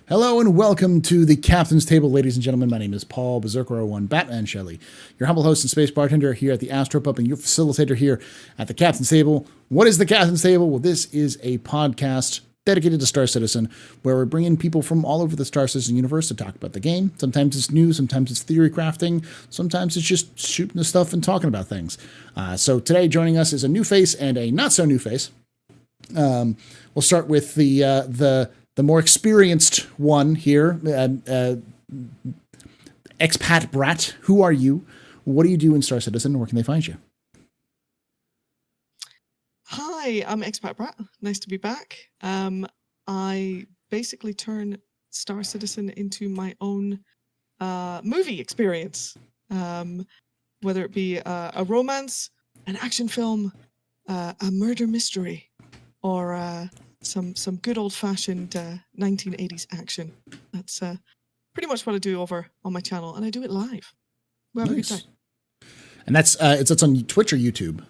Hello and welcome to the Captain's Table, ladies and gentlemen. My name is Paul Berserker01 Batman Shelley, your humble host and space bartender here at the AstroPub and your facilitator here at the Captain's Table. What is the Captain's Table? Well, this is a podcast dedicated to Star Citizen, where we're bringing people from all over the Star Citizen universe to talk about the game. Sometimes it's news, sometimes it's theory crafting, sometimes it's just shooting the stuff and talking about things. So today joining us is a new face and a not so new face. We'll start with the more experienced one here, expat brat. Who are you? What do you do in Star Citizen? Where can they find you? Hi, I'm expat brat. Nice to be back. I basically turn Star Citizen into my own movie experience, whether it be a romance, an action film, a murder mystery, or some good old-fashioned 1980s action. That's pretty much what I do over on my channel, and I do it live. We'll have a good time. And that's it's on Twitch or YouTube?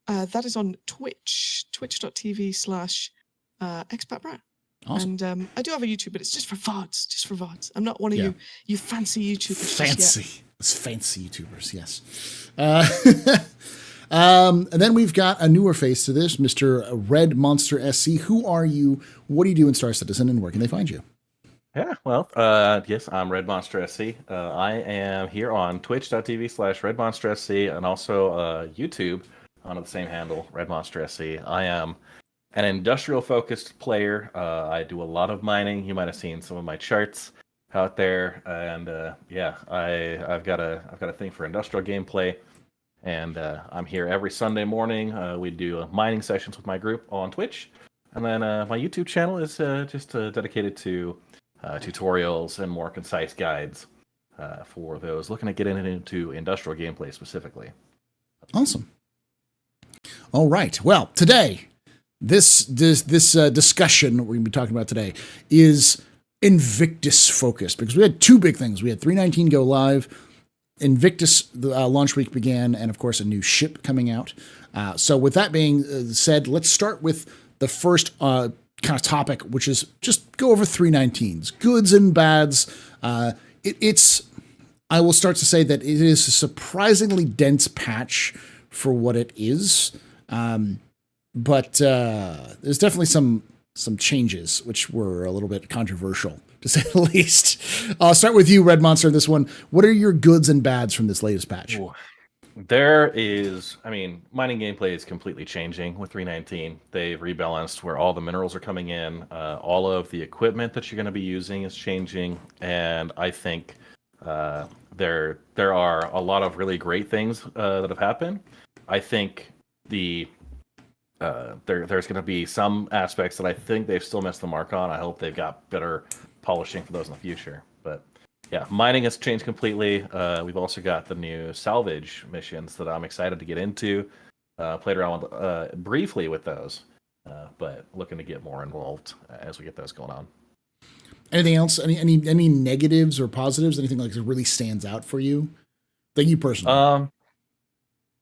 That is on Twitch, twitch.tv/expatbrat. Awesome. And I do have a YouTube, but it's just for VODs, I'm not one of you fancy YouTubers. Fancy. It's fancy YouTubers, yes. And then we've got a newer face to this, Mr. Red Monster SC. Who are you? What do you do in Star Citizen, and where can they find you? Yeah, well, yes, I'm Red Monster SC. I am here on twitch.tv/Red Monster SC and also YouTube under the same handle, Red Monster SC. I am an industrial-focused player. I do a lot of mining. You might have seen some of my charts out there, and I've got a thing for industrial gameplay. And I'm here every Sunday morning. We do mining sessions with my group on Twitch. And then my YouTube channel is just dedicated to tutorials and more concise guides for those looking to get into industrial gameplay specifically. Awesome. All right. Well, today, this discussion we're going to be talking about today is Invictus focused, because we had two big things. We had 319 go live. Invictus, the launch week began, and of course, a new ship coming out. So with that being said, let's start with the first kind of topic, which is just go over 319s, goods and bads. I will start to say that it is a surprisingly dense patch for what it is. But there's definitely some changes which were a little bit controversial, to say the least. I'll start with you, Red Monster, this one. What are your goods and bads from this latest patch? Ooh. Mining gameplay is completely changing with 319. They've rebalanced where all the minerals are coming in. All of the equipment that you're going to be using is changing. And I think there are a lot of really great things that have happened. I think there's going to be some aspects that I think they've still missed the mark on. I hope they've got better polishing for those in the future. But yeah, mining has changed completely. We've also got the new salvage missions that I'm excited to get into. Played around briefly with those, but looking to get more involved as we get those going on. Anything else? Any negatives or positives? Anything like that really stands out for you? Thank you personally.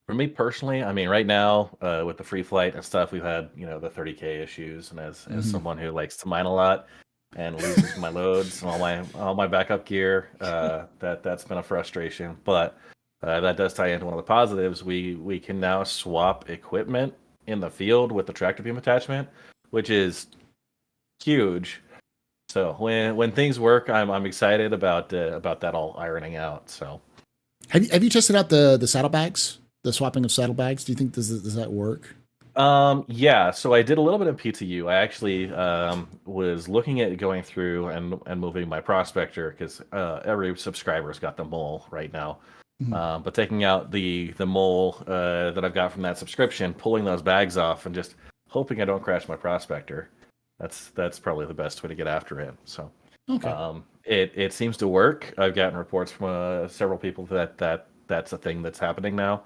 For me personally, right now with the free flight and stuff, we've had the 30K issues, and as someone who likes to mine a lot and loses my loads and all my backup gear, that's been a frustration. But that does tie into one of the positives. We can now swap equipment in the field with the tractor beam attachment, which is huge. So when things work, I'm excited about that all ironing out. So have you tested out the saddlebags? The swapping of saddlebags? Do you think does that work? Yeah. So I did a little bit of PTU. I actually was looking at going through and moving my prospector, because every subscriber's got the mole right now. Mm-hmm. But taking out the mole that I've got from that subscription, pulling those bags off, and just hoping I don't crash my prospector. That's probably the best way to get after it. So okay. It seems to work. I've gotten reports from several people that's a thing that's happening now.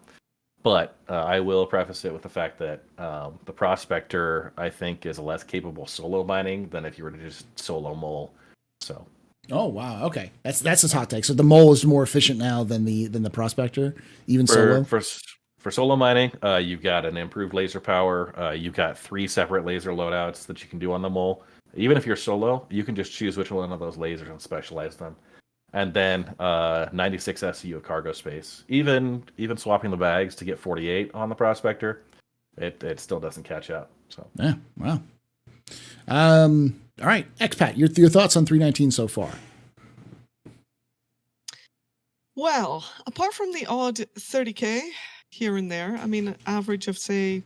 But I will preface it with the fact that the prospector, I think, is a less capable solo mining than if you were to just solo mole. So. Oh wow! Okay, that's a hot take. So the mole is more efficient now than the prospector, even solo. For solo mining, you've got an improved laser power. You've got 3 separate laser loadouts that you can do on the mole. Even if you're solo, you can just choose which one of those lasers and specialize them. And then 96 SU of cargo space. Even swapping the bags to get 48 on the Prospector, it still doesn't catch up. So yeah, wow. All right, Expat, your thoughts on 319 so far? Well, apart from the odd 30k here and there, I mean, average of say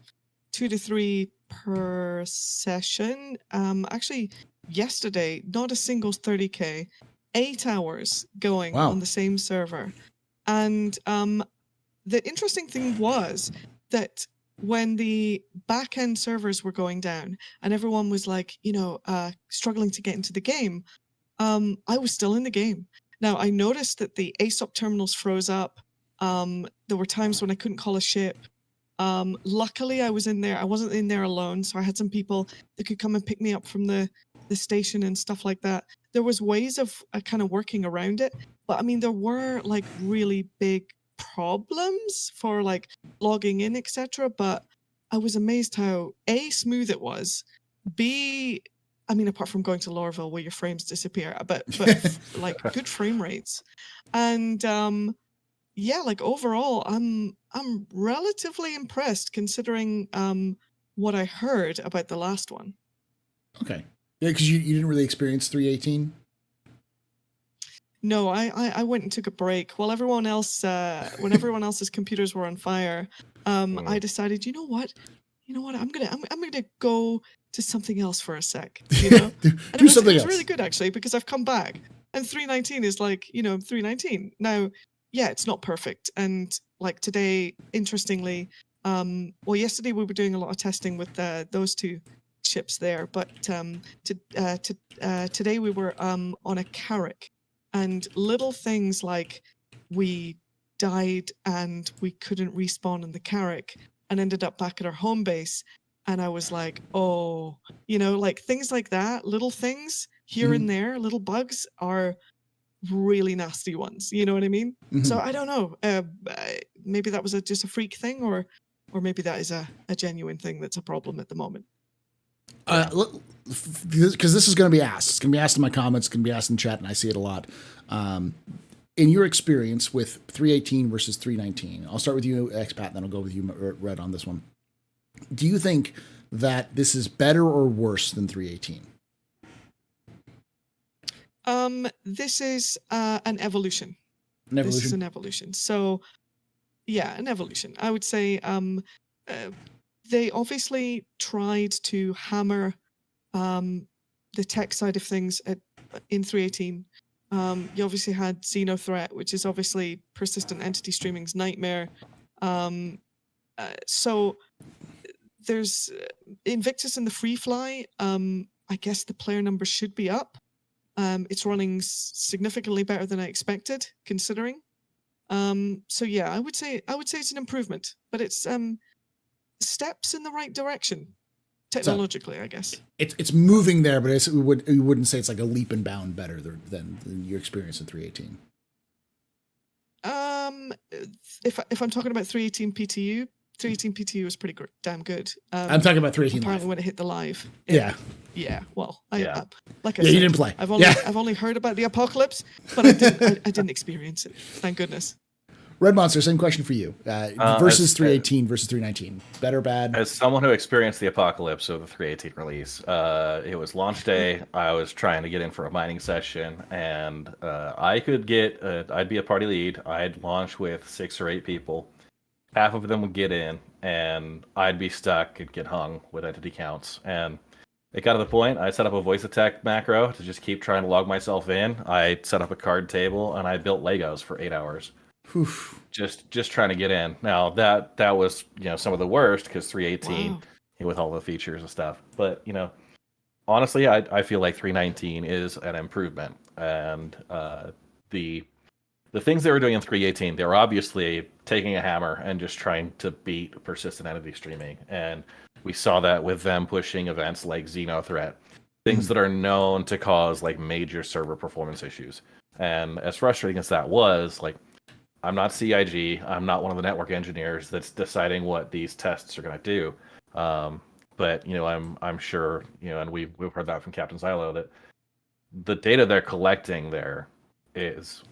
2 to 3 per session. Actually, yesterday, not a single 30k, 8 hours going Wow. on the same server. And the interesting thing was that when the back end servers were going down and everyone was like, struggling to get into the game, I was still in the game. Now, I noticed that the ASOP terminals froze up. There were times when I couldn't call a ship. Luckily, I was in there. I wasn't in there alone, so I had some people that could come and pick me up from the station and stuff like that. There was ways of kind of working around it, but I mean, there were like really big problems for like logging in, etc. But I was amazed how A, smooth it was, B, I mean, apart from going to Lorville where your frames disappear, but like good frame rates. And yeah, like overall, I'm relatively impressed considering what I heard about the last one. Okay. Yeah, because you didn't really experience 318? No, I went and took a break while everyone else, when everyone else's computers were on fire. I decided, you know what, I'm gonna go to something else for a sec. And do something it was else. really good actually because I've come back and 319 is like 319 now. Yeah, it's not perfect, and like today, interestingly, well, yesterday we were doing a lot of testing with those two ships there, but today we were on a Carrack. And little things like we died and we couldn't respawn in the Carrack and ended up back at our home base. And I was like, oh, like things like that, little things here and there, little bugs are really nasty ones. You know what I mean? Mm-hmm. So I don't know. Maybe that was just a freak thing, or maybe that is a genuine thing that's a problem at the moment. Because this is going to be asked. It's going to be asked in my comments. It's going to be asked in chat, and I see it a lot. In your experience with 318 versus 319, I'll start with you, Expat, and then I'll go with you, Red, on this one. Do you think that this is better or worse than 318? This is an evolution. This is an evolution. So, yeah, an evolution. I would say they obviously tried to hammer the tech side of things in 318. You obviously had Xeno Threat, which is obviously persistent entity streaming's nightmare. So there's Invictus and the Free Fly. I guess the player numbers should be up. It's running significantly better than I expected, considering. So yeah, I would say it's an improvement, but it's steps in the right direction, technologically, I guess. It's moving there, but you wouldn't say it's like a leap and bound better than your experience in 318. If I'm talking about 318 PTU, 318 PTU was pretty damn good. I'm talking about 318 apparently live. when it hit the live. Yeah. Well, like I said, you didn't play. I've only heard about the apocalypse, but I didn't experience it. Thank goodness. Red Monster, same question for you. Versus 318 versus 319. Better, bad? As someone who experienced the apocalypse of the 318 release, it was launch day. I was trying to get in for a mining session, and I'd be a party lead. I'd launch with 6 or 8 people. Half of them would get in, and I'd be stuck and get hung with entity counts. And it got to the point, I set up a voice attack macro to just keep trying to log myself in. I set up a card table, and I built Legos for 8 hours. Just trying to get in. Now that was some of the worst because 318 with all the features and stuff. But honestly, I feel like 319 is an improvement, and the things they were doing in 318, they were obviously taking a hammer and just trying to beat persistent entity streaming, and we saw that with them pushing events like Xeno Threat, things that are known to cause like major server performance issues. And as frustrating as that was, like, I'm not CIG. I'm not one of the network engineers that's deciding what these tests are going to do. But but I'm sure and we've heard that from Captain Silo, that the data they're collecting there is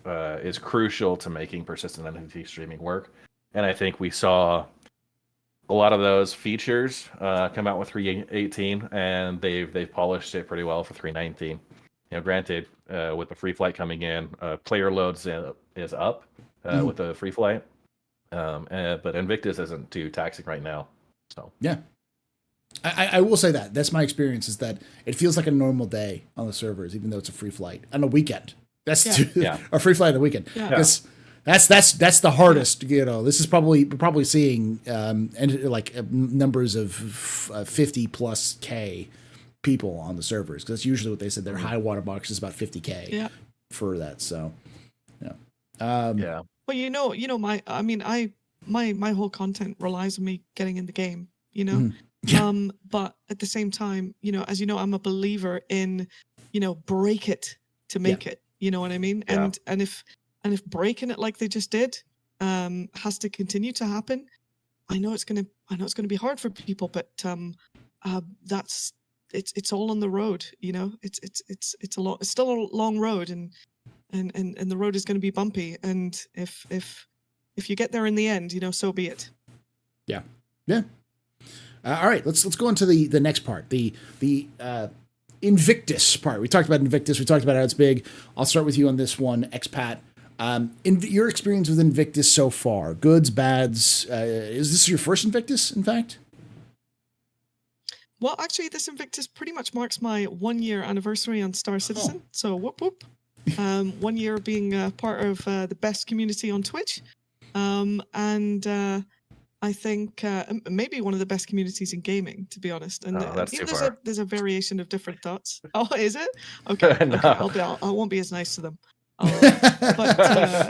crucial to making persistent entity streaming work. And I think we saw a lot of those features come out with 3.18, and they've polished it pretty well for 3.19. Granted, with the free flight coming in, player loads is up with the free flight, but Invictus isn't too taxing right now. So yeah, I will say that's my experience, is that it feels like a normal day on the servers, even though it's a free flight on a weekend. That's a free flight on the weekend. Yeah. That's the hardest. This is we're probably seeing numbers of 50 plus K people on the servers, because that's usually what they said. Their high water box is about 50K for that. So yeah. Well, my whole content relies on me getting in the game. But at the same time, as you know, I'm a believer in, break it to make it. You know what I mean? Yeah. And if breaking it like they just did has to continue to happen, I know it's gonna be hard for people, but it's all on the road. It's still a long road, and the road is going to be bumpy. And if you get there in the end, so be it. Yeah. All right, let's go into the next part, the Invictus part. We talked about Invictus. We talked about how it's big. I'll start with you on this one, Expat. In your experience with Invictus so far, goods, bads. Is this your first Invictus, in fact? Well, actually, this Invictus pretty much marks my 1-year anniversary on Star Citizen. So whoop whoop. 1 year being part of the best community on Twitch, and I think maybe one of the best communities in gaming, to be honest. And that's too far. There's a variation of different thoughts. Oh, is it? Okay. No. Okay. I won't be as nice to them.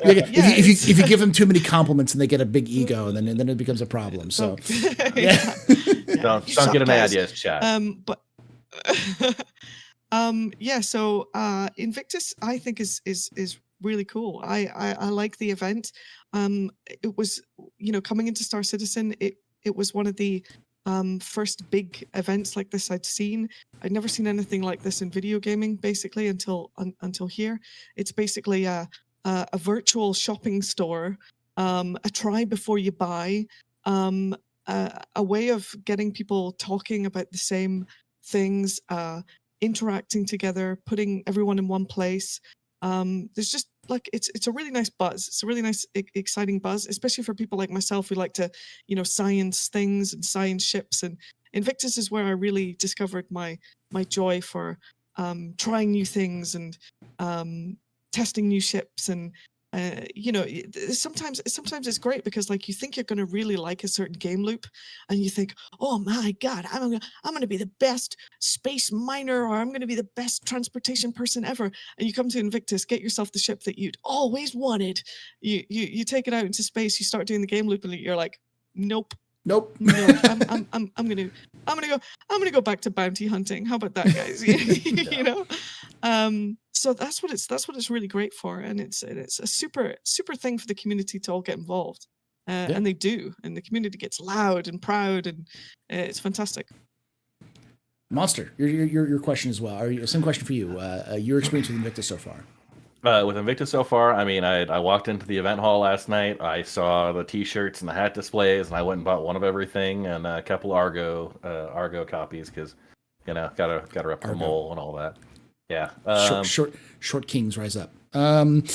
If you give them too many compliments, and they get a big ego, and then it becomes a problem. So don't get an ideas, chat. So Invictus, I think is really cool. I like the event. It was, coming into Star Citizen, it was one of the first big events like this I'd seen. I'd never seen anything like this in video gaming, basically, until here. It's basically a virtual shopping store, a try before you buy, a way of getting people talking about the same things, interacting together, putting everyone in one place. There's just it's a really nice buzz. It's a really nice, exciting buzz, especially for people like myself who like to, science things and science ships. And Invictus is where I really discovered my joy for trying new things and testing new ships. And sometimes it's great because you think you're going to really like a certain game loop, and you think, oh my god, I'm going to be the best space miner, or I'm going to be the best transportation person ever. And you come to Invictus, get yourself the ship that you'd always wanted. You take it out into space, you start doing the game loop, and you're like, nope. I'm gonna go back to bounty hunting. How about that, guys? So that's what it's really great for, and it's a super thing for the community to all get involved, and they do, and the community gets loud and proud, and it's fantastic. Monster, your question as well. Same question for you. Your experience with Invictus so far. With Invictus so far, I walked into the event hall last night. I saw the T-shirts and the hat displays, and I went and bought one of everything and a couple Argo copies because gotta rep the mole and all that. Yeah. Short kings rise up. But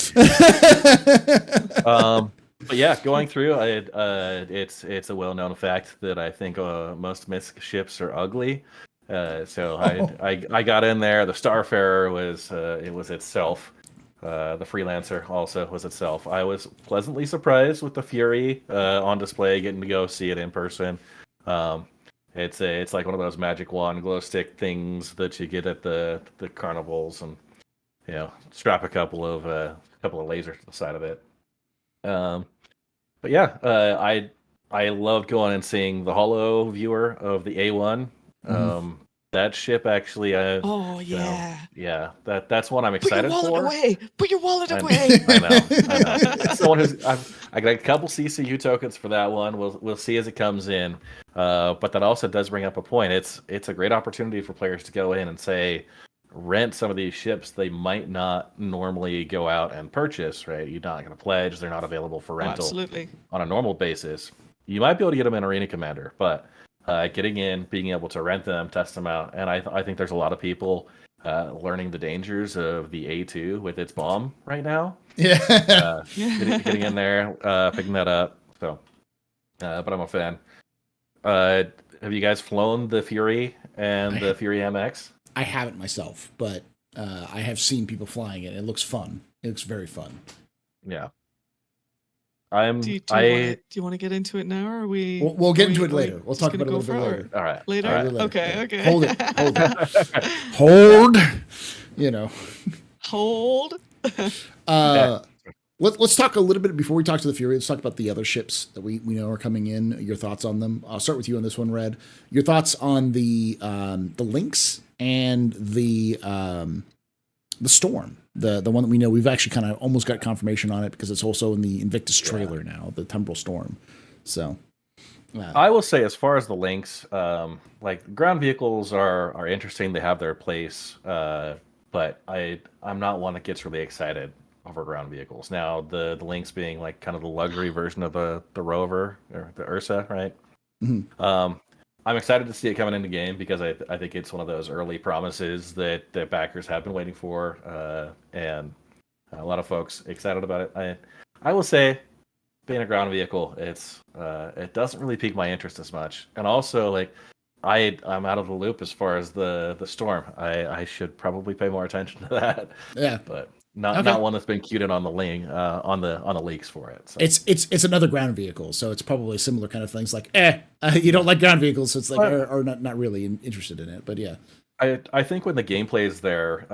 yeah, going through, it's a well-known fact that I think most MISC ships are ugly. So I got in there. The Starfarer was itself. The Freelancer also was itself. I was pleasantly surprised with the Fury on display, getting to go see it in person. It's like one of those magic wand glow stick things that you get at the carnivals, and strap a couple of lasers to the side of it. But yeah, I loved going and seeing the holo viewer of the A1. That ship actually, Oh you know, yeah. yeah, that's one I'm Put your excited wallet for. away. Put your wallet I, away. I know. It's someone who's I got a couple CCU tokens for that one. We'll see as it comes in. But that also does bring up a point. It's a great opportunity for players to go in and say, rent some of these ships they might not normally go out and purchase. Right? You're not going to pledge. They're not available for Oh, rental absolutely. on a normal basis. You might be able to get them in Arena Commander, but getting in, being able to rent them, test them out, and I think there's a lot of people learning the dangers of the A2 with its bomb right now. Yeah. Getting in there, picking that up. So, but I'm a fan. Have you guys flown the Fury and the Fury MX? I haven't myself, but I have seen people flying it. It looks fun. It looks very fun. Yeah. Do you want to get into it now, or are we? We'll get into it later. We'll talk about it a little bit later. All right. Later. All right. Okay. Yeah. Okay. Hold it. Hold. You know. Hold. Let's talk a little bit before we talk to the Fury. Let's talk about the other ships that we know are coming in. Your thoughts on them. I'll start with you on this one, Red. Your thoughts on the Lynx and the Storm, the one that we know we've actually kind of almost got confirmation on it because it's also in the Invictus trailer now, the Temporal Storm. So I will say, as far as the Lynx, like ground vehicles are interesting. They have their place, but I'm not one that gets really excited over ground vehicles. Now the Lynx being like kind of the luxury version of the Rover or the Ursa, right? Mm-hmm. I'm excited to see it coming into game because I think it's one of those early promises that backers have been waiting for, and a lot of folks excited about it. I will say, being a ground vehicle, it doesn't really pique my interest as much, and also like I'm out of the loop as far as the Storm. I should probably pay more attention to that. Yeah, but not one that's been queued in on the link on the leaks for it. So. It's another ground vehicle, so it's probably similar kind of things. Like, you don't like ground vehicles, so it's like, or not really interested in it. But yeah, I think when the gameplay is there,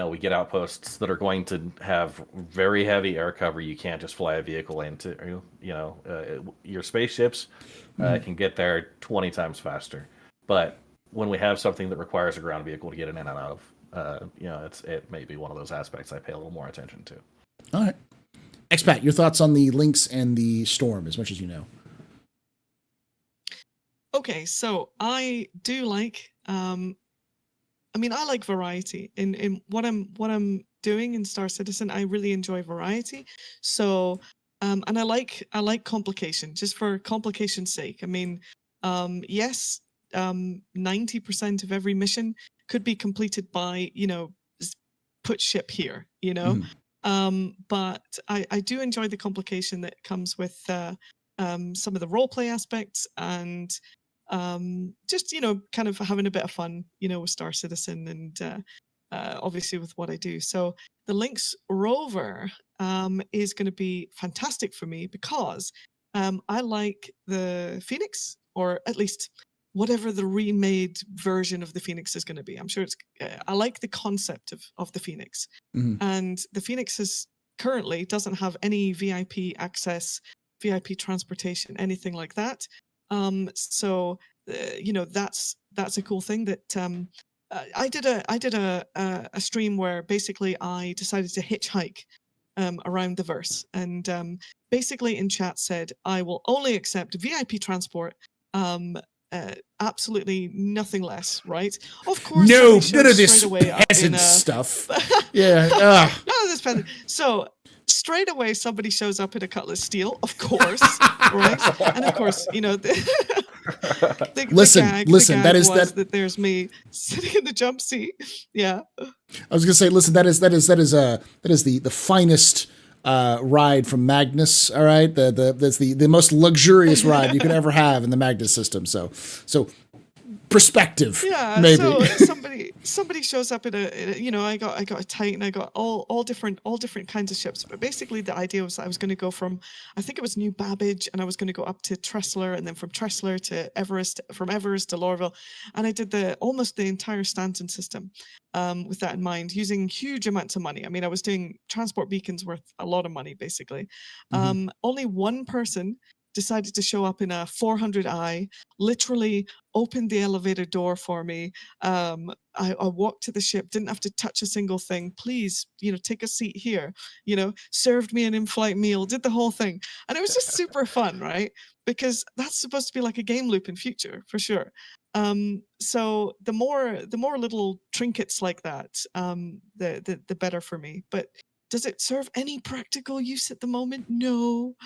we get outposts that are going to have very heavy air cover. You can't just fly a vehicle into, your spaceships can get there 20 times faster. But when we have something that requires a ground vehicle to get in and out of, it may be one of those aspects I pay a little more attention to. All right. Expat, your thoughts on the Lynx and the Storm, as much as you know. Okay, so I do like, I like variety in what I'm doing in Star Citizen. I really enjoy variety. So, and I like complication, just for complication's sake. I mean, yes, 90% of every mission could be completed by, put ship here, but I do enjoy the complication that comes with some of the roleplay aspects and just, kind of having a bit of fun, with Star Citizen and obviously with what I do. So the Lynx Rover is going to be fantastic for me because I like the Phoenix, or at least whatever the remade version of the Phoenix is going to be. I'm sure I like the concept of the Phoenix. Mm-hmm. And the Phoenix currently doesn't have any VIP access, VIP transportation, anything like that. So that's a cool thing that I did a stream where basically I decided to hitchhike around the verse, and basically in chat said I will only accept VIP transport, absolutely nothing less, right? Of course, no, none of this peasant stuff. Yeah, none of this peasant. So straight away, somebody shows up in a Cutlass Steel, of course, right? And of course, listen. That is that. There's me sitting in the jump seat. Yeah. I was gonna say, listen. That is the finest ride from Magnus. All right, that's the most luxurious ride you could ever have in the Magnus system. So perspective. Yeah. Maybe. So somebody shows up in I got a Titan. I got all different kinds of ships. But basically, the idea was I was going to go from, I think it was New Babbage, and I was going to go up to Tressler, and then from Tressler to Everest, from Everest to Lorville, and I did almost the entire Stanton system with that in mind, using huge amounts of money. I mean, I was doing transport beacons worth a lot of money, basically. Mm-hmm. Only one person decided to show up in a 400i, literally opened the elevator door for me. I walked to the ship, didn't have to touch a single thing. Please, take a seat here, served me an in-flight meal, did the whole thing. And it was just super fun, right? Because that's supposed to be like a game loop in future, for sure. So the more little trinkets like that, the better for me. But does it serve any practical use at the moment? No.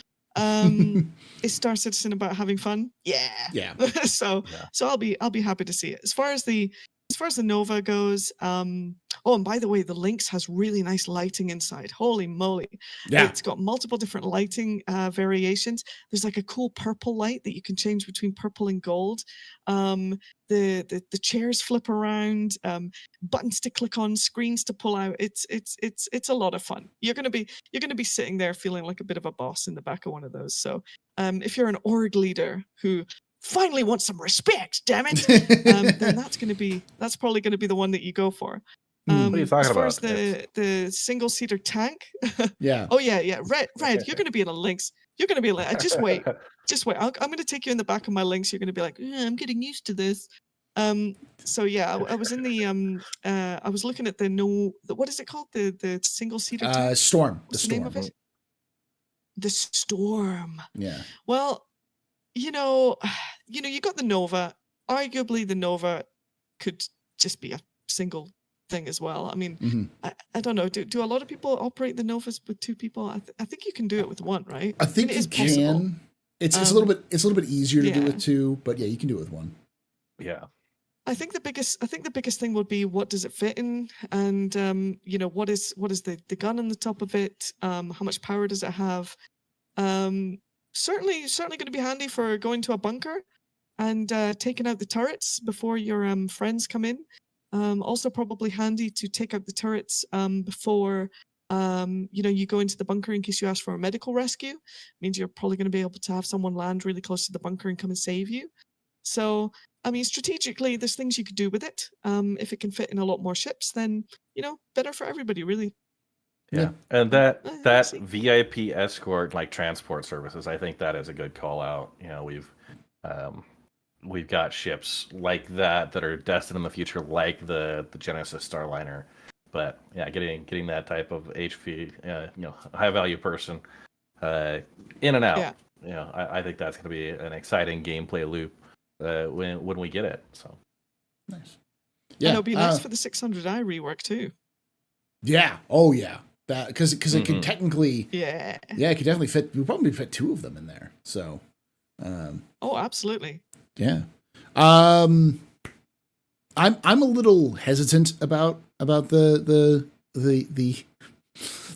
Is Star Citizen about having fun? Yeah. So I'll be happy to see it. As far as the Nova goes, oh, and by the way, the Lynx has really nice lighting inside. Holy moly. Yeah. It's got multiple different lighting variations. There's like a cool purple light that you can change between purple and gold. The chairs flip around, buttons to click on, screens to pull out. It's a lot of fun. You're gonna be sitting there feeling like a bit of a boss in the back of one of those. So if you're an org leader who finally wants some respect, damn it, then that's probably gonna be the one that you go for. What are you talking as far about? as the single seater tank, Yeah. Oh yeah. Red, you're gonna be in a Lynx. You're gonna be like, just wait. I'm gonna take you in the back of my Lynx. You're gonna be like, I'm getting used to this. So yeah, I was in the I was looking at what is it called? The single seater tank? Storm. What's The the name Storm. of it? The Storm. Yeah. Well, you got the Nova. Arguably, the Nova could just be a single thing as well. I mean, I don't know. Do a lot of people operate the Novas with two people? I think you can do it with one, right? I think it you is can. possible. It's a little bit easier to do with two, but yeah, you can do it with one. Yeah. I think the biggest thing would be, what does it fit in, and what is the gun on the top of it? How much power does it have? Certainly going to be handy for going to a bunker and taking out the turrets before your friends come in. Also probably handy to take out the turrets before you go into the bunker in case you ask for a medical rescue. Means you're probably going to be able to have someone land really close to the bunker and come and save you. So, I mean, strategically, there's things you could do with it. If it can fit in a lot more ships, then, better for everybody, really. Yeah. And that VIP escort, like transport services, I think that is a good call out. We've got ships like that are destined in the future, like the Genesis Starliner. But yeah, getting that type of HV, high value person in and out. Yeah. I think that's going to be an exciting gameplay loop when we get it. So nice. Yeah, and it'll be nice for the 600i rework too. Yeah. Oh yeah. That because it could technically. Yeah. Yeah, it could definitely fit. We probably fit two of them in there. So. Oh, absolutely. Yeah. I'm a little hesitant about the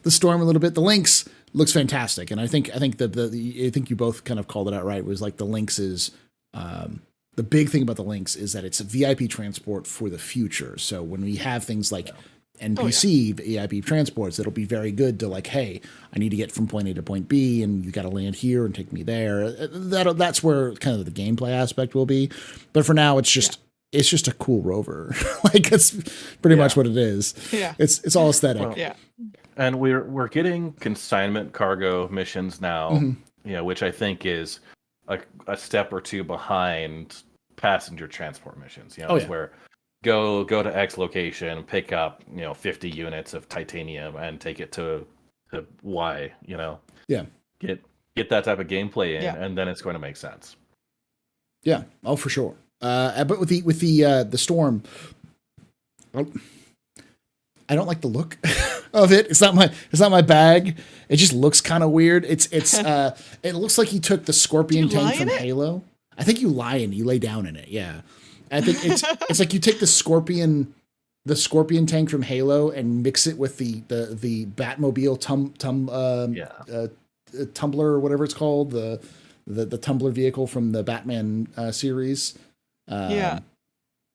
Storm a little bit. The Lynx looks fantastic, and I think you both kind of called it out right. It was like the Lynx is the big thing about the Lynx is that it's a VIP transport for the future. So when we have things like NPC VIP transports, it'll be very good to like, hey, I need to get from point A to point B, and you got to land here and take me there. That's where kind of the gameplay aspect will be. But for now, it's just a cool rover. Like that's pretty much what it is. Yeah, it's all aesthetic. Well, yeah, and we're getting consignment cargo missions now, which I think is a step or two behind passenger transport missions. Where go to X location, pick up 50 units of titanium and take it to Y. Get that type of gameplay in, and then it's going to make sense. Yeah, oh for sure. But with the Storm, I don't like the look of it. It's not my bag. It just looks kind of weird. It looks like he took the Scorpion tank from Halo. I think you lay down in it. Yeah. I think it's like you take the Scorpion tank from Halo and mix it with the Batmobile tumbler or whatever it's called, the tumbler vehicle from the Batman series.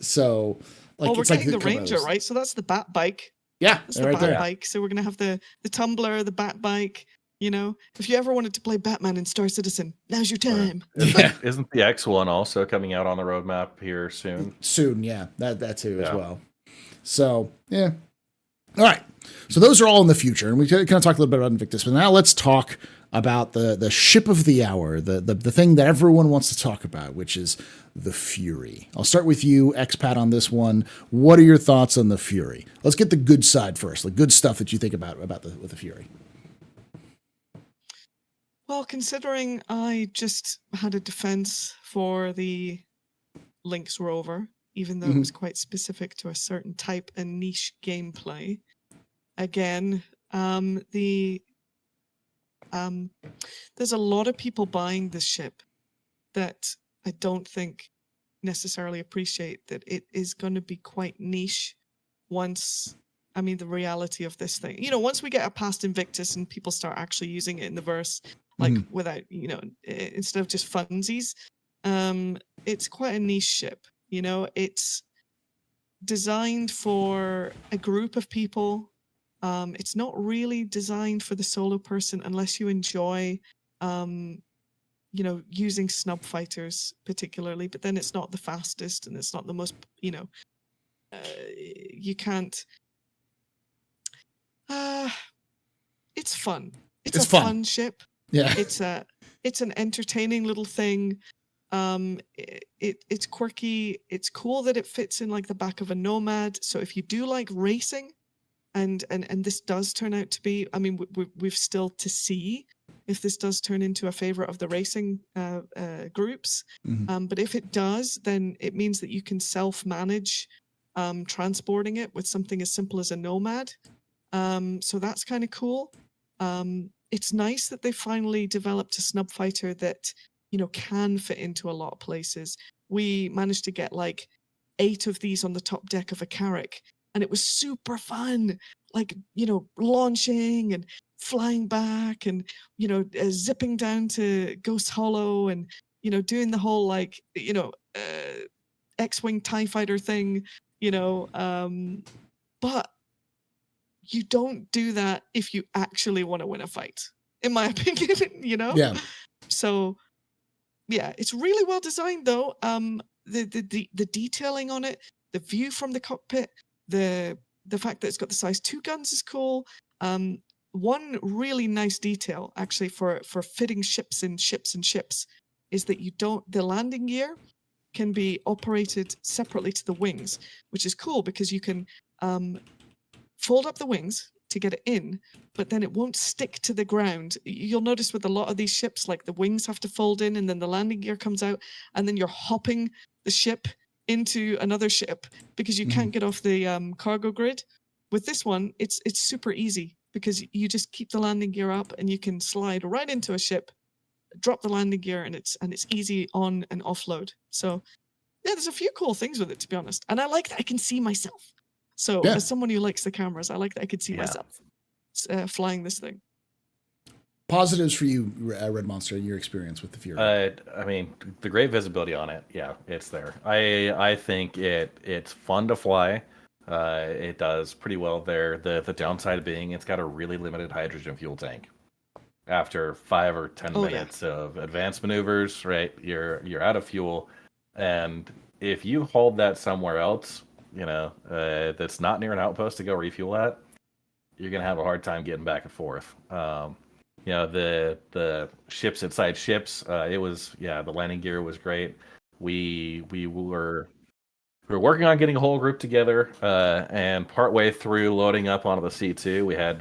So like we're it's getting like the Ranger, right? So that's the Bat bike. Yeah, that's the Bat bike. So we're gonna have the tumbler, the Bat bike. If you ever wanted to play Batman in Star Citizen, now's your time. Isn't the X1 also coming out on the roadmap here soon? Soon, yeah. That too as well. So, yeah. All right. So those are all in the future. And we kind of talked a little bit about Invictus, but now let's talk about the ship of the hour, the thing that everyone wants to talk about, which is the Fury. I'll start with you, Expat, on this one. What are your thoughts on the Fury? Let's get the good side first, the good stuff that you think about with the Fury. Well, considering I just had a defense for the Lynx rover, even though it was quite specific to a certain type and niche gameplay. Again, there's a lot of people buying this ship that I don't think necessarily appreciate that it is going to be quite niche once, the reality of this thing. Once we get past Invictus and people start actually using it in the verse, like without, instead of just funsies, it's quite a niche ship. It's designed for a group of people. It's not really designed for the solo person unless you enjoy, using snub fighters particularly, but then it's not the fastest and it's not the most, you can't, it's fun. It's a fun ship. Yeah. It's an entertaining little thing. It's quirky. It's cool that it fits in like the back of a Nomad. So if you do like racing, and this does turn out to be, we've still to see if this does turn into a favorite of the racing groups. But if it does, then it means that you can self-manage transporting it with something as simple as a Nomad. So that's kind of cool. It's nice that they finally developed a snub fighter that, can fit into a lot of places. We managed to get like 8 of these on the top deck of a Carrack, and it was super fun. Like, launching and flying back and, zipping down to Ghost Hollow and, doing the whole like, X-Wing TIE fighter thing, but you don't do that if you actually want to win a fight, in my opinion, Yeah. So, yeah, it's really well designed though. The detailing on it, the view from the cockpit, the fact that it's got the size 2 guns is cool. One really nice detail actually for fitting ships is that the landing gear can be operated separately to the wings, which is cool because you can fold up the wings to get it in, but then it won't stick to the ground. You'll notice with a lot of these ships, like the wings have to fold in and then the landing gear comes out and then you're hopping the ship into another ship because you can't get off the cargo grid. With this one, it's super easy because you just keep the landing gear up and you can slide right into a ship, drop the landing gear, and it's easy on and offload. So yeah, there's a few cool things with it, to be honest. And I like that I can see myself. So as someone who likes the cameras, I like that I could see myself flying this thing. Positives for you, Red Monster, in your experience with the Fury. The great visibility on it, yeah, it's there. I think it's fun to fly. It does pretty well there. The downside being it's got a really limited hydrogen fuel tank. After 5 or 10 minutes of advanced maneuvers, right, you're out of fuel, and if you hold that somewhere else, that's not near an outpost to go refuel at, you're gonna have a hard time getting back and forth. The ships inside ships, the landing gear was great. We were working on getting a whole group together, and partway through loading up onto the C2, we had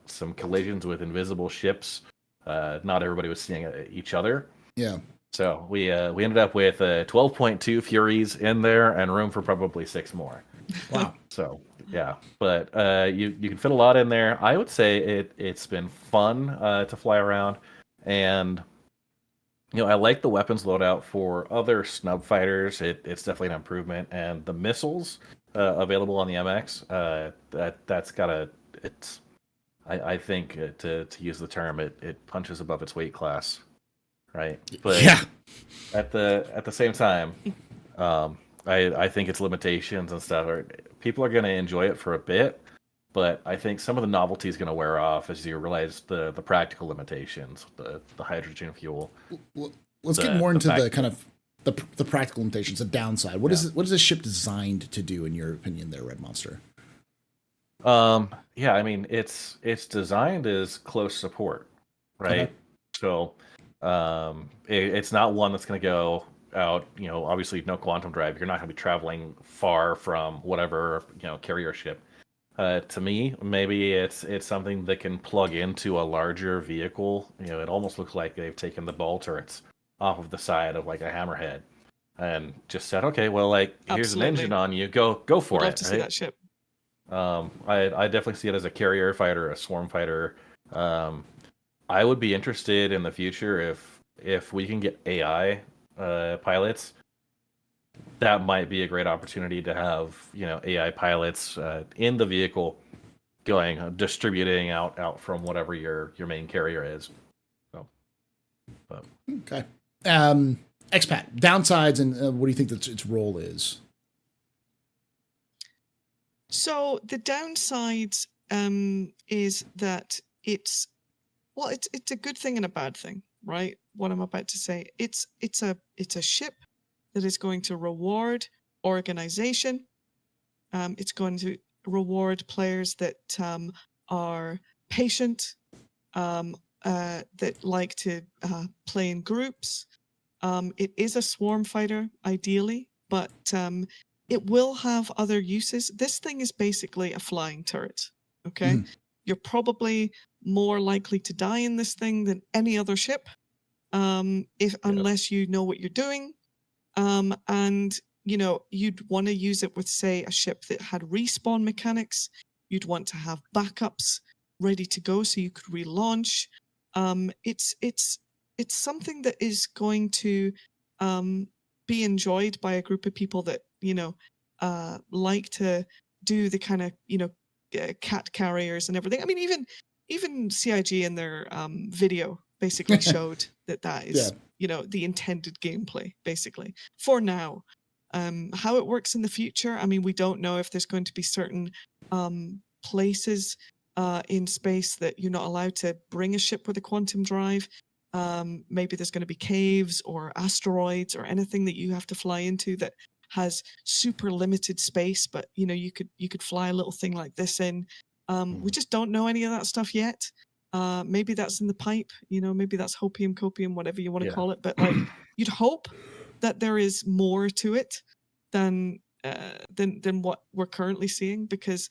some collisions with invisible ships. Not everybody was seeing each other. Yeah. So we ended up with 12.2 Furies in there and room for probably 6 more. Wow. So yeah, but you can fit a lot in there. I would say it's been fun to fly around, and I like the weapons loadout for other snub fighters. It's definitely an improvement, and the missiles available on the MX, that's got a it's. I think to use the term, it punches above its weight class, right? But at the same time, I think its limitations and stuff people are going to enjoy it for a bit, but I think some of the novelty is going to wear off as you realize the practical limitations, the hydrogen fuel. Let's get more into the kind of the practical limitations, the downside. What is this ship designed to do, in your opinion, there, Red Monster? It's designed as close support. right? Okay. So it's not one that's going to go out. Obviously, no quantum drive. You're not going to be traveling far from whatever carrier ship. To me, maybe it's something that can plug into a larger vehicle. It almost looks like they've taken the ball turrets off of the side of like a hammerhead and just said, okay, well, like here's an engine Absolutely. on you, go for Would love it, to see right? that ship. I definitely see it as a carrier fighter, a swarm fighter. I would be interested in the future if we can get AI pilots. That might be a great opportunity to have AI pilots in the vehicle going distributing out from whatever your main carrier is. So, but Okay. Expat downsides and what do you think that its role is? So the downside is that it's a good thing and a bad thing, right? What I'm about to say. It's a ship that is going to reward organization. It's going to reward players that are patient, that like to play in groups. It is a swarm fighter, ideally, but it will have other uses. This thing is basically a flying turret, okay? Mhm. You're probably more likely to die in this thing than any other ship, unless you know what you're doing. And you'd want to use it with, say, a ship that had respawn mechanics. You'd want to have backups ready to go so you could relaunch. It's something that is going to be enjoyed by a group of people that like to do the kind of cat carriers and everything. I mean, even CIG in their video basically showed that is the intended gameplay, basically, for now. How it works in the future, I mean, we don't know if there's going to be certain places in space that you're not allowed to bring a ship with a quantum drive. Maybe there's going to be caves or asteroids or anything that you have to fly into that has super limited space, but you could fly a little thing like this in. We just don't know any of that stuff yet. Maybe that's in the pipe, maybe that's hopium, copium, whatever you want to call it. But like, you'd hope that there is more to it than what we're currently seeing, because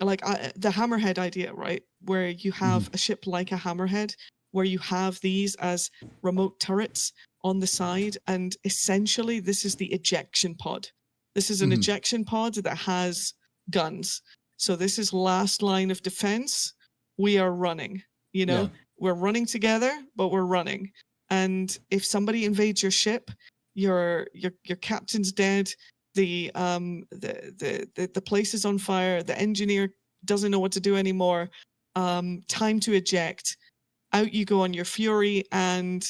like the hammerhead idea, right, where you have a ship like a hammerhead, where you have these as remote turrets on the side, and essentially this is the ejection pod. This is an ejection pod that has guns. So this is last line of defense. We are running. We're running together, but we're running. And if somebody invades your ship, your captain's dead. The place is on fire. The engineer doesn't know what to do anymore. Time to eject. Out you go on your fury, and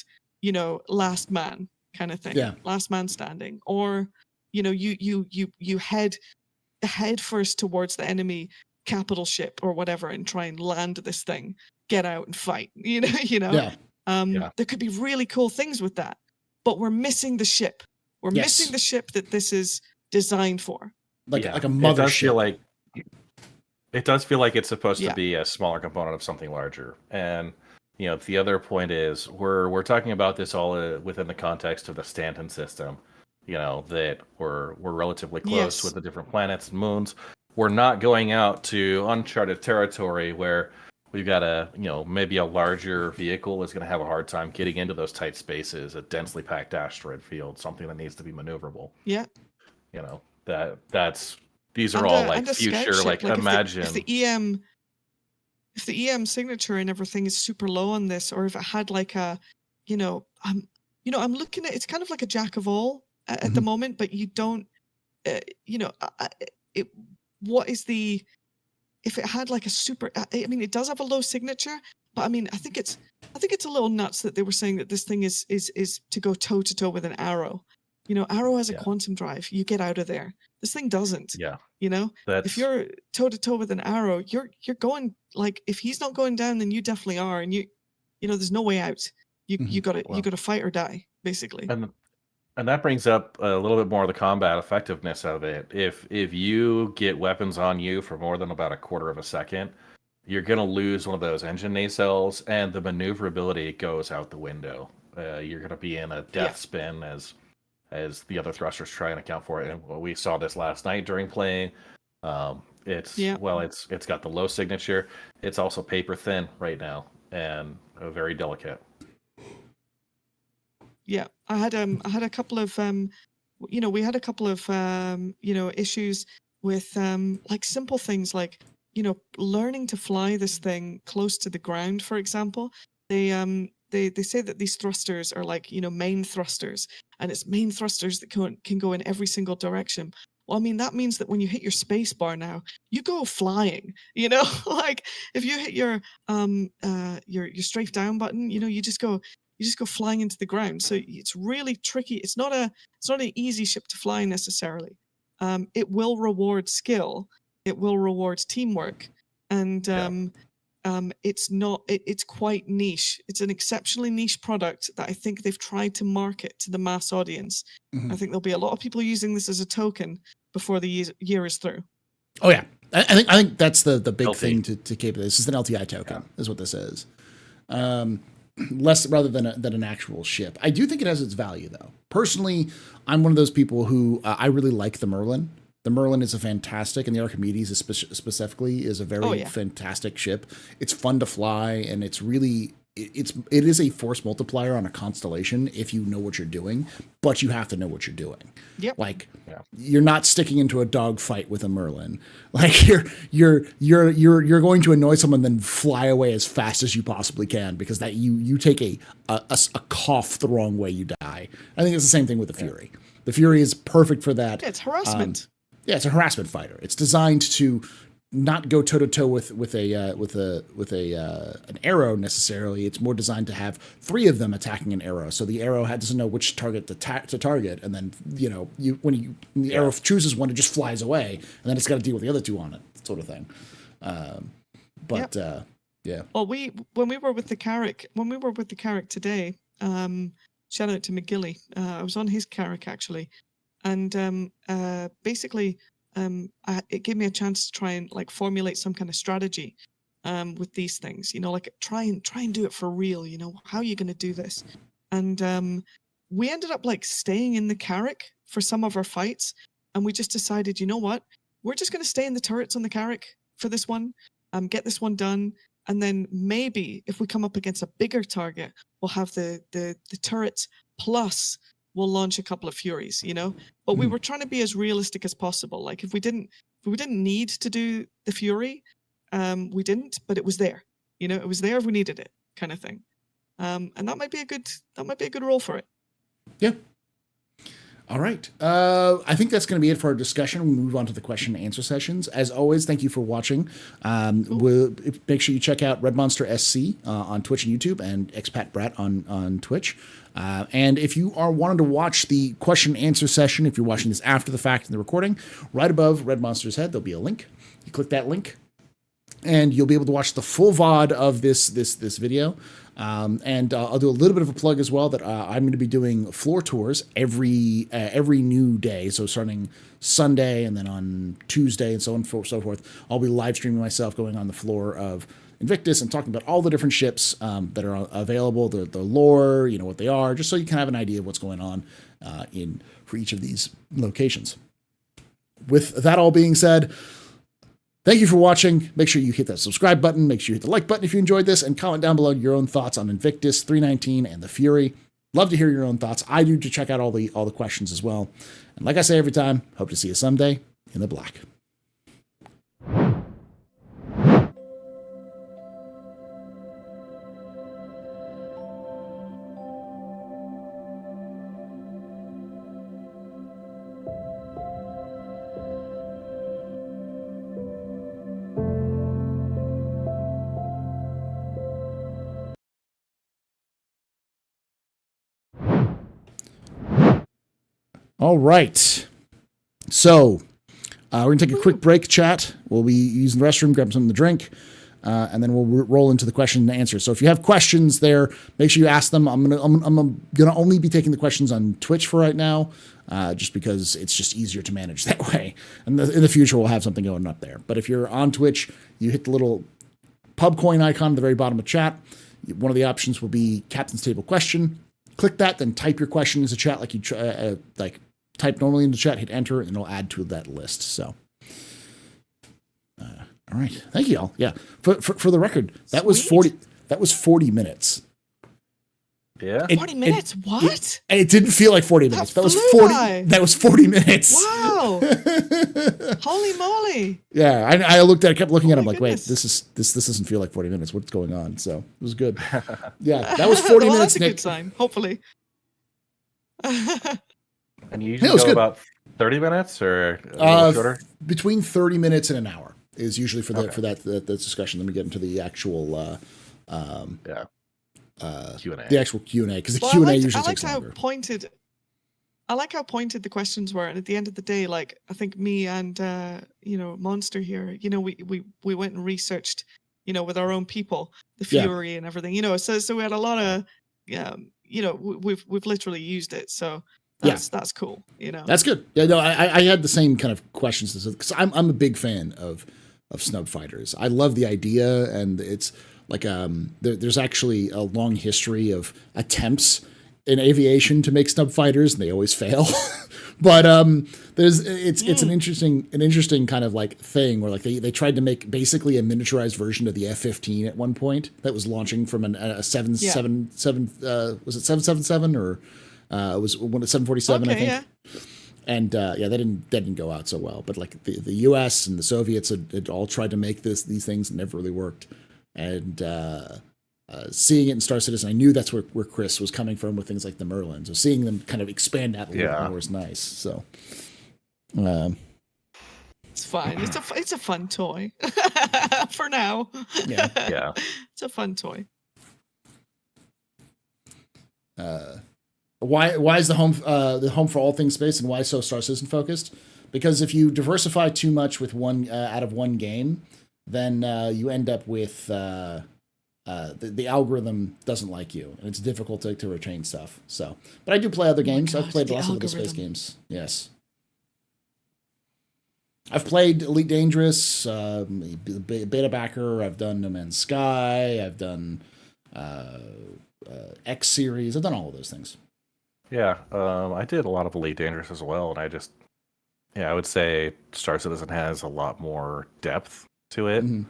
last man kind of thing. Yeah. Last man standing. Or you head first towards the enemy capital ship or whatever and try and land this thing. Get out and fight. Yeah. There could be really cool things with that, but we're missing the ship. We're missing the ship that this is designed for. Like a mothership. It does feel like it's supposed to be a smaller component of something larger. And the other point is we're talking about this all within the context of the Stanton system. That we're relatively close with the different planets and moons. We're not going out to uncharted territory where we've got maybe a larger vehicle is going to have a hard time getting into those tight spaces, a densely packed asteroid field, something that needs to be maneuverable. Yeah. These are all like future, like imagine. If the EM signature and everything is super low on this, or if it had like a, I'm looking at, it's kind of like a jack of all at the moment, but you don't, what is the, if it had like a super, I mean, it does have a low signature, but I mean, I think it's a little nuts that they were saying that this thing is to go toe to toe with an Arrow. Arrow has a quantum drive. You get out of there. This thing doesn't. Yeah. If you're toe to toe with an Arrow, you're going, like, if he's not going down, then you definitely are, and there's no way out. You gotta fight or die, basically. And that brings up a little bit more of the combat effectiveness of it. If you get weapons on you for more than about a quarter of a second, you're going to lose one of those engine nacelles, and the maneuverability goes out the window. You're going to be in a death spin as the other thrusters try and account for it. And we saw this last night during playing. It's got the low signature. It's also paper thin right now and very delicate. Yeah, I had a couple of we had a couple of issues with like simple things like learning to fly this thing close to the ground, for example. They say that these thrusters are like main thrusters, and it's main thrusters that can go in every single direction. Well, I mean, that means that when you hit your space bar now, you go flying, like if you hit your strafe down button, you just go flying into the ground. So it's really tricky. It's not an easy ship to fly necessarily. It will reward skill. It will reward teamwork. And it's quite niche. It's an exceptionally niche product that I think they've tried to market to the mass audience. Mm-hmm. I think there'll be a lot of people using this as a token before the year is through. Oh yeah, I think that's the big thing to keep. This is an LTI token, is what this is. Less rather than an actual ship. I do think it has its value though. Personally, I'm one of those people who I really like the Merlin. The Merlin is a fantastic, and the Archimedes specifically is a very fantastic ship. It's fun to fly, and it's really it is a force multiplier on a constellation if you know what you're doing, but you have to know what you're doing. Yep. Like you're not sticking into a dogfight with a Merlin. Like you're going to annoy someone, then fly away as fast as you possibly can, because that you take a cough the wrong way, you die. I think it's the same thing with the Fury. The Fury is perfect for that. Yeah, it's harassment. It's a harassment fighter. It's designed to not go toe to toe with an arrow necessarily. It's more designed to have three of them attacking an arrow, so the arrow doesn't know which target to target, and then when the arrow chooses one, it just flies away, and then it's got to deal with the other two on it, sort of thing. Well, when we were with the Carrack today, shout out to McGilly. I was on his Carrack actually, and basically. It gave me a chance to try and like formulate some kind of strategy with these things, like try and do it for real. How are you going to do this? And we ended up like staying in the Carrack for some of our fights, and we just decided, what, we're just going to stay in the turrets on the Carrack for this one, get this one done, and then maybe if we come up against a bigger target, we'll have the turrets plus we'll launch a couple of Furies, but we were trying to be as realistic as possible. Like if we didn't need to do the Fury, we didn't, but it was there, it was there if we needed it, kind of thing. And that might be a good role for it. Yeah. All right. I think that's going to be it for our discussion. We'll move on to the question and answer sessions. As always, thank you for watching. We'll make sure you check out Red Monster SC on Twitch and YouTube, and Expat Brat on Twitch. And if you are wanting to watch the question and answer session, if you're watching this after the fact in the recording, right above Red Monster's head, there'll be a link. You click that link, and you'll be able to watch the full VOD of this video. And I'll do a little bit of a plug as well that I'm going to be doing floor tours every new day. So starting Sunday and then on Tuesday and so on and so forth, I'll be live streaming myself going on the floor of Invictus and talking about all the different ships that are available, the lore, what they are, just so you can have an idea of what's going on for each of these locations. With that all being said, thank you for watching. Make sure you hit that subscribe button. Make sure you hit the like button if you enjoyed this, and comment down below your own thoughts on Invictus 319 and the Fury. Love to hear your own thoughts. I do to check out all the questions as well. And like I say every time, hope to see you someday in the black. All right. So we're going to take a quick break, chat. We'll be using the restroom, grab something to drink, and then we'll roll into the question and answer. So if you have questions there, make sure you ask them. I'm gonna only be taking the questions on Twitch for right now, just because it's just easier to manage that way. And in the future, we'll have something going up there. But if you're on Twitch, you hit the little pub coin icon at the very bottom of chat. One of the options will be Captain's Table question. Click that, then type your question into chat like you type normally into chat, hit enter, and it'll add to that list. So, all right. Thank you all. Yeah. For the record, that was 40 minutes. Yeah. 40 minutes? What? It didn't feel like 40 minutes. That was 40. That was 40 minutes. Wow. Holy moly. Yeah. I looked at it, kept looking at it. I'm like, goodness. wait, this doesn't feel like 40 minutes. What's going on? So it was good. Yeah. That was 40 well, minutes. That's a Nick. good sign, hopefully. And you usually go about 30 minutes or a little shorter? Between 30 minutes and an hour is usually for that discussion. Let me get into the actual Q&A. The actual Q&A, because the Q&A usually takes longer. I like how pointed the questions were, and at the end of the day, like I think me and Monster here, we went and researched, with our own people, the Fury and everything, so we had a lot of we've literally used it, so that's cool, That's good. Yeah, no, I had the same kind of questions because I'm a big fan of snub fighters. I love the idea, and it's like there's actually a long history of attempts in aviation to make snub fighters, and they always fail. But it's an interesting kind of like thing where like they tried to make basically a miniaturized version of the F-15 at one point that was launching from a 777 was it 777 or it was one at 747 I think. Yeah. And that didn't go out so well. But like the U.S. and the Soviets had all tried to make these things and never really worked. And seeing it in Star Citizen, I knew that's where Chris was coming from with things like the Merlin. So seeing them kind of expand that a little bit more is nice. So it's fine. It's a fun toy for now. Yeah. It's a fun toy. Why is the home for all things space, and why so Star Citizen focused? Because if you diversify too much with one out of one game, then you end up with the algorithm doesn't like you, and it's difficult to retain stuff. So, but I do play other games. I've played lots of other space games. Yes, I've played Elite Dangerous, Beta Backer. I've done No Man's Sky. I've done X Series. I've done all of those things. Yeah, I did a lot of Elite Dangerous as well, and I would say Star Citizen has a lot more depth to it. Mm-hmm.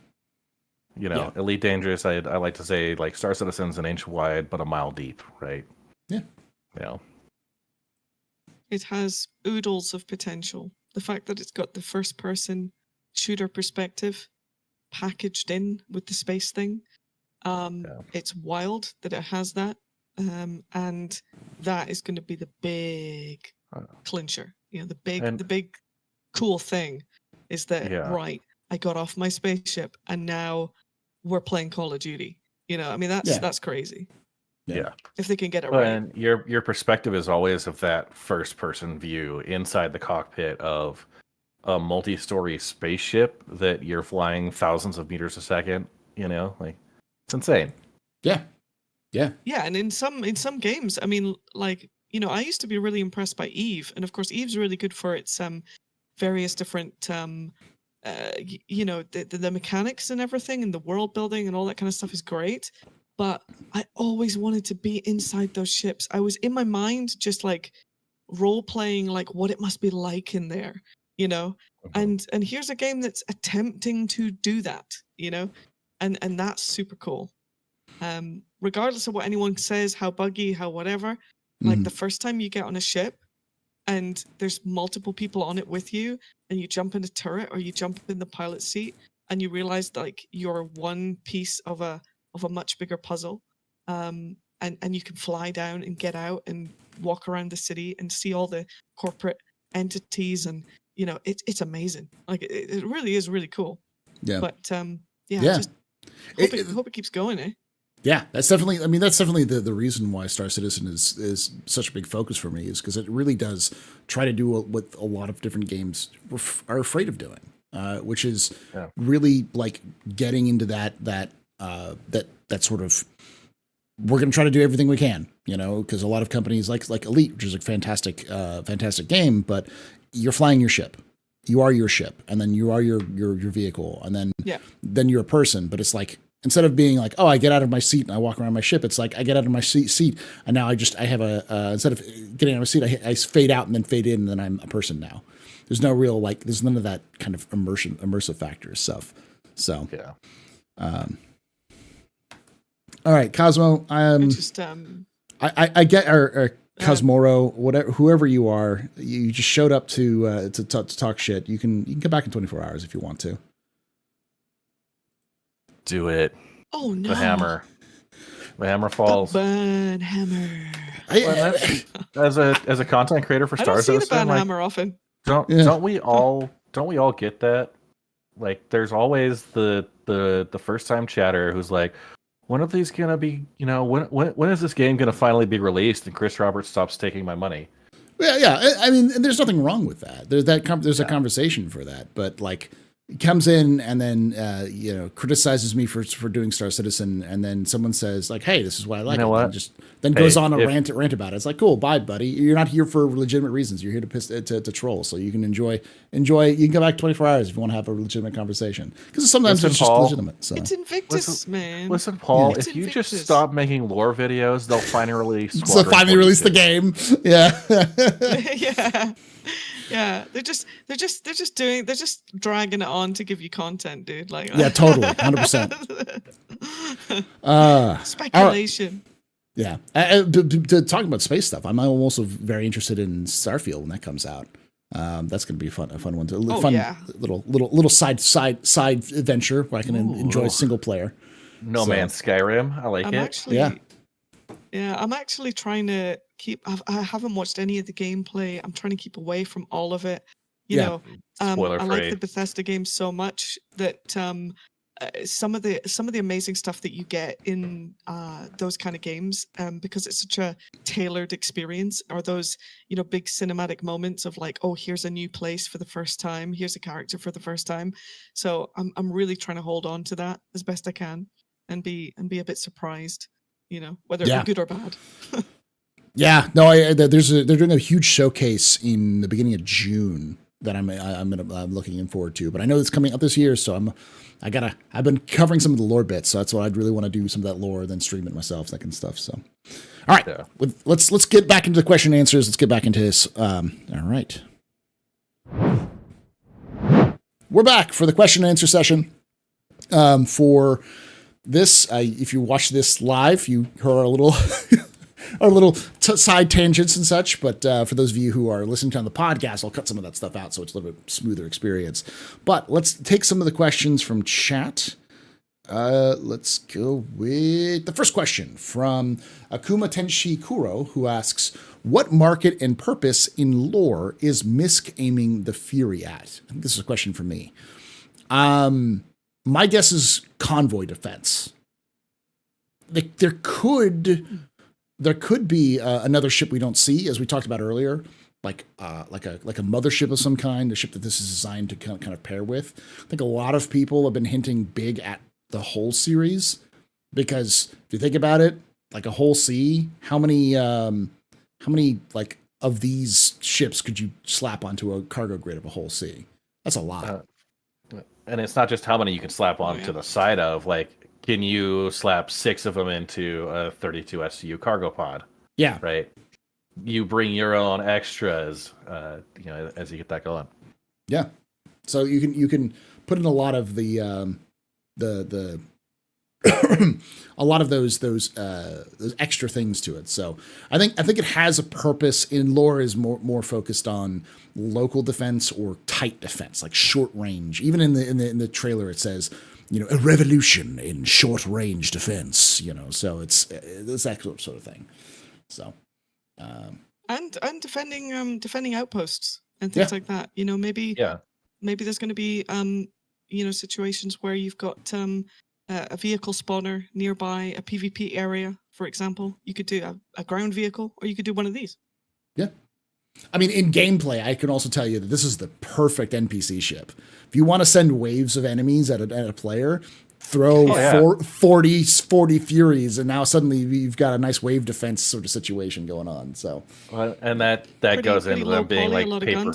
Elite Dangerous, I like to say, like, Star Citizen's an inch wide but a mile deep, right? Yeah. It has oodles of potential. The fact that it's got the first-person shooter perspective packaged in with the space thing, it's wild that it has that. And that is going to be the big clincher. The big cool thing is that right, I got off my spaceship and now we're playing Call of Duty. That's crazy. Yeah. If they can get it right. And your perspective is always of that first person view inside the cockpit of a multi-story spaceship that you're flying thousands of meters a second, like it's insane. Yeah. Yeah. Yeah, and in some games, I mean, like, I used to be really impressed by Eve, and of course Eve's really good for its various different the mechanics and everything, and the world building and all that kind of stuff is great. But I always wanted to be inside those ships. I was in my mind just like role playing like what it must be like in there, And here's a game that's attempting to do that, and that's super cool. Regardless of what anyone says, how buggy, how whatever, like the first time you get on a ship and there's multiple people on it with you and you jump in a turret or you jump in the pilot seat and you realize like you're one piece of a much bigger puzzle, and you can fly down and get out and walk around the city and see all the corporate entities, and it's amazing. Like it really is really cool. Yeah. But just hope it keeps going, eh? Yeah, that's definitely the reason why Star Citizen is such a big focus for me, is because it really does try to do what a lot of different games are afraid of doing, which is really like getting into that sort of, we're going to try to do everything we can, because a lot of companies like Elite, which is a fantastic game, but you're flying your ship. You are your ship, and then you are your vehicle, and then you're a person, but it's like, instead of being like, oh, I get out of my seat and I walk around my ship, it's like I get out of my seat and now I have instead of getting out of my seat, I fade out and then fade in and then I'm a person now. There's no real, like, there's none of that kind of immersive factor stuff. So, Yeah. All right, Cosmo, I get our Cosmoro, whatever, whoever you are, you just showed up to talk shit. You can come back in 24 hours if you want to. Do it. Oh no! The hammer falls. The burn hammer. As a content creator for I Star don't see the Citizen, burn hammer often. don't we all get that? Like, there's always the first time chatter who's like, when are these gonna be? You know, when is this game gonna finally be released? And Chris Roberts stops taking my money. Yeah. I mean, there's nothing wrong with that. There's a conversation for that, but like. Comes in and then criticizes me for doing Star Citizen, and then someone says like, "Hey, this is why I like it." What? And then goes on a rant about it. It's like, cool, bye, buddy. You're not here for legitimate reasons. You're here to troll, so you can enjoy. You can go back 24 hours if you want to have a legitimate conversation, because sometimes it's just legitimate. So it's Invictus, man. Listen, Paul. It's if you Invictus. just stop making lore videos, they'll finally release. So finally release the game. Yeah. Yeah. Yeah, they're just dragging it on to give you content, dude. Like, yeah, totally, 100%. Speculation. Yeah, to talk about space stuff, I'm also very interested in Starfield when that comes out. That's going to be a fun one. Little side adventure where I can enjoy single player. No Man's Skyrim, I like it. I'm actually trying to I haven't watched any of the gameplay. I'm trying to keep away from all of it. You know, I like the Bethesda games so much that some of the amazing stuff that you get in those kind of games, because it's such a tailored experience, are those, big cinematic moments of like, oh, here's a new place for the first time, here's a character for the first time. So I'm really trying to hold on to that as best I can and be a bit surprised, whether it be good or bad. Yeah, no, they're doing a huge showcase in the beginning of June that I'm looking forward to. But I know it's coming up this year, so I've been covering some of the lore bits, so that's what I'd really want to do, some of that lore, then stream it myself, that kind of stuff. So, all right, let's get back into the question and answers. Let's get back into this. All right, we're back for the question and answer session. For this, if you watch this live, you heard our little. Our little side tangents and such, but for those of you who are listening to the podcast, I'll cut some of that stuff out so it's a little bit smoother experience. But let's take some of the questions from chat. Let's go with the first question from Akuma Tenshi Kuro, who asks, what market and purpose in lore is Misk aiming the Fury at? I think this is a question for me. My guess is convoy defense. There could be another ship we don't see, as we talked about earlier, like a mothership of some kind, a ship that this is designed to kind of pair with. I think a lot of people have been hinting big at the whole series, because if you think about it, like a whole sea, how many like of these ships could you slap onto a cargo grid of a whole sea? That's a lot. And it's not just how many you can slap onto the side of, like, can you slap 6 of them into a 32 SCU cargo pod? Yeah. Right. You bring your own extras, as you get that going. Yeah. So you can put in a lot of the a lot of those extra things to it. So I think it has a purpose. In lore is more focused on local defense or tight defense, like short range. Even in the trailer, it says, a revolution in short range defense, so it's that sort of thing. So, and defending outposts and things like that. Maybe there's going to be situations where you've got a vehicle spawner nearby a PvP area, for example. You could do a ground vehicle, or you could do one of these. Yeah. I mean, in gameplay, I can also tell you that this is the perfect NPC ship. If you want to send waves of enemies at a player, throw 40 Furies, and now suddenly you've got a nice wave defense sort of situation going on. So, and that goes into them being like paper.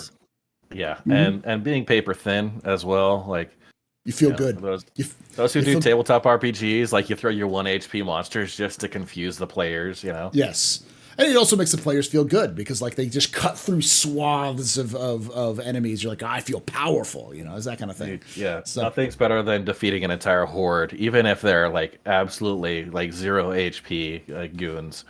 Yeah, and being paper thin as well. Like, You feel Yeah, good. Those who you do feel- tabletop RPGs, like you throw your 1 HP monsters just to confuse the players, Yes. And it also makes the players feel good because like they just cut through swaths of enemies. You're like, I feel powerful, it's that kind of thing. Yeah, So, nothing's better than defeating an entire horde, even if they're like absolutely like 0 HP goons.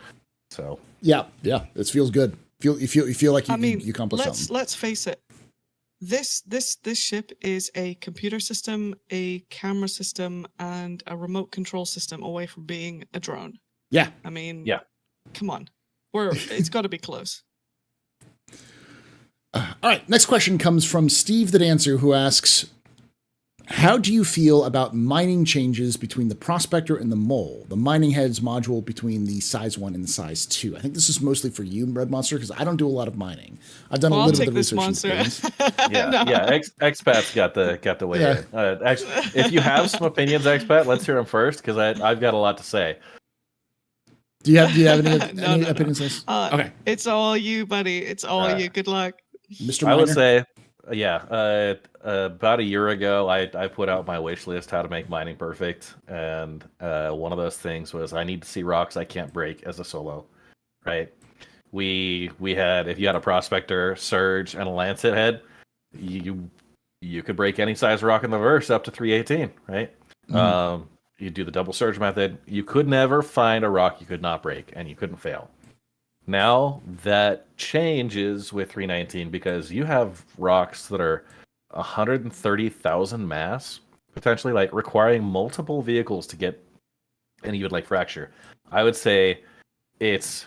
So yeah, it feels good. You feel like you accomplished something. Let's face it. This ship is a computer system, a camera system, and a remote control system away from being a drone. Yeah. I mean, yeah. Come on. It's got to be close. All right. Next question comes from Steve the Dancer, who asks, how do you feel about mining changes between the Prospector and the Mole, the mining heads module between the size 1 and the size 2? I think this is mostly for you, Red Monster, because I don't do a lot of mining. I've done a little bit of research. Expat's got the way in. If you have some opinions, Expat, let's hear them first, because I've got a lot to say. Do you have any opinions on this? Okay. It's all you, buddy. It's all you. Good luck. Mr. I would Miner? say, about a year ago, I put out my wish list how to make mining perfect, and one of those things was I need to see rocks I can't break as a solo, right? We had, if you had a Prospector, Surge, and a Lancet head, you could break any size rock in the verse up to 318, right? Mm-hmm. You do the double Surge method. You could never find a rock you could not break, and you couldn't fail. Now that changes with 319 because you have rocks that are 130,000 mass, potentially like requiring multiple vehicles to get any even like fracture. I would say it's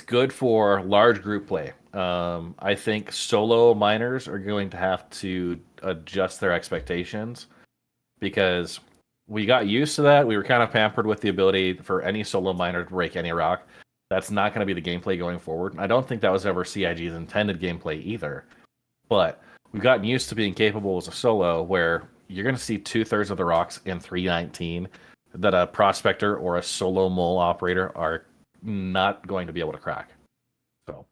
good for large group play. I think solo miners are going to have to adjust their expectations because we got used to that. We were kind of pampered with the ability for any solo miner to break any rock. That's not going to be the gameplay going forward. I don't think that was ever CIG's intended gameplay either. But we've gotten used to being capable as a solo where you're going to see 2/3 of the rocks in 319 that a Prospector or a solo mole operator are not going to be able to crack. So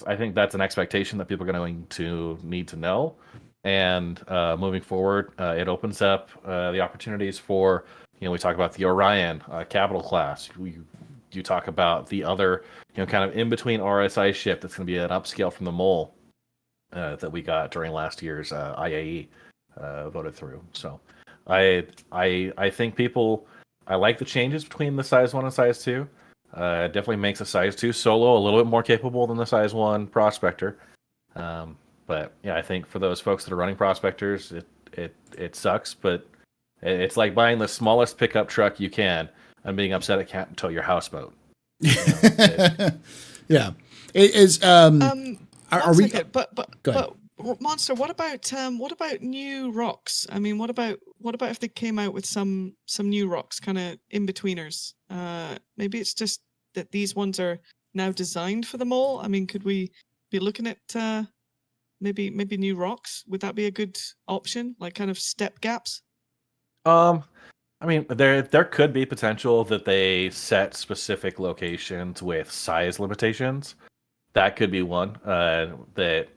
I think that's an expectation that people are going to need to know. And moving forward, it opens up the opportunities for, we talk about the Orion capital class. You talk about the other, kind of in between RSI ship that's going to be an upscale from the Mole that we got during last year's IAE voted through. So I think I like the changes between the size 1 and size 2. It definitely makes a size 2 solo a little bit more capable than the size 1 Prospector. But yeah, I think for those folks that are running Prospectors, it sucks, but it's like buying the smallest pickup truck you can and being upset it can't tow your houseboat. Yeah, it is. Are we? But Monster, what about new rocks? I mean, what about if they came out with some new rocks, kind of in betweeners? Maybe it's just that these ones are now designed for the Mole. I mean, could we be looking at maybe new rocks? Would that be a good option, like kind of step gaps? I mean, there could be potential that they set specific locations with size limitations. That could be one that,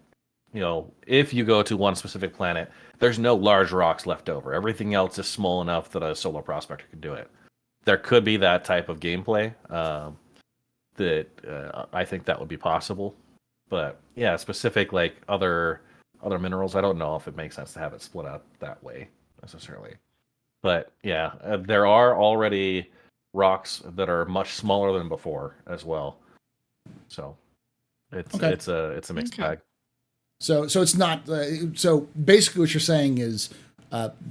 if you go to one specific planet, there's no large rocks left over. Everything else is small enough that a solo Prospector could do it. There could be that type of gameplay that I think that would be possible. But yeah, specific like other minerals, I don't know if it makes sense to have it split up that way necessarily. But yeah, there are already rocks that are much smaller than before as well. So it's a mixed bag. So it's not. So basically, what you're saying is,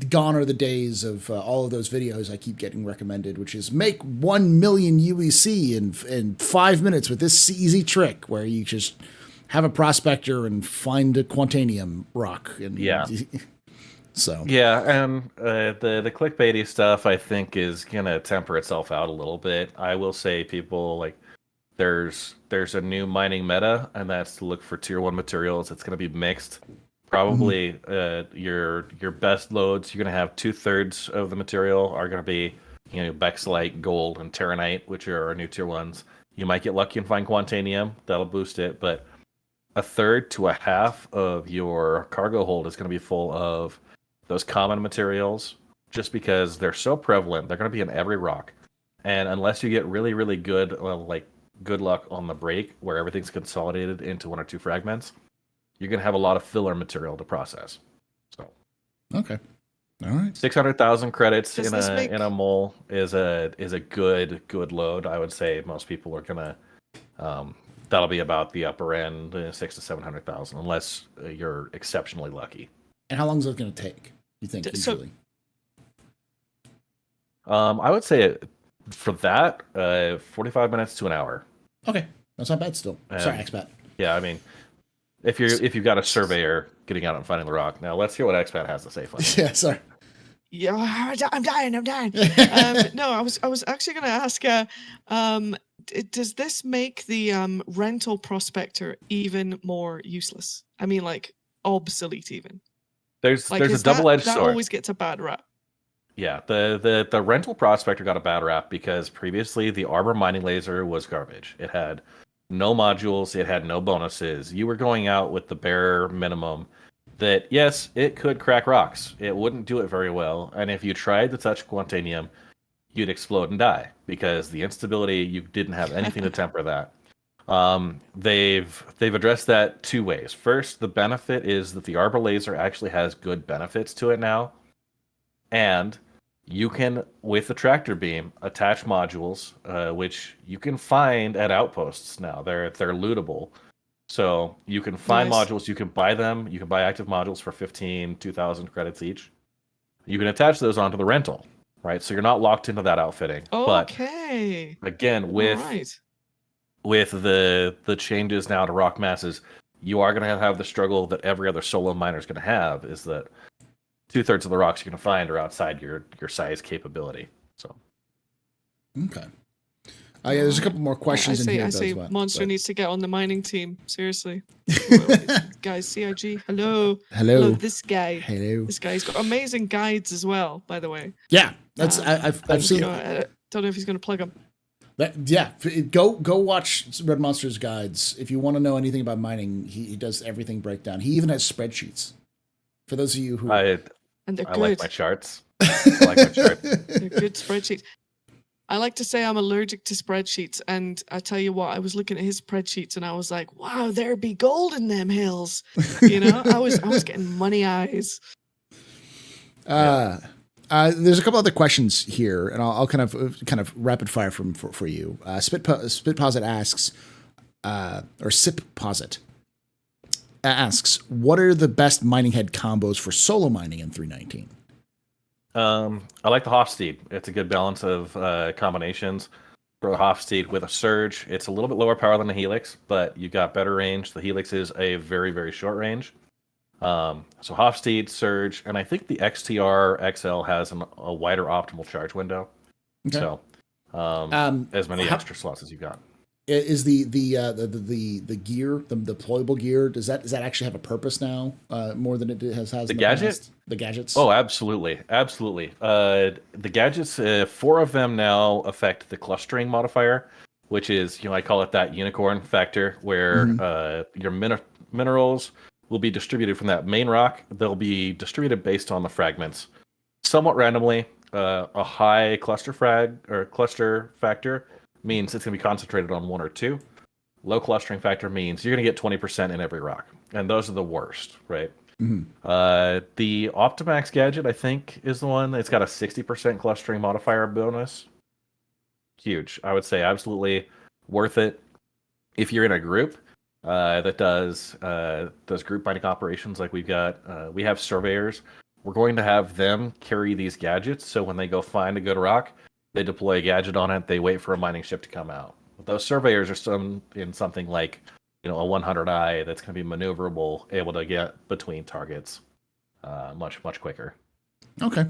gone are the days of all of those videos I keep getting recommended, which is make 1 million UEC in 5 minutes with this easy trick where you just have a Prospector and find a Quantanium rock. And so and the clickbaity stuff I think is gonna temper itself out a little bit. I will say people like there's a new mining meta, and that's to look for tier 1 materials. It's gonna be mixed. Probably your best loads, you're gonna have 2/3 of the material are gonna be Bexlite, gold, and Terranite, which are our new tier 1s. You might get lucky and find Quantanium, that'll boost it, but 1/3 to 1/2 of your cargo hold is going to be full of those common materials, just because they're so prevalent, they're going to be in every rock. And unless you get really, really good, good luck on the break, where everything's consolidated into 1 or 2 fragments, you're going to have a lot of filler material to process. So, okay, all right. 600,000 credits Does in this a make- in a mole is a good load. I would say most people are gonna that'll be about the upper end, 600,000 to 700,000, unless you're exceptionally lucky. And how long is it going to take, you think, So- usually? I would say for that, 45 minutes to an hour. Okay, that's not bad still. Sorry, expat. Yeah, I mean, if you've got a surveyor getting out and finding the rock. Now let's hear what expat has to say. Yeah, sorry. Yeah, I'm dying. No, I was actually going to ask. Does this make the rental prospector even more useless? I mean, like obsolete even. There's Like, a is that- double-edged that sword. always gets a bad rap. Yeah, the rental prospector got a bad rap because previously the Arbor mining laser was garbage. It had no modules, it had no bonuses. You were going out with the bare minimum that, yes, it could crack rocks. It wouldn't do it very well. And if you tried to touch Quantanium, you'd explode and die because the instability, you didn't have anything to temper that. They've addressed that 2 ways. First, the benefit is that the Arbor laser actually has good benefits to it now. And you can, with the tractor beam, attach modules, which you can find at outposts now. They're lootable. So you can find Nice. modules, you can buy them, you can buy active modules for 2,000 credits each. You can attach those onto the rental, right? So you're not locked into that outfitting. Okay. But again, with Right. the changes now to rock masses, you are going to have the struggle that every other solo miner is going to have, is that 2/3 of the rocks you're going to find are outside your size capability. So, Okay. Yeah, there's a couple more questions in here. I as say well, Monster but- needs to get on the mining team. Seriously. Guys, CIG, hello. Hello. This guy. Hello. This guy's got amazing guides as well, by the way. Yeah, that's I've seen. I don't know if he's going to plug them. Go watch Red Monster's guides if you want to know anything about mining. He does everything breakdown. He even has spreadsheets. For those of you who I And they're good. like my charts. I like my charts. They're good spreadsheets. I like to say I'm allergic to spreadsheets, and I tell you what, I was looking at his spreadsheets and I was like, "Wow, there be gold in them hills." You know, I was getting money eyes. There's a couple other questions here, and I'll kind of rapid fire for you. Spitposit asks, or Sipposit asks, what are the best mining head combos for solo mining in 319? I like the Hofstede. It's a good balance of combinations. For a Hofstede with a Surge, it's a little bit lower power than the Helix, but you got better range. The Helix is a very, very short range. So Hofstede, Surge, and I think the XTR XL has a wider optimal charge window. Okay. So as many extra slots as you got. Is the gear, the deployable gear, does that actually have a purpose now, more than it has The in the gadget? past? The gadgets? Oh, absolutely. The gadgets, 4 of them now affect the clustering modifier, which is, I call it that unicorn factor, where your minerals will be distributed from that main rock. They'll be distributed based on the fragments, somewhat randomly. A high cluster factor means it's going to be concentrated on 1 or 2. Low clustering factor means you're going to get 20% in every rock, and those are the worst, right? The Optimax gadget, I think, is the one. It's got a 60% clustering modifier bonus. Huge. I would say absolutely worth it if you're in a group that does group binding operations. Like we have surveyors. We're going to have them carry these gadgets, so when they go find a good rock, they deploy a gadget on it. They wait for a mining ship to come out. But those surveyors are in something like a 100i that's going to be maneuverable, able to get between targets much quicker. Okay.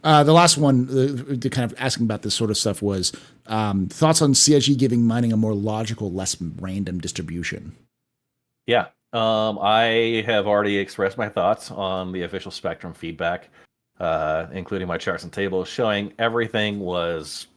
The last one, the kind of asking about this sort of stuff, was thoughts on CIG giving mining a more logical, less random distribution. Yeah. I have already expressed my thoughts on the official Spectrum feedback, including my charts and tables, showing everything was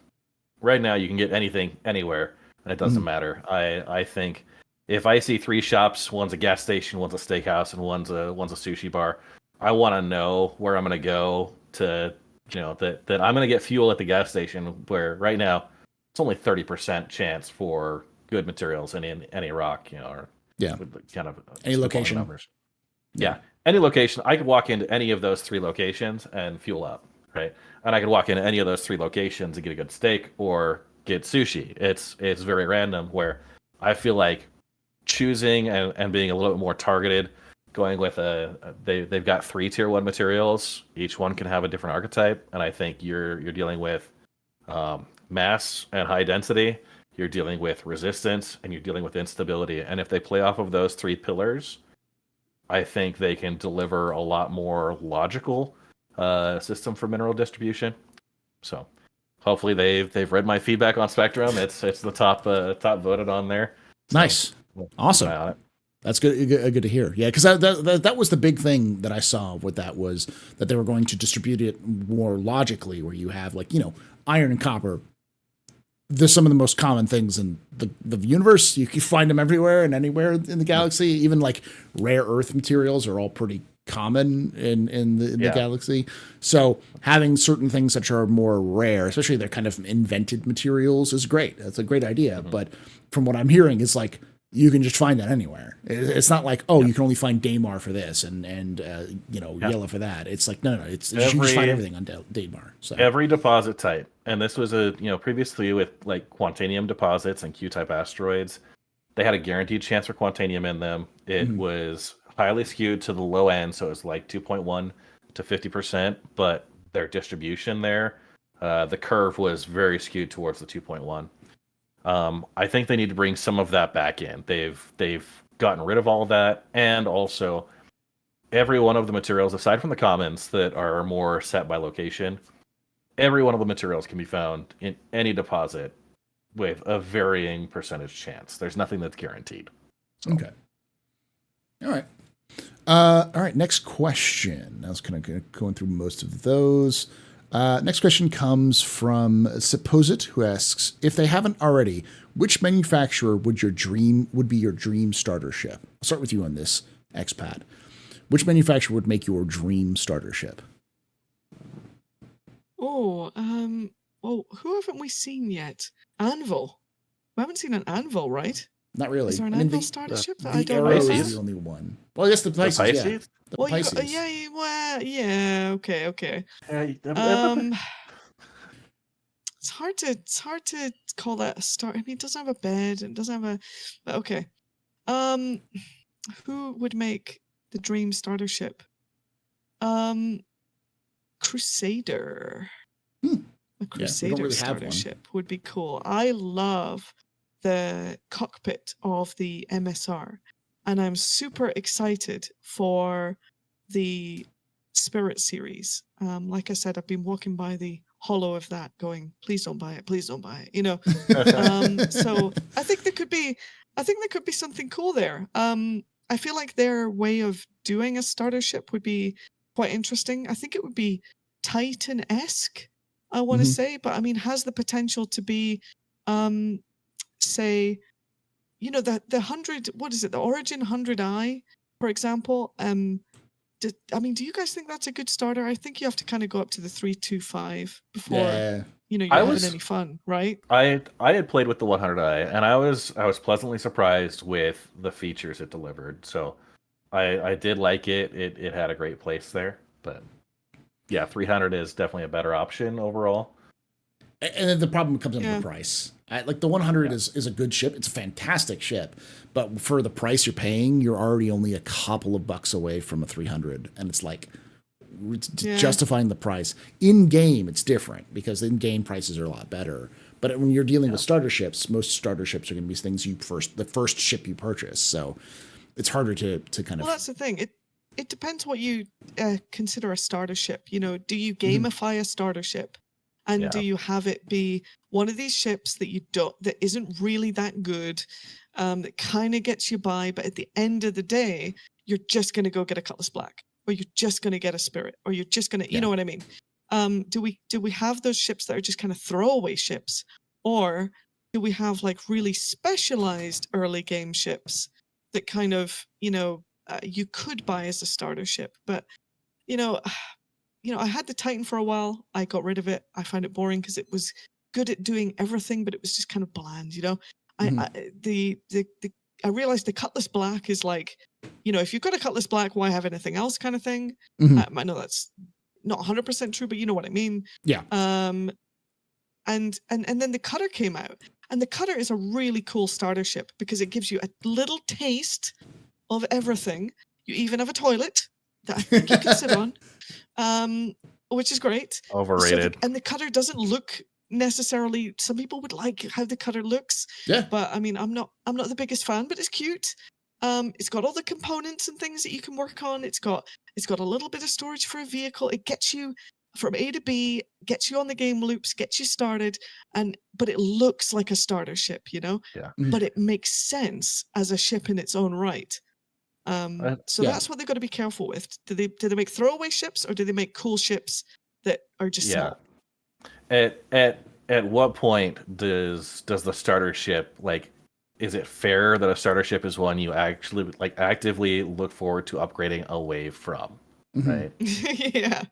right now. You can get anything anywhere, and it doesn't matter. I think if I see 3 shops, one's a gas station, one's a steakhouse, and one's a sushi bar, I want to know where I'm going to go to, that I'm going to get fuel at the gas station. Where right now it's only 30% chance for good materials in any rock, or Yeah. with kind of Any spitballing location. numbers. Yeah, any location. I could walk into any of those 3 locations and fuel up, right? And I could walk into any of those 3 locations and get a good steak or get sushi. It's very random. Where I feel like choosing and being a little bit more targeted, going with they've got 3 tier 1 materials. Each one can have a different archetype, and I think you're dealing with mass and high density. You're dealing with resistance, and you're dealing with instability. And if they play off of those 3 pillars, I think they can deliver a lot more logical system for mineral distribution. So hopefully they've read my feedback on Spectrum. It's the top voted on there. So, Nice, awesome. keep an eye on it. That's good to hear. Yeah, because that was the big thing that I saw with that, was that they were going to distribute it more logically, where you have iron and copper. They're some of the most common things in the universe. You can find them everywhere and anywhere in the galaxy. Even like rare earth materials are all pretty common in the galaxy. So having certain things that are more rare, especially they're kind of invented materials, is great. That's a great idea. Mm-hmm. But from what I'm hearing, it's like you can just find that anywhere. It's not like, you can only find Daymar for this and Yellow for that. It's like, no, you can just find everything on Daymar. So every deposit type, and this was previously with like Quantanium deposits and Q-type asteroids, they had a guaranteed chance for Quantanium in them. It was highly skewed to the low end, so it was like 2.1 to 50%, but their distribution there, the curve was very skewed towards the 2.1. I think they need to bring some of that back in. They've gotten rid of all of that, and also every one of the materials, aside from the commons that are more set by location, every one of the materials can be found in any deposit with a varying percentage chance. There's nothing that's guaranteed. So. Okay. All right. All right. Next question. I was kind of going through most of those. Next question comes from Supposit, who asks, if they haven't already, which manufacturer would be your dream starter ship? I'll start with you on this, expat. Which manufacturer would make your dream starter ship? Oh, well, who haven't we seen yet? Anvil. We haven't seen an Anvil, right? Not really. Is there an Anvil starter ship that I don't Arrow know? is the only one. Well, I guess the Pisces, yeah. The Well, Pisces. Okay. It's hard to call that a start. I mean, it doesn't have a bed. It doesn't have a. But okay. Who would make the dream starter ship? Crusader. A Crusader starter ship would be cool. I love the cockpit of the MSR, and I'm super excited for the Spirit series. Like I said, I've been walking by the hollow of that going, please don't buy it, please don't buy it, so I think there could be something cool there. I feel like their way of doing a starter ship would be quite interesting. I think it would be Titan-esque, I want to say, but I mean, has the potential to be say, the 100, what is it, the Origin 100i, for example. Do you guys think that's a good starter? I think you have to kind of go up to the 325 before you're having any fun, right? I had played with the 100i, and I was pleasantly surprised with the features it delivered. So I did like it. It had a great place there, but yeah, 300 is definitely a better option overall. And then the problem comes into the price. Like the 100 is a good ship. It's a fantastic ship. But for the price you're paying, you're already only a couple of bucks away from a 300. And it's like justifying the price. In-game, it's different because in-game prices are a lot better. But when you're dealing with starter ships, most starter ships are going to be things the first ship you purchase. So it's harder to kind of... Well, that's the thing. It depends what you consider a starter ship. Do you gamify a starter ship? And do you have it be one of these ships that isn't really that good, that kind of gets you by, but at the end of the day, you're just going to go get a Cutlass Black, or you're just going to get a Spirit, or you're just going to, you know what I mean? Do we have those ships that are just kind of throwaway ships, or do we have like really specialized early game ships that kind of, you could buy as a starter ship, but you know, I had the Titan for a while. I got rid of it. I found it boring because it was good at doing everything, but it was just kind of bland. I realized the Cutlass Black is like, if you've got a Cutlass Black, why have anything else kind of thing. I know that's not 100% true, but you know what I mean. Yeah. And then the Cutter came out, and the Cutter is a really cool starter ship because it gives you a little taste of everything. You even have a toilet that I think you can sit on, which is great. Overrated. And the Cutter doesn't look necessarily. Some people would like how the Cutter looks. Yeah. But I mean, I'm not the biggest fan, but it's cute. It's got all the components and things that you can work on. It's got a little bit of storage for a vehicle. It gets you from A to B, gets you on the game loops, gets you started, but it looks like a starter ship, Yeah. But it makes sense as a ship in its own right. That's what they've got to be careful with. Do they make throwaway ships, or do they make cool ships that are just small? At what point does the starter ship, like, is it fair that a starter ship is one you actually actively look forward to upgrading away from? Right. Yeah.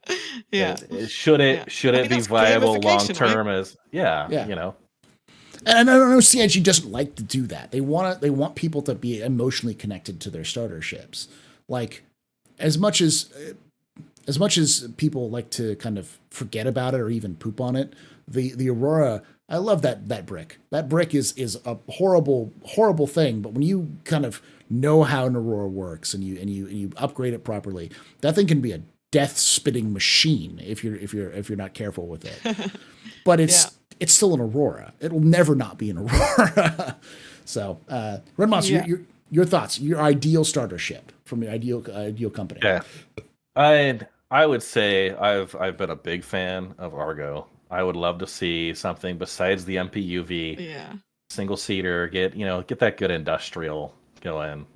Should it be viable long term? Right? And I don't know, CIG doesn't like to do that. They want people to be emotionally connected to their starter ships. Like, as much as people like to kind of forget about it or even poop on it, the Aurora, I love that brick. That brick is a horrible thing, but when you kind of know how an Aurora works and you upgrade it properly, that thing can be a death spitting machine if you're not careful with it. But it's still an Aurora. It'll never not be an Aurora. So, Red Monster, your thoughts, your ideal starter ship from your ideal company. Yeah, I would say I've been a big fan of Argo. I would love to see something besides the MPUV. Yeah. Single seater, get that good industrial going.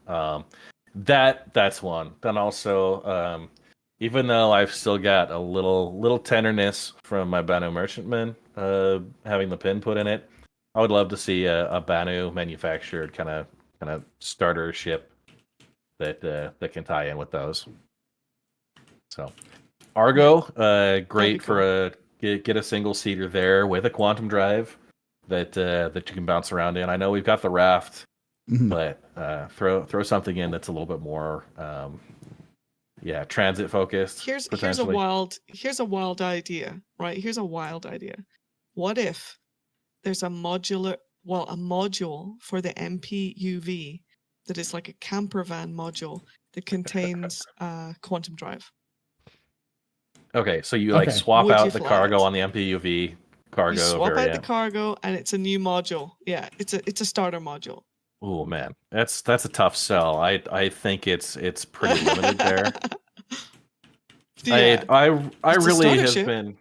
That's one. Then also, even though I've still got a little tenderness from my Banu Merchantman, having the pin put in it, I would love to see a Banu manufactured kind of starter ship that can tie in with those. So, Argo, great for get a single seater there with a quantum drive that you can bounce around in. I know we've got the raft, but throw something in that's a little bit more transit focused. Here's a wild idea, right? Here's a wild idea. What if there's a module for the MPUV that is like a camper van module that contains quantum drive? Okay, so you swap out the cargo on the MPUV cargo. You swap out the cargo, and it's a new module. Yeah, it's a starter module. Oh man, that's a tough sell. I think it's pretty limited there. Yeah. I really have been,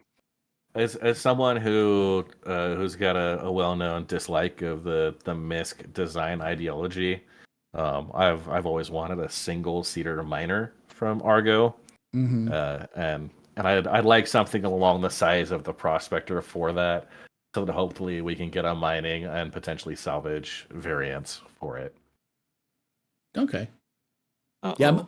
as someone who's got a well-known dislike of the MISC design ideology. I've always wanted a single seater miner from Argo, and I'd like something along the size of the Prospector for that, so that hopefully we can get a mining and potentially salvage variants for it. Okay. Uh-oh. Yeah.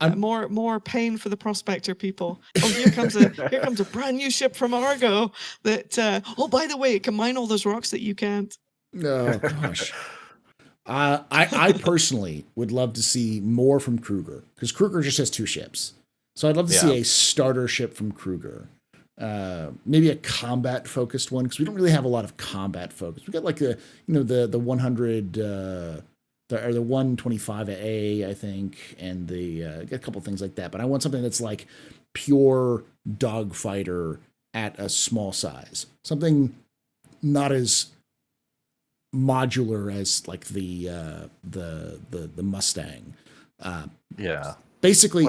I'm more pain for the Prospector people. Oh, here comes a brand new ship from Argo that. Oh, by the way, it can mine all those rocks that you can't. Oh gosh. I personally would love to see more from Kruger, because Kruger just has 2 ships. So I'd love to see a starter ship from Kruger. Maybe a combat focused one, because we don't really have a lot of combat focus. We got like the 100 the 125A, I think, and got a couple things like that. But I want something that's like pure dogfighter at a small size. Something not as modular as like the Mustang. Basically,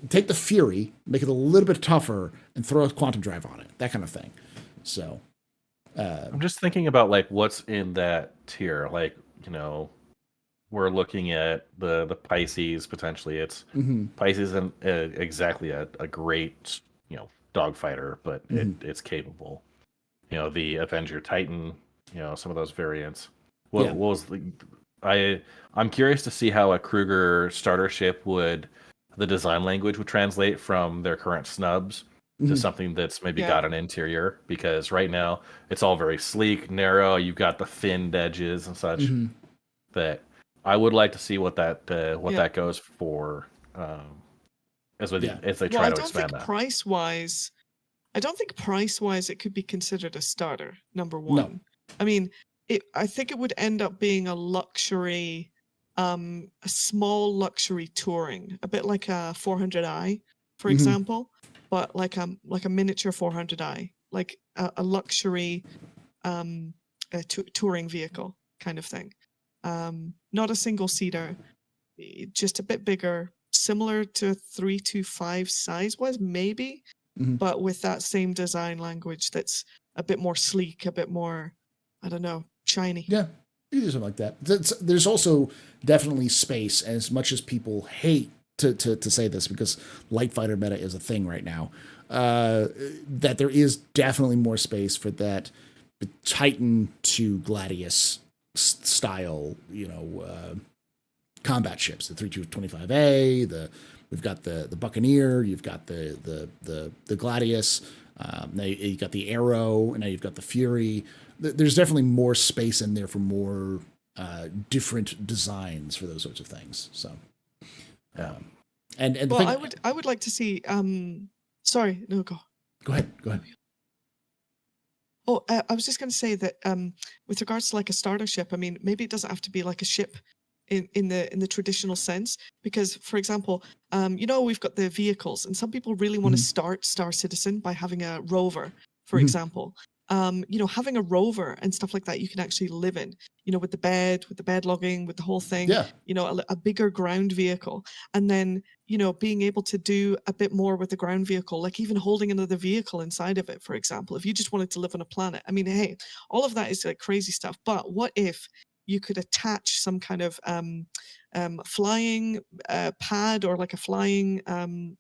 take the Fury, make it a little bit tougher, and throw a quantum drive on it. That kind of thing. So, I'm just thinking about like what's in that tier. Like, we're looking at the Pisces potentially. It's Pisces isn't exactly a great dogfighter, but it's capable. The Avenger Titan. Some of those variants. What was I'm curious to see how a Kruger starter ship would the design language would translate from their current snubs to something that's maybe got an interior, because right now it's all very sleek, narrow. You've got the thinned edges and such. That I would like to see what that that goes for as they try to expand that. I don't think price-wise it could be considered a starter, number one. No. I mean, I think it would end up being a luxury, a small luxury touring, a bit like a 400i, for example, but like a miniature 400i, like a luxury touring vehicle kind of thing. Not a single-seater, just a bit bigger, similar to a 325 size-wise, maybe, but with that same design language that's a bit more sleek, a bit more, I don't know, shiny. Yeah, you do something like that. There's also definitely space, as much as people hate to say this because light fighter meta is a thing right now, that there is definitely more space for that Titan to Gladius style, combat ships, the 3225A, we've got the Buccaneer, you've got the Gladius, now you've got the Arrow, and now you've got the Fury. There's definitely more space in there for more different designs for those sorts of things. So, I would like to see. Sorry, no, go ahead. Oh, I was just going to say that with regards to like a starter ship, I mean, maybe it doesn't have to be like a ship in the traditional sense, because, for example, we've got the vehicles, and some people really want to start Star Citizen by having a rover, for example. Having a rover and stuff like that you can actually live in, with the bed logging, with the whole thing, a bigger ground vehicle. And then, being able to do a bit more with the ground vehicle, like even holding another vehicle inside of it, for example, if you just wanted to live on a planet. I mean, hey, all of that is like crazy stuff. But what if you could attach some kind of flying pad or like a flying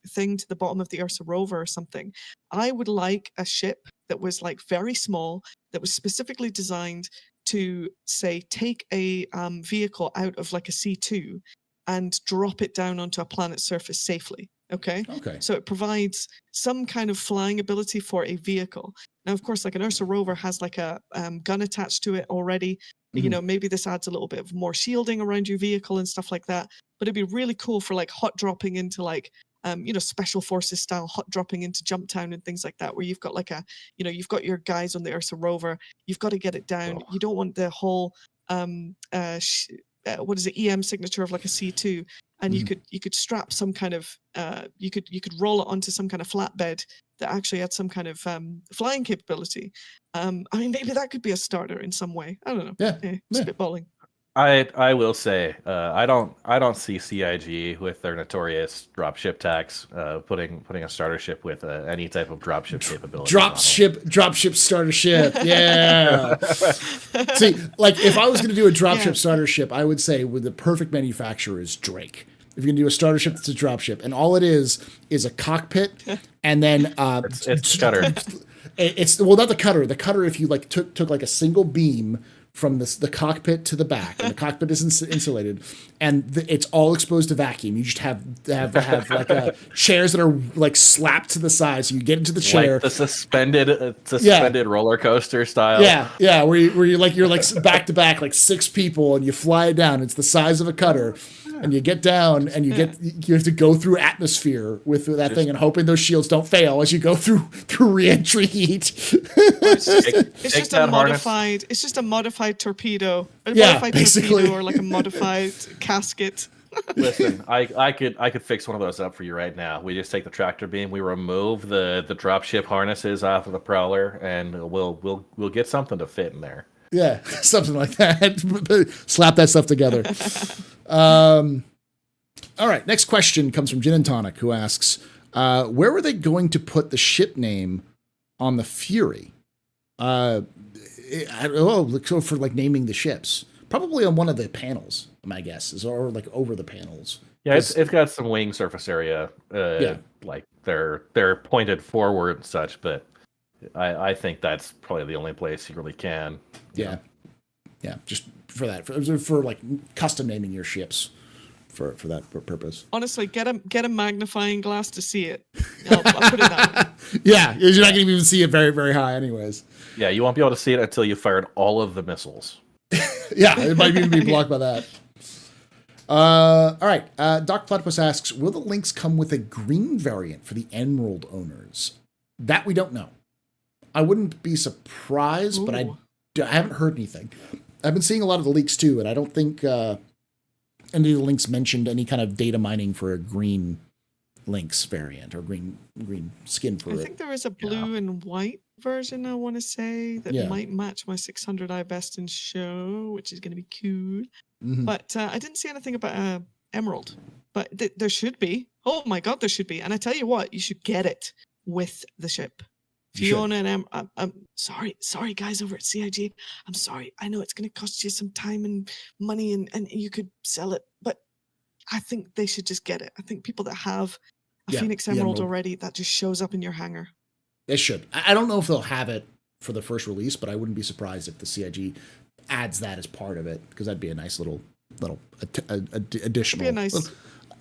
thing to the bottom of the Ursa rover or something? I would like a ship that was like very small, that was specifically designed to, say, take a vehicle out of like a C2 and drop it down onto a planet's surface safely. Okay. So it provides some kind of flying ability for a vehicle. Now, of course, like an Ursa rover has like a gun attached to it already. Maybe this adds a little bit of more shielding around your vehicle and stuff like that. But it'd be really cool for like hot dropping into like, special forces style hot dropping into Jumptown and things like that, where you've got like you've got your guys on the Ursa rover. You've got to get it down. You don't want the whole, EM signature of like a C2. And you could strap some kind of, you could roll it onto some kind of flatbed that actually had some kind of flying capability. I mean, maybe that could be a starter in some way. I don't know. Yeah. Spitballing. I will say I don't see CIG with their notorious dropship tax putting a starter ship with any type of dropship capability. Dropship starter ship. Yeah. See, like if I was going to do a dropship starter ship, I would say with the perfect manufacturer is Drake. If you're going to do a starter ship that's a dropship, and all it is a cockpit, and then it's cutter. It's not the cutter. The cutter, if you like took like a single beam from the cockpit to the back, and the cockpit is insulated, and it's all exposed to vacuum. You just have like chairs that are like slapped to the side, so you get into the chair, like the suspended roller coaster style. Yeah, where you're like back to back, like 6 people, and you fly down. It's the size of a cutter. And you get down, and you have to go through atmosphere with that thing, and hoping those shields don't fail as you go through re-entry heat. It's just a modified torpedo. Torpedo, or like a modified casket. Listen, I could fix one of those up for you right now. We just take the tractor beam, we remove the dropship harnesses off of the Prowler, and we'll get something to fit in there. Yeah, something like that. Slap that stuff together. All right, next question comes from Gin and Tonic, who asks, where were they going to put the ship name on the Fury? I don't know, for like naming the ships. Probably on one of the panels, my guess is, or like over the panels. Yeah, it's got some wing surface area. Like they're pointed forward and such, but I think that's probably the only place you really can. Yeah, just for that, for like custom naming your ships. for that purpose. Honestly, get a magnifying glass to see it. I'll put it that way. Yeah, you're not going to even see it very, very high anyways. Yeah, you won't be able to see it until you fired all of the missiles. Yeah, it might even be blocked by that. All right. Doc Platypus asks, will the links come with a green variant for the Emerald owners? That we don't know. I wouldn't be surprised, but I haven't heard anything. I've been seeing a lot of the leaks too, and I don't think any of the links mentioned any kind of data mining for a green links variant or green skin for it. I think there is a blue and white version, I want to say, that might match my 600i best in show, which is going to be cute. Mm-hmm. But I didn't see anything about Emerald. But there should be. Oh my God, there should be. And I tell you what, you should get it with the ship. If you own an I'm sorry guys over at CIG. I'm sorry. I know it's going to cost you some time and money and you could sell it, but I think they should just get it. I think people that have a Phoenix Emerald already, that just shows up in your hangar. They should. I don't know if they'll have it for the first release, but I wouldn't be surprised if the CIG adds that as part of it, because that'd be a nice little additional. It'd be a nice.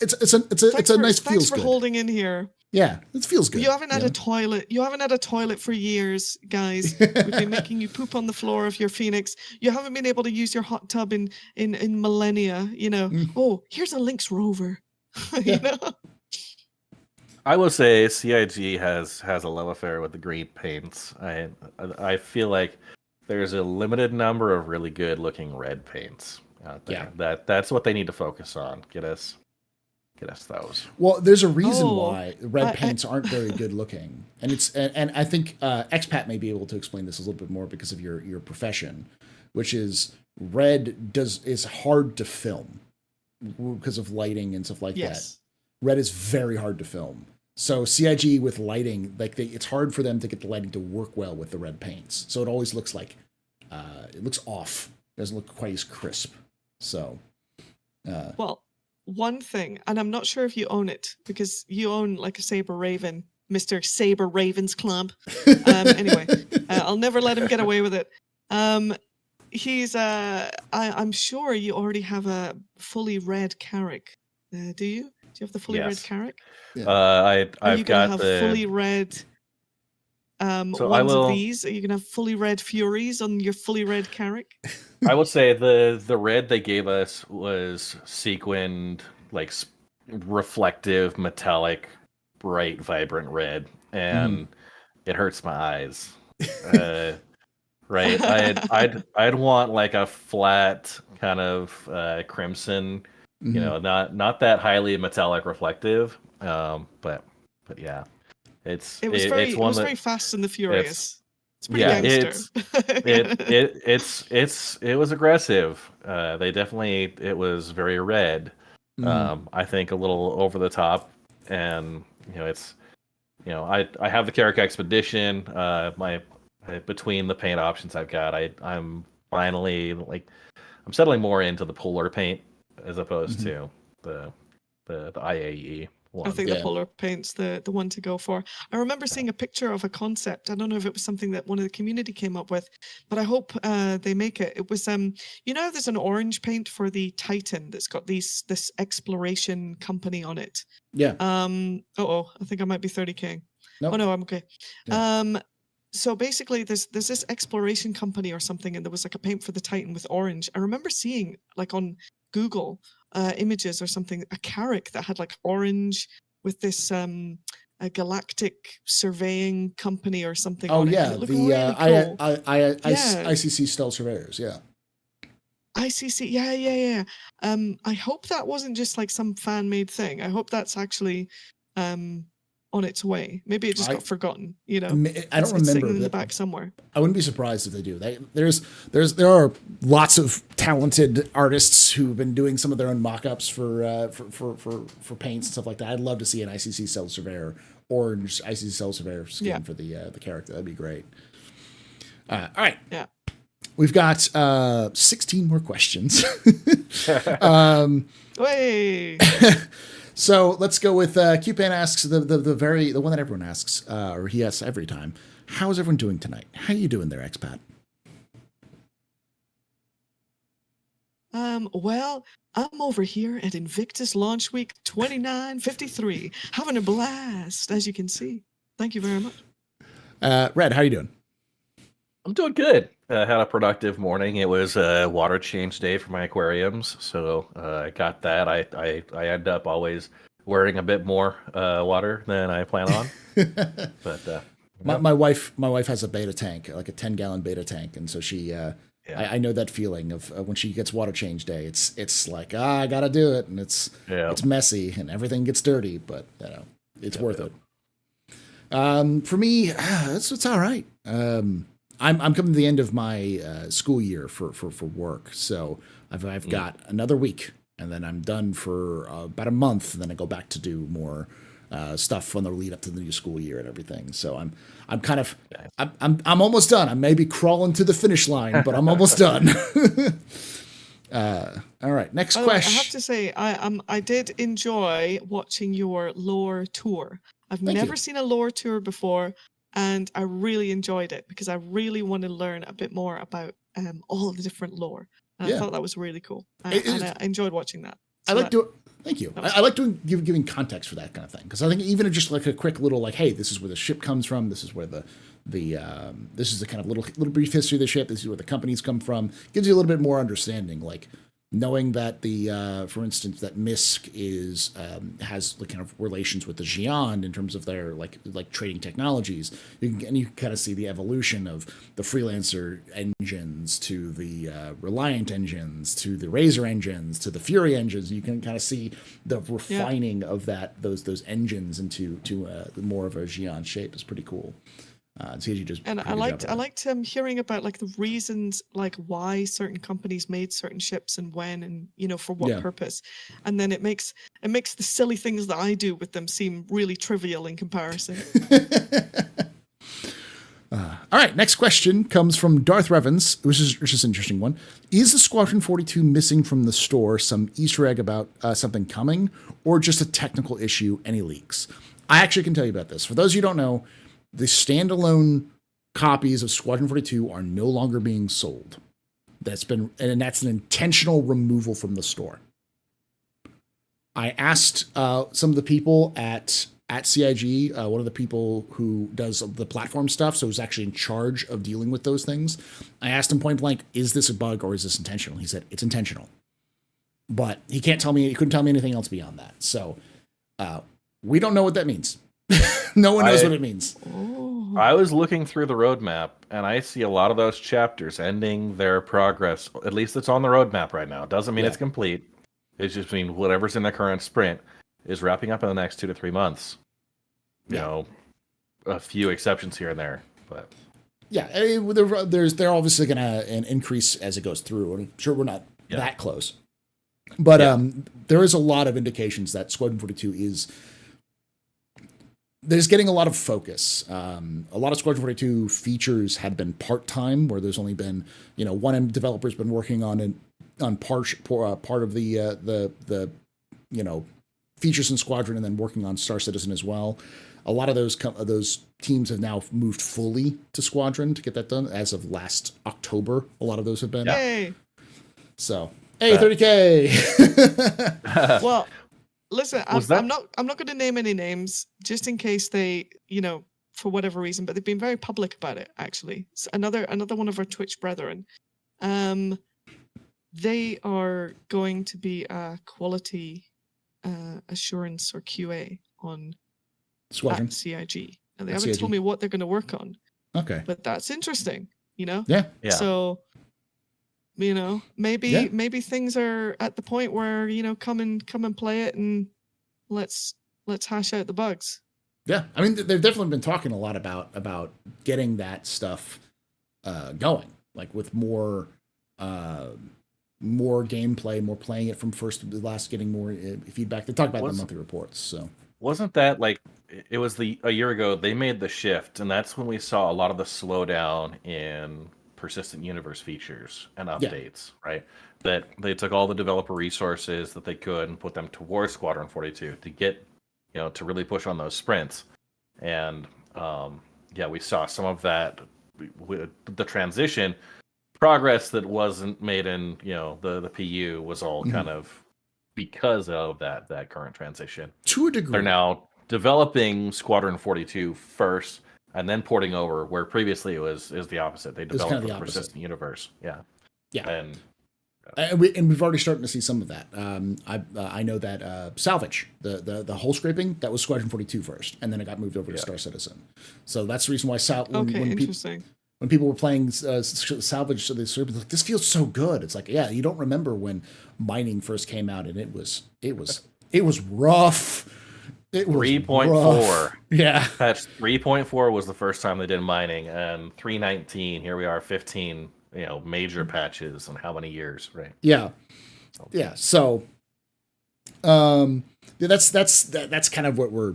It's a nice. Thanks for holding in here. Yeah, it feels good. You haven't had a toilet. You haven't had a toilet for years, guys. We've been making you poop on the floor of your Phoenix. You haven't been able to use your hot tub in millennia. You know. Oh, here's a Lynx rover. You know. I will say CIG has a love affair with the green paints. I feel like there's a limited number of really good looking red paints out there. That's what they need to focus on. Get us those. Well, there's a reason why red paints aren't very good looking, and I think Expat may be able to explain this a little bit more because of your profession, which is red is hard to film because of lighting and stuff like that. Red is very hard to film. So CIG with lighting, it's hard for them to get the lighting to work well with the red paints. So it always looks like it looks off. It doesn't look quite as crisp. So, well, one thing, and I'm not sure if you own it because you own like a Saber Raven, Mr. Saber Ravens Club. Anyway, I'll never let him get away with it. He's I'm sure you already have a fully red Carrack. Do you? Do you have the fully red Carrack? Yeah. I've got the fully red. So ones of these. Are you gonna have fully red Furies on your fully red Carrack? I would say the red they gave us was sequined, like reflective, metallic, bright, vibrant red, and it hurts my eyes. Right? I'd want like a flat kind of crimson. You know, not that highly metallic reflective, but yeah, it was very Fast and the Furious. It's pretty gangster. It was aggressive. It was very red. I think a little over the top, and I have the Carrack Expedition. Between the paint options I've got, I'm finally I'm settling more into the polar paint as opposed to the IAE one. I think the polar paint's the one to go for. I remember seeing a picture of a concept. I don't know if it was something that one of the community came up with, but I hope they make it. It was there's an orange paint for the Titan that's got this exploration company on it. Yeah. I think I might be 30K. Nope. Oh no, I'm okay. Yeah. So basically there's this exploration company or something, and there was like a paint for the Titan with orange. I remember seeing like on Google images or something, a Carrack that had like orange with this a galactic surveying company or something. Oh on yeah, it. The ICC Stealth Surveyors, yeah. ICC, yeah. I hope that wasn't just like some fan-made thing. I hope that's actually on its way. Maybe it just got forgotten. I don't remember. Sitting in the back somewhere. I wouldn't be surprised if they do. There are lots of talented artists who've been doing some of their own mock-ups for paints and stuff like that. I'd love to see an ICC Stealth Surveyor, orange ICC Stealth Surveyor skin for the character. That'd be great. All right. Yeah. We've got 16 more questions. Wait. So let's go with Q-Pan asks the one that everyone asks, or he asks every time. How's everyone doing tonight? How are you doing there, expat? Well, I'm over here at Invictus Launch Week 2953, having a blast, as you can see. Thank you very much. Red, how you doing? I'm doing good. Had a productive morning. It was a water change day for my aquariums, so I got that. I end up always wearing a bit more water than I plan on. But my wife has a beta tank, like a 10-gallon beta tank, and so she I know that feeling of when she gets water change day. It's like I gotta do it, and it's messy and everything gets dirty, but it's worth it. For me, it's all right. I'm coming to the end of my school year for work, so I've got another week, and then I'm done for about a month, and then I go back to do more stuff on the lead up to the new school year and everything. So I'm kind of I'm almost done. I may be crawling to the finish line, but I'm almost done. All right, next question. I have to say, I did enjoy watching your lore tour. I've never seen a lore tour before, and I really enjoyed it because I really want to learn a bit more about all the different lore. And I thought that was really cool, and I enjoyed watching that. So I like doing. Thank you. I like doing giving context for that kind of thing, because I think even just like a quick little like, hey, this is where the ship comes from. This is where this is the kind of little brief history of the ship. This is where the companies come from. Gives you a little bit more understanding, like knowing that for instance, that Misk has the kind of relations with the Xi'an in terms of their like trading technologies. You can kind of see the evolution of the freelancer engines to the Reliant engines to the Razor engines to the Fury engines. You can kind of see the refining of those engines into more of a Xi'an shape. Is pretty cool. I liked hearing about like the reasons like why certain companies made certain ships and when and for what purpose, and then it makes the silly things that I do with them seem really trivial in comparison. All right, next question comes from Darth Revens, which is an interesting one. Is the Squadron 42 missing from the store some Easter egg about something coming, or just a technical issue? Any leaks? I actually can tell you about this. For those of you who don't know, the standalone copies of Squadron 42 are no longer being sold. That's an intentional removal from the store. I asked some of the people at CIG, one of the people who does the platform stuff, so who's actually in charge of dealing with those things. I asked him point blank, is this a bug or is this intentional? He said it's intentional. But he couldn't tell me anything else beyond that. So we don't know what that means. No one knows what it means. I was looking through the roadmap, and I see a lot of those chapters ending their progress. At least it's on the roadmap right now. It doesn't mean it's complete. It's just mean whatever's in the current sprint is wrapping up in the next 2 to 3 months. You know, a few exceptions here and there, but they're obviously going to increase as it goes through. I'm sure we're not that close, but there is a lot of indications that Squadron 42 there's getting a lot of focus. A lot of Squadron 42 features had been part-time, where there's only been, one developer's been working on part of the features in Squadron, and then working on Star Citizen as well. A lot of those teams have now moved fully to Squadron to get that done. As of last October, a lot of those have been. Hey. So, hey, 30K. Well. Listen, I'm not going to name any names just in case they, for whatever reason, but they've been very public about it. Actually, so another one of our Twitch brethren, they are going to be a quality assurance or QA on Squadron CIG, and they haven't told me what they're going to work on. Okay, but that's interesting. Yeah. So. Maybe things are at the point where come and play it, and let's hash out the bugs. Yeah, I mean they've definitely been talking a lot about getting that stuff going, like with more gameplay, more playing it from first to last, getting more feedback. They talk about it in the monthly reports. So wasn't that like it was a year ago they made the shift, and that's when we saw a lot of the slowdown in persistent universe features and updates, right? That they took all the developer resources that they could and put them towards Squadron 42 to get, to really push on those sprints. And we saw some of that, the transition progress that wasn't made in the PU was all kind of because of that current transition. To a degree. They're now developing Squadron 42 first and then porting over, where previously it was the opposite. They developed kind of the the opposite. persistent universe. Yeah. Yeah. And we've already starting to see some of that. I know that Salvage, the hull scraping, that was Squadron 42 first, and then it got moved over to Star Citizen. So that's the reason why when people were playing Salvage, so they sort of like, this feels so good. It's like, yeah, you don't remember when mining first came out, and it was rough. It was 3.4. Yeah. Patch 3.4 was the first time they did mining, and 3.19, here we are, 15 major patches in how many years, right? Yeah. Yeah. So that's kind of what we're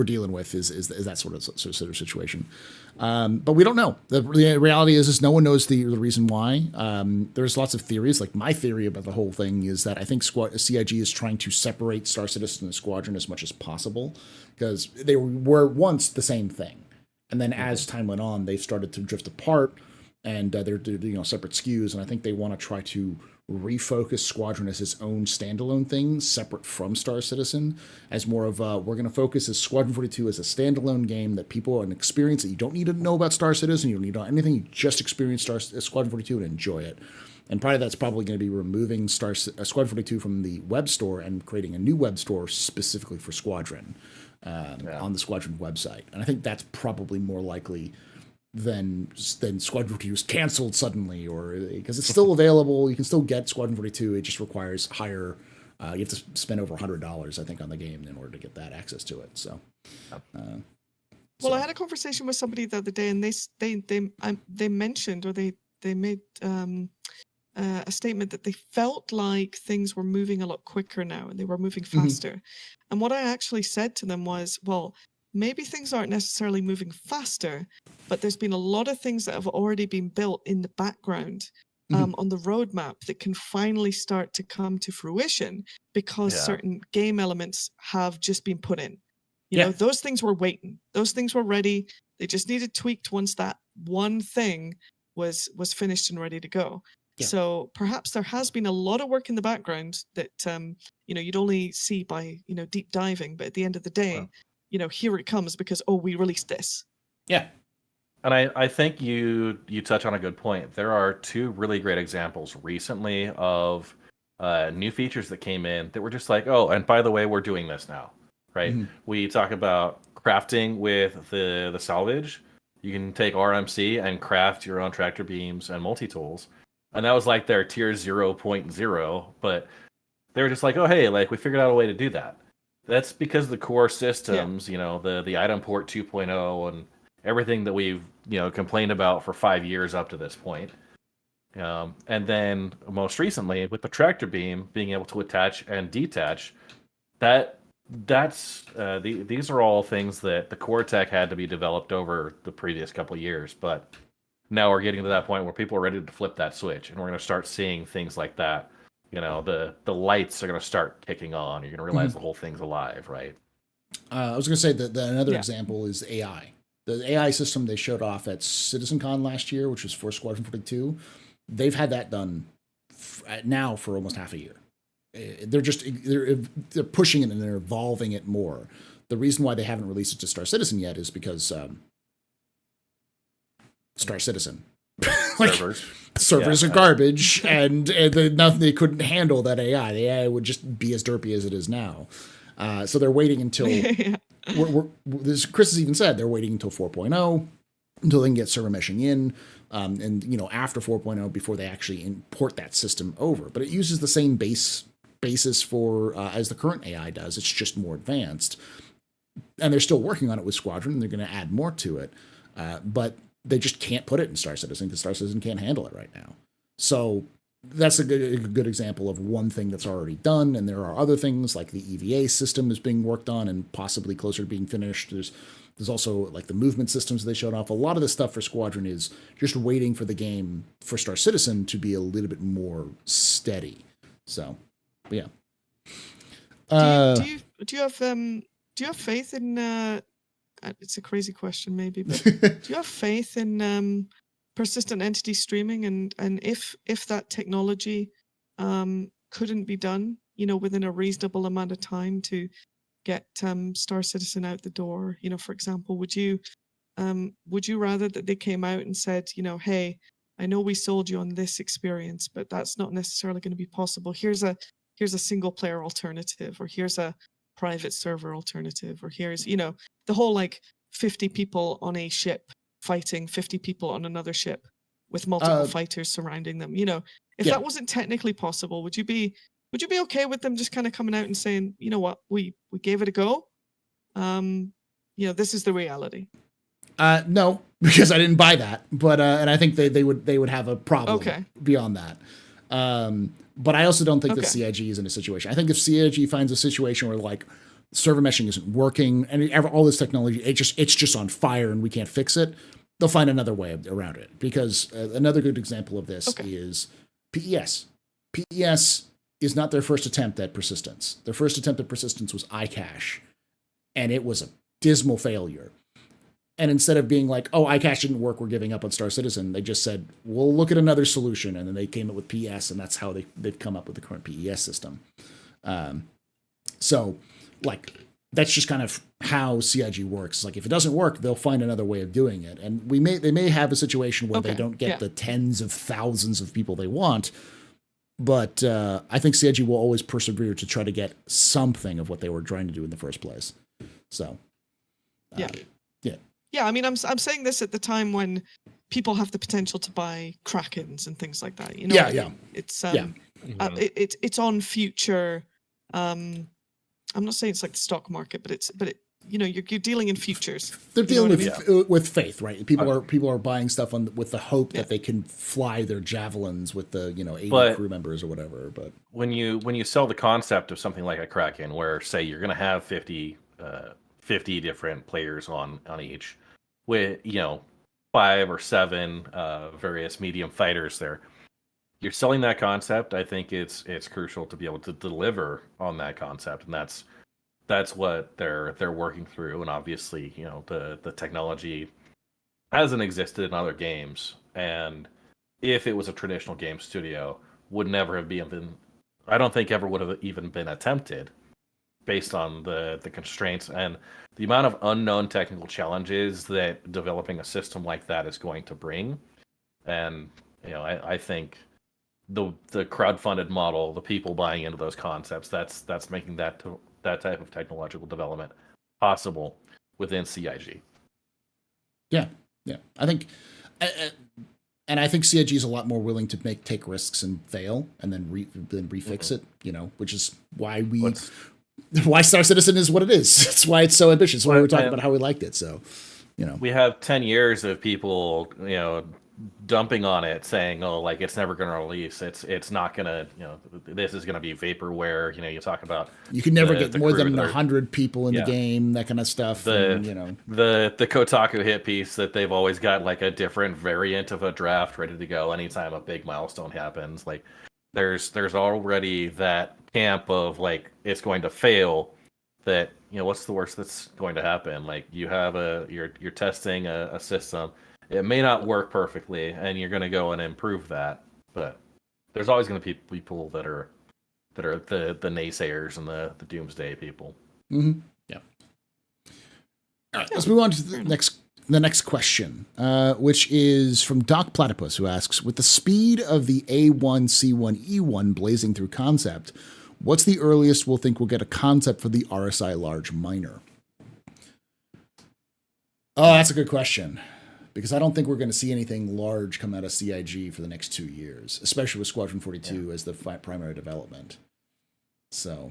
dealing with is that sort of situation. But we don't know. The reality is no one knows the reason why. There's lots of theories. Like my theory about the whole thing is that I think CIG is trying to separate Star Citizen and Squadron as much as possible, because they were once the same thing. And then as time went on, they started to drift apart, and they're separate SKUs. And I think they want to try to refocus Squadron as its own standalone thing, separate from Star Citizen, as more of we're going to focus as Squadron 42 as a standalone game that people an experience that you don't need to know about Star Citizen, you don't need to know anything, you just experience Squadron 42 and enjoy it. And part of that's probably going to be removing Squadron 42 from the web store and creating a new web store specifically for Squadron on the Squadron website. And I think that's probably more likely than Squadron 42 is canceled suddenly, or because it's still available. You can still get Squadron 42. It just requires higher. You have to spend over $100, I think, on the game in order to get that access to it. So, well, I had a conversation with somebody the other day, and they mentioned, or they made a statement that they felt like things were moving a lot quicker now, and they were moving faster. And what I actually said to them was, well, maybe things aren't necessarily moving faster, but there's been a lot of things that have already been built in the background on the roadmap that can finally start to come to fruition because certain game elements have just been put in. You know, those things were waiting. Those things were ready. They just needed tweaked once that one thing was finished and ready to go. Yeah. So perhaps there has been a lot of work in the background that, you'd only see by, deep diving. But at the end of the day, here it comes because, we released this. Yeah. And I think you touch on a good point. There are two really great examples recently of new features that came in that were just like, and by the way, we're doing this now, right? We talk about crafting with the salvage. You can take RMC and craft your own tractor beams and multi-tools. And that was like their tier 0.0, but they were just like, we figured out a way to do that. That's because the core systems, the item port 2.0 and everything that we've, complained about for 5 years up to this point. And then most recently with the tractor beam being able to attach and detach, these are all things that the core tech had to be developed over the previous couple of years. But now we're getting to that point where people are ready to flip that switch, and we're going to start seeing things like that. The lights are going to start kicking on. You're going to realize the whole thing's alive, right? I was going to say that another example is AI. The AI system they showed off at CitizenCon last year, which was for Squadron 42, they've had that done now for almost half a year. They're pushing it and they're evolving it more. The reason why they haven't released it to Star Citizen yet is because Star Citizen. Servers are garbage, and nothing, they couldn't handle that AI. The AI would just be as derpy as it is now. So they're waiting until Chris has even said they're waiting until 4.0 until they can get server meshing in, and after 4.0 before they actually import that system over. But it uses the same basis for as the current AI does. It's just more advanced, and they're still working on it with Squadron. And they're going to add more to it, but they just can't put it in Star Citizen because Star Citizen can't handle it right now. So that's a good example of one thing that's already done. And there are other things like the EVA system is being worked on and possibly closer to being finished. There's also like the movement systems they showed off. A lot of the stuff for Squadron is just waiting for the game for Star Citizen to be a little bit more steady. So, yeah. Do you have faith in? It's a crazy question, maybe, but do you have faith in persistent entity streaming, and if that technology couldn't be done, within a reasonable amount of time to get Star Citizen out the door, for example, would you rather that they came out and said, hey, I know we sold you on this experience, but that's not necessarily going to be possible. Here's a single player alternative, or here's a private server alternative, or here's, the whole 50 people on a ship fighting 50 people on another ship with multiple fighters surrounding them. If that wasn't technically possible, would you be okay with them just kind of coming out and saying, you know what, we gave it a go? This is the reality. No, because I didn't buy that, but and I think they would have a problem beyond that. But I also don't think that CIG is in a situation. I think if CIG finds a situation where server meshing isn't working and all this technology, it's just on fire and we can't fix it, they'll find another way around it. Because another good example of this is PES. PES is not their first attempt at persistence. Their first attempt at persistence was iCache, and it was a dismal failure. And instead of being like, oh, iCache didn't work, we're giving up on Star Citizen, they just said, we'll look at another solution. And then they came up with PES, and that's how they've come up with the current PES system. So that's just kind of how CIG works. If it doesn't work, they'll find another way of doing it. And they may have a situation where they don't get the tens of thousands of people they want. But I think CIG will always persevere to try to get something of what they were trying to do in the first place. So, Yeah, I mean, I'm saying this at the time when people have the potential to buy Krakens and things like that. It's it's on future. I'm not saying it's like the stock market, but you're dealing in futures. They're dealing with faith, right? People are buying stuff with the hope that they can fly their javelins with the 80 crew members or whatever. But when you sell the concept of something like a Kraken, where say you're going to have 50 different players on each, with 5 or 7 various medium fighters there, you're selling that concept. I think it's crucial to be able to deliver on that concept, and that's what they're working through. And obviously, the technology hasn't existed in other games, and if it was a traditional game studio, would never have been. I don't think ever would have even been attempted, based on the constraints and the amount of unknown technical challenges that developing a system like that is going to bring. And I think the crowdfunded model, the people buying into those concepts, that's making that type of technological development possible within CIG. Yeah. I think, and I think CIG is a lot more willing to take risks and fail and then refix it. Which is why why Star Citizen is what it is. It's why it's so ambitious. It's why we're talking about how we liked it. So, we have 10 years of people, dumping on it, saying, "Oh, it's never going to release. It's not going to, this is going to be vaporware." You talk about you can never get more than 100 people in the game, that kind of stuff. The Kotaku hit piece that they've always got a different variant of a draft ready to go anytime a big milestone happens. There's already that camp of it's going to fail. That what's the worst that's going to happen? You have you're testing a system. It may not work perfectly, and you're going to go and improve that. But there's always going to be people that are the naysayers and the doomsday people. Mm-hmm. Yeah. All right, let's move on to the next question, which is from Doc Platypus, who asks, with the speed of the A1C1E1 blazing through concept, what's the earliest we'll think we'll get a concept for the RSI large miner? Oh, that's a good question. Because I don't think we're going to see anything large come out of CIG for the next 2 years, especially with Squadron 42 as the primary development. So,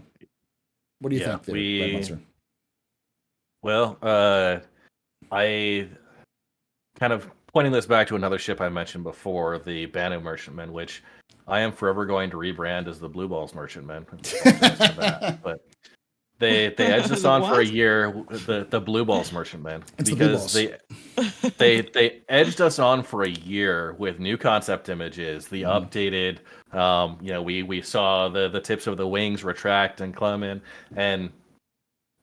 what do you think there, Red Monster? Well, I kind of pointing this back to another ship I mentioned before, the Banu Merchantman, which I am forever going to rebrand as the Blue Balls Merchantman. But they edged us on for a year, the Blue Balls Merchantman, because they edged us on for a year with new concept images, the updated, we saw the tips of the wings retract and come in, and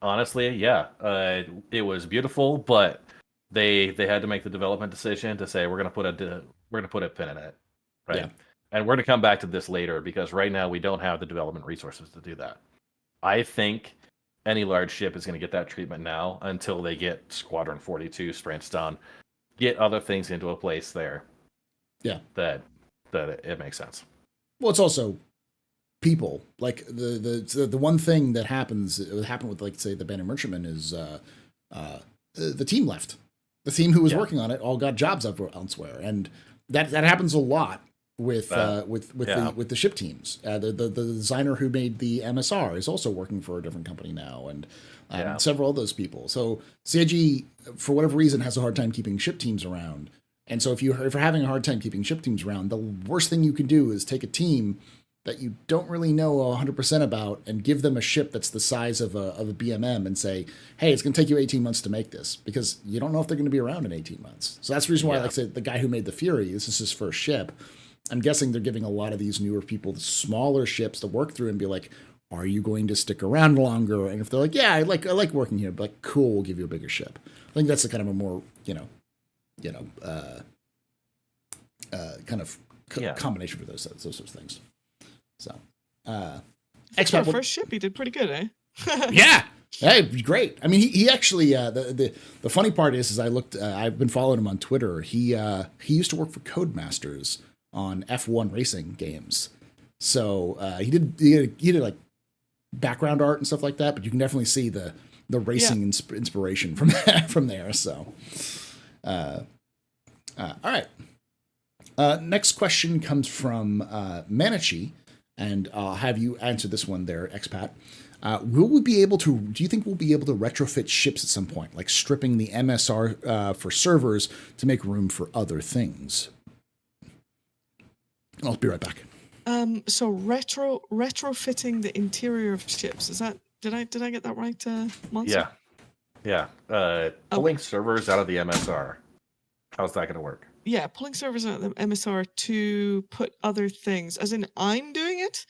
honestly, it was beautiful, but they had to make the development decision to say we're going to put a pin in it, right? Yeah. And we're going to come back to this later because right now we don't have the development resources to do that. I think any large ship is going to get that treatment now until they get Squadron 42 sprints done, get other things into a place there. Yeah. That it makes sense. Well, it's also people. Like the one thing that happens, it would happen with, like, say, the Bandit Merchantman is the team left. The team who was working on it all got jobs elsewhere, and that happens a lot with the ship teams. The designer who made the MSR is also working for a different company now, and several of those people. So CIG, for whatever reason, has a hard time keeping ship teams around. And so if you're having a hard time keeping ship teams around, the worst thing you can do is take a team that you don't really know 100% about and give them a ship that's the size of a BMM and say, hey, it's going to take you 18 months to make this, because you don't know if they're going to be around in 18 months. So that's the reason why, like I said, the guy who made the Fury, this is his first ship. I'm guessing they're giving a lot of these newer people the smaller ships to work through and be like, are you going to stick around longer? And if they're like, yeah, I like working here, but like, cool, we'll give you a bigger ship. I think that's a kind of a more, combination for those sorts of things. So, For our first ship, he did pretty good, eh? Yeah. Hey, great. I mean, he actually, the funny part is I looked, I've been following him on Twitter. He used to work for Codemasters on F1 racing games. So, he did like background art and stuff like that, but you can definitely see the racing inspiration from there. So, all right. Next question comes from MANCHACA, and I'll have you answer this one there, Expat. Do you think we'll be able to retrofit ships at some point, like stripping the MSR for servers to make room for other things? I'll be right back. So retrofitting the interior of ships, is that, did I get that right, Monster? Yeah. Pulling servers out of the MSR. How's that going to work? Yeah, pulling servers out of the MSR to put other things, as in I'm doing it.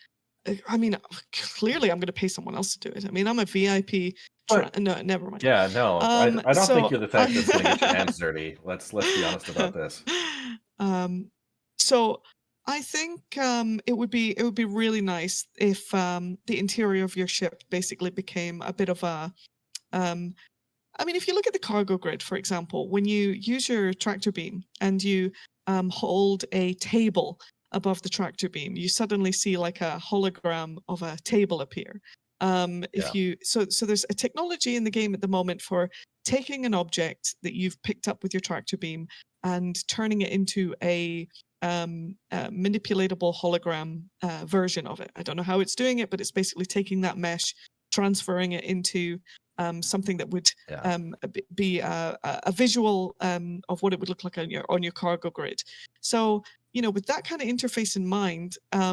I mean, clearly I'm going to pay someone else to do it. I mean, I'm a VIP. No, never mind. Yeah, no, I don't think you're the type that's going to get your hands dirty. Let's be honest about this. So I think it would be really nice if the interior of your ship basically became a bit of a I mean, if you look at the cargo grid, for example, when you use your tractor beam and you hold a table above the tractor beam, you suddenly see like a hologram of a table appear. So there's a technology in the game at the moment for taking an object that you've picked up with your tractor beam and turning it into a manipulatable hologram version of it. I don't know how it's doing it, but it's basically taking that mesh, transferring it into something that would be a visual of what it would look like on your cargo grid. So, with that kind of interface in mind, I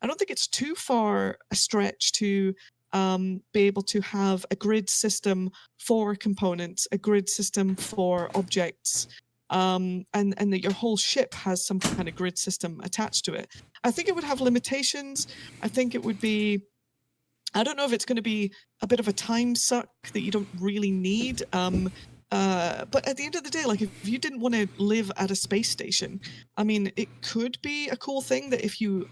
don't think it's too far a stretch to be able to have a grid system for components, a grid system for objects, and that your whole ship has some kind of grid system attached to it. I think it would have limitations. I think it would be, I don't know if it's going to be a bit of a time suck that you don't really need. But at the end of the day, like, if you didn't want to live at a space station, I mean, it could be a cool thing that if you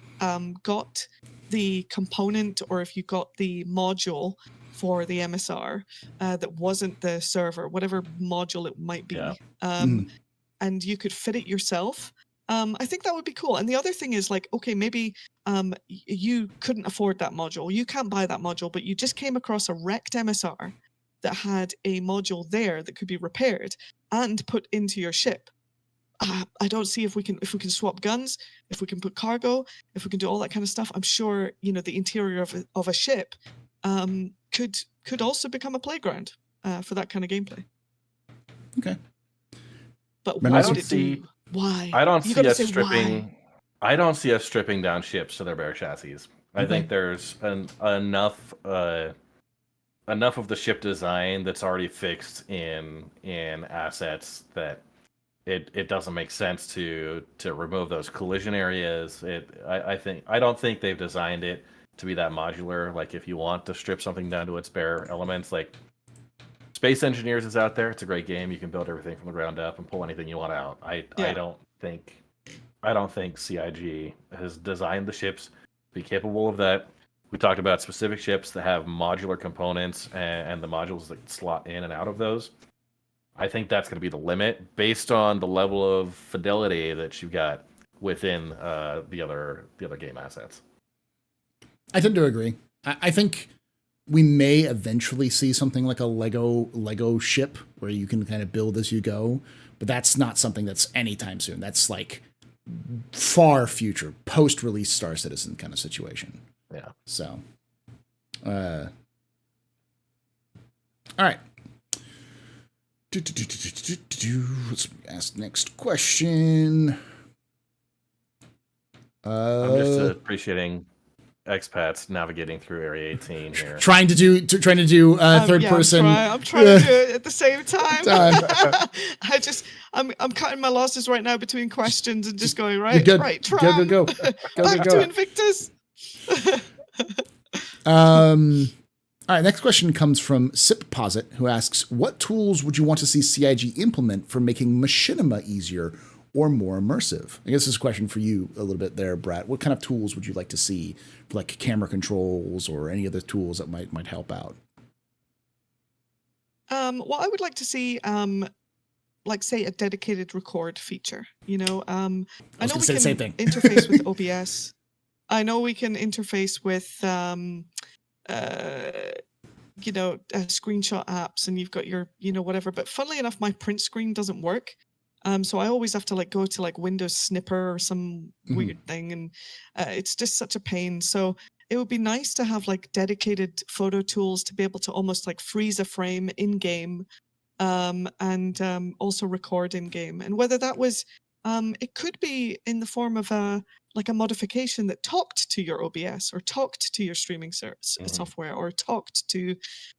got the component or if you got the module for the MSR that wasn't the server, whatever module it might be, and you could fit it yourself. I think that would be cool. And the other thing is, like, okay, maybe you couldn't afford that module. You can't buy that module, but you just came across a wrecked MSR that had a module there that could be repaired and put into your ship. I don't see if we can swap guns, if we can put cargo, if we can do all that kind of stuff. I'm sure the interior of a ship could also become a playground for that kind of gameplay. Okay, but why would it do? Why? I don't see us stripping. Why? I don't see us stripping down ships to their bare chassis. I think there's enough of the ship design that's already fixed in assets that it doesn't make sense to remove those collision areas. I don't think they've designed it to be that modular. Like, if you want to strip something down to its bare elements, like, Space Engineers is out there. It's a great game. You can build everything from the ground up and pull anything you want out. I don't think CIG has designed the ships to be capable of that. We talked about specific ships that have modular components and the modules that slot in and out of those. I think that's going to be the limit based on the level of fidelity that you've got within the other game assets. I tend to agree. I think we may eventually see something like a Lego ship where you can kind of build as you go, but that's not something that's anytime soon. That's like far future, post-release Star Citizen kind of situation. Yeah. So, all right. Let's ask the next question. I'm just appreciating expats navigating through Area 18 here. Trying to do third person. I'm trying to do it at the same time. I'm cutting my losses right now between questions and just going right. Try. Go. Back to Invictus. All right, next question comes from SipPosit, who asks, what tools would you want to see CIG implement for making Machinima easier or more immersive? I guess this is a question for you a little bit there, Brett. What kind of tools would you like to see for like camera controls or any other tools that might help out? Well, I would like to see like say a dedicated record feature. I know we can interface with OBS. I know we can interface with screenshot apps, and you've got your whatever. But funnily enough, my print screen doesn't work. So I always have to go to Windows Snipper or some weird thing, and it's just such a pain. So it would be nice to have dedicated photo tools to be able to almost freeze a frame in game, and also record in game. And whether that was, it could be in the form of a modification that talked to your OBS or talked to your streaming software or talked to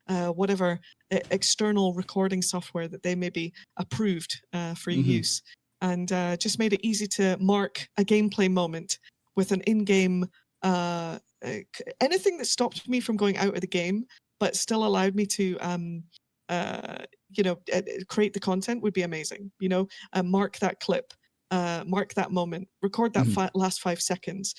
whatever external recording software that they maybe approved for use, and just made it easy to mark a gameplay moment with an in-game anything that stopped me from going out of the game but still allowed me to create the content would be amazing. Mark that clip. Mark that moment, record that last 5 seconds.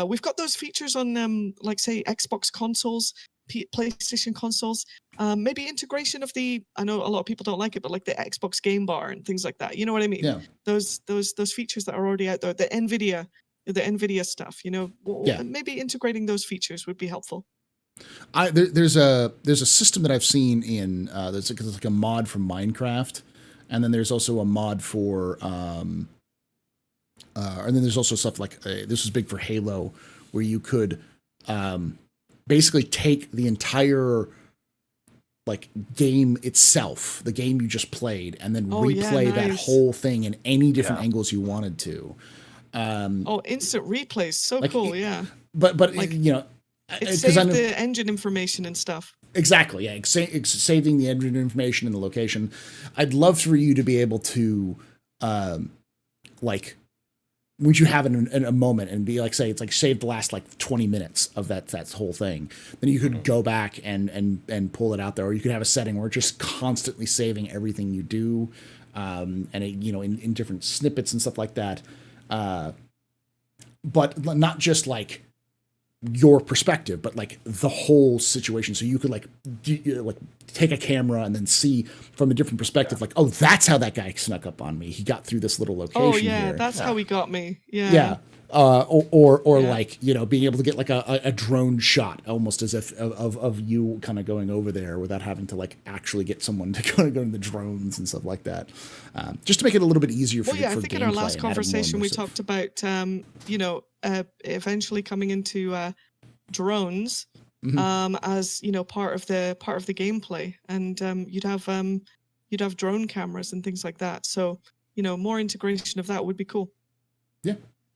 We've got those features on, say, Xbox consoles, PlayStation consoles. Maybe integration of I know a lot of people don't like it, but the Xbox Game Bar and things like that. You know what I mean? Yeah. Those features that are already out there, the NVIDIA stuff. Maybe integrating those features would be helpful. There's a system that I've seen in there's like a mod for Minecraft, and then there's also a mod for and then there's also stuff this was big for Halo, where you could basically take the entire game itself, the game you just played, and then replay that whole thing in any different angles you wanted to. Instant replays, so cool, yeah. But it saved the engine information and stuff. Exactly, yeah. Saving the engine information and the location. I'd love for you to be able to, would you have a moment and be say it's save the last 20 minutes of that whole thing, then you could go back and pull it out there, or you could have a setting where it's just constantly saving everything you do, and in different snippets and stuff like that, but not just your perspective, but the whole situation. So you could take a camera and then see from a different perspective, oh, that's how that guy snuck up on me. He got through this little location. Oh yeah, here. That's how he got me. Yeah. Yeah. Or being able to get a drone shot, almost as if of you kind of going over there without having to actually get someone to go in the drones and stuff like that, just to make it a little bit easier for. Well, yeah, I think in our last conversation we talked about eventually coming into drones as part of the gameplay, and you'd have drone cameras and things like that. So more integration of that would be cool.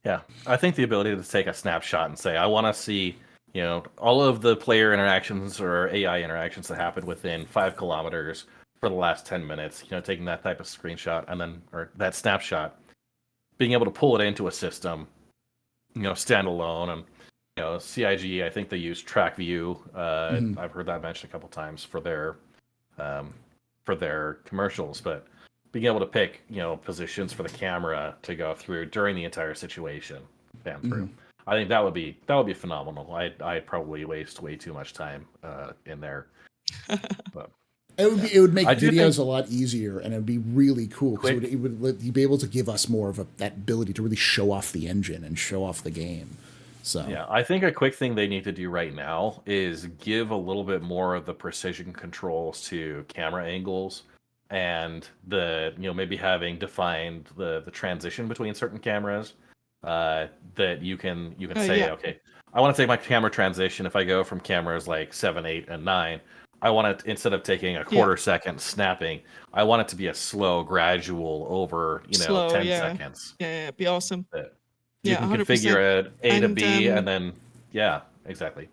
Yeah, I think the ability to take a snapshot and say, I want to see, all of the player interactions or AI interactions that happened within 5 kilometers for the last 10 minutes, taking that type of screenshot or that snapshot, being able to pull it into a system, standalone. And, CIG, I think they use TrackView. I've heard that mentioned a couple times for their for their commercials, but being able to pick, positions for the camera to go through during the entire situation, pan through. I think that would be phenomenal. I'd probably waste way too much time in there. But it would make I do videos think- a lot easier, and it would be really cool because it would let you be able to give us more of that ability to really show off the engine and show off the game. So yeah, I think a quick thing they need to do right now is give a little bit more of the precision controls to camera angles, and maybe having defined the transition between certain cameras, that you can say, yeah. okay, I want to take my camera transition. If I go from cameras like 7, 8, and 9, I want it, instead of taking a quarter second snapping, I want it to be a slow, gradual over 10 seconds. Yeah, it'd be awesome. You can configure it A to B, and then exactly.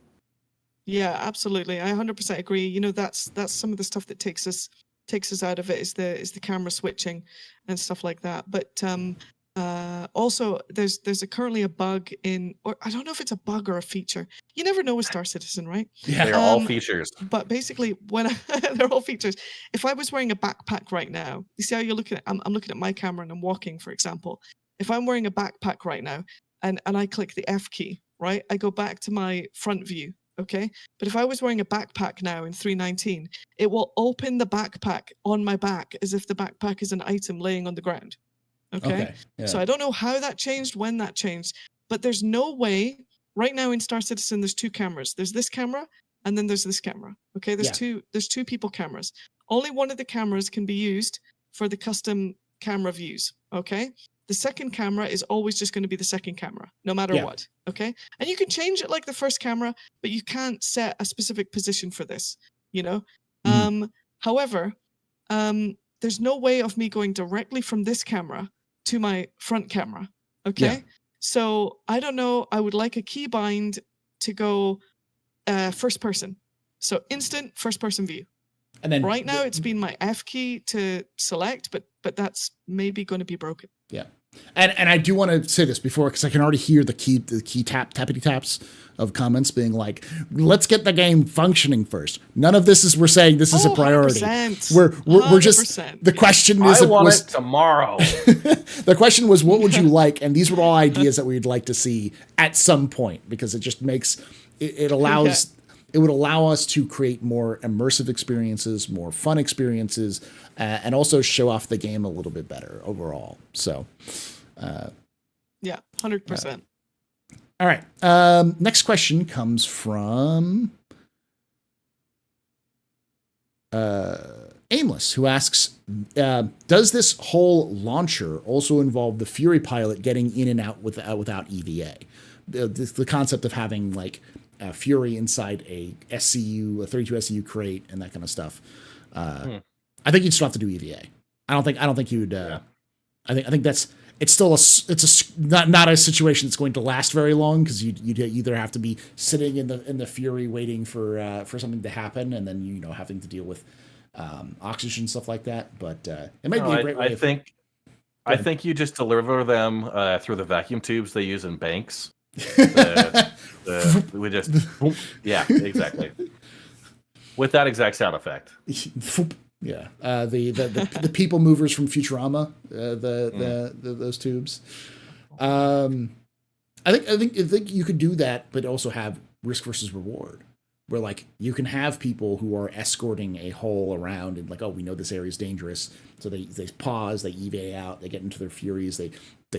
Yeah, absolutely. I 100% agree. That's some of the stuff that takes us out of it is the camera switching and stuff like that. But also there's currently a bug or I don't know if it's a bug or a feature. You never know with Star Citizen, right? yeah, They're all features. But basically, they're all features. If I was wearing a backpack right now, you see how you're looking at? I'm looking at my camera and I'm walking, for example. If I'm wearing a backpack right now, and I click the F key, right, I go back to my front view. Okay, but if I was wearing a backpack now in 319, it will open the backpack on my back as if the backpack is an item laying on the ground. Okay? Yeah. So I don't know how that changed, when that changed, but there's no way right now in Star Citizen. There's two cameras. There's this camera, and then there's this camera. Okay, there's two people cameras. Only one of the cameras can be used for the custom camera views. Okay. The second camera is always just going to be the second camera, no matter what. Okay. And you can change it like the first camera, but you can't set a specific position for this, However, there's no way of me going directly from this camera to my front camera. Okay. Yeah. So I don't know. I would like a keybind to go first person. So instant first person view. And then right now it's been my F key to select, but that's maybe going to be broken. Yeah. And I do want to say this before, because I can already hear the key tappity taps of comments being like, let's get the game functioning first. None of this is, we're saying this is a priority. 100%. We're just, the question is, I want it tomorrow. The question was, what would you like? And these were all ideas that we'd like to see at some point, because it just makes, it allows, it would allow us to create more immersive experiences, more fun experiences, and also show off the game a little bit better overall. So, yeah, 100%. All right. Next question comes from Aimless, who asks, does this whole launcher also involve the Fury pilot getting in and out without EVA? The concept of having like Fury inside a SCU, a 32 SCU crate, and that kind of stuff. I think you'd still have to do EVA. I don't think you'd. I think it's still not a situation that's going to last very long, because you'd either have to be sitting in the Fury waiting for something to happen, and then having to deal with oxygen, stuff like that. But it might be a great way. I think you just deliver them through the vacuum tubes they use in banks. We just exactly with that exact sound effect. Yeah, the people movers from Futurama, those tubes. I think you could do that, but also have risk versus reward, where like you can have people who are escorting a hull around and like, oh, we know this area is dangerous, so they pause, they EVA out, they get into their Furies, they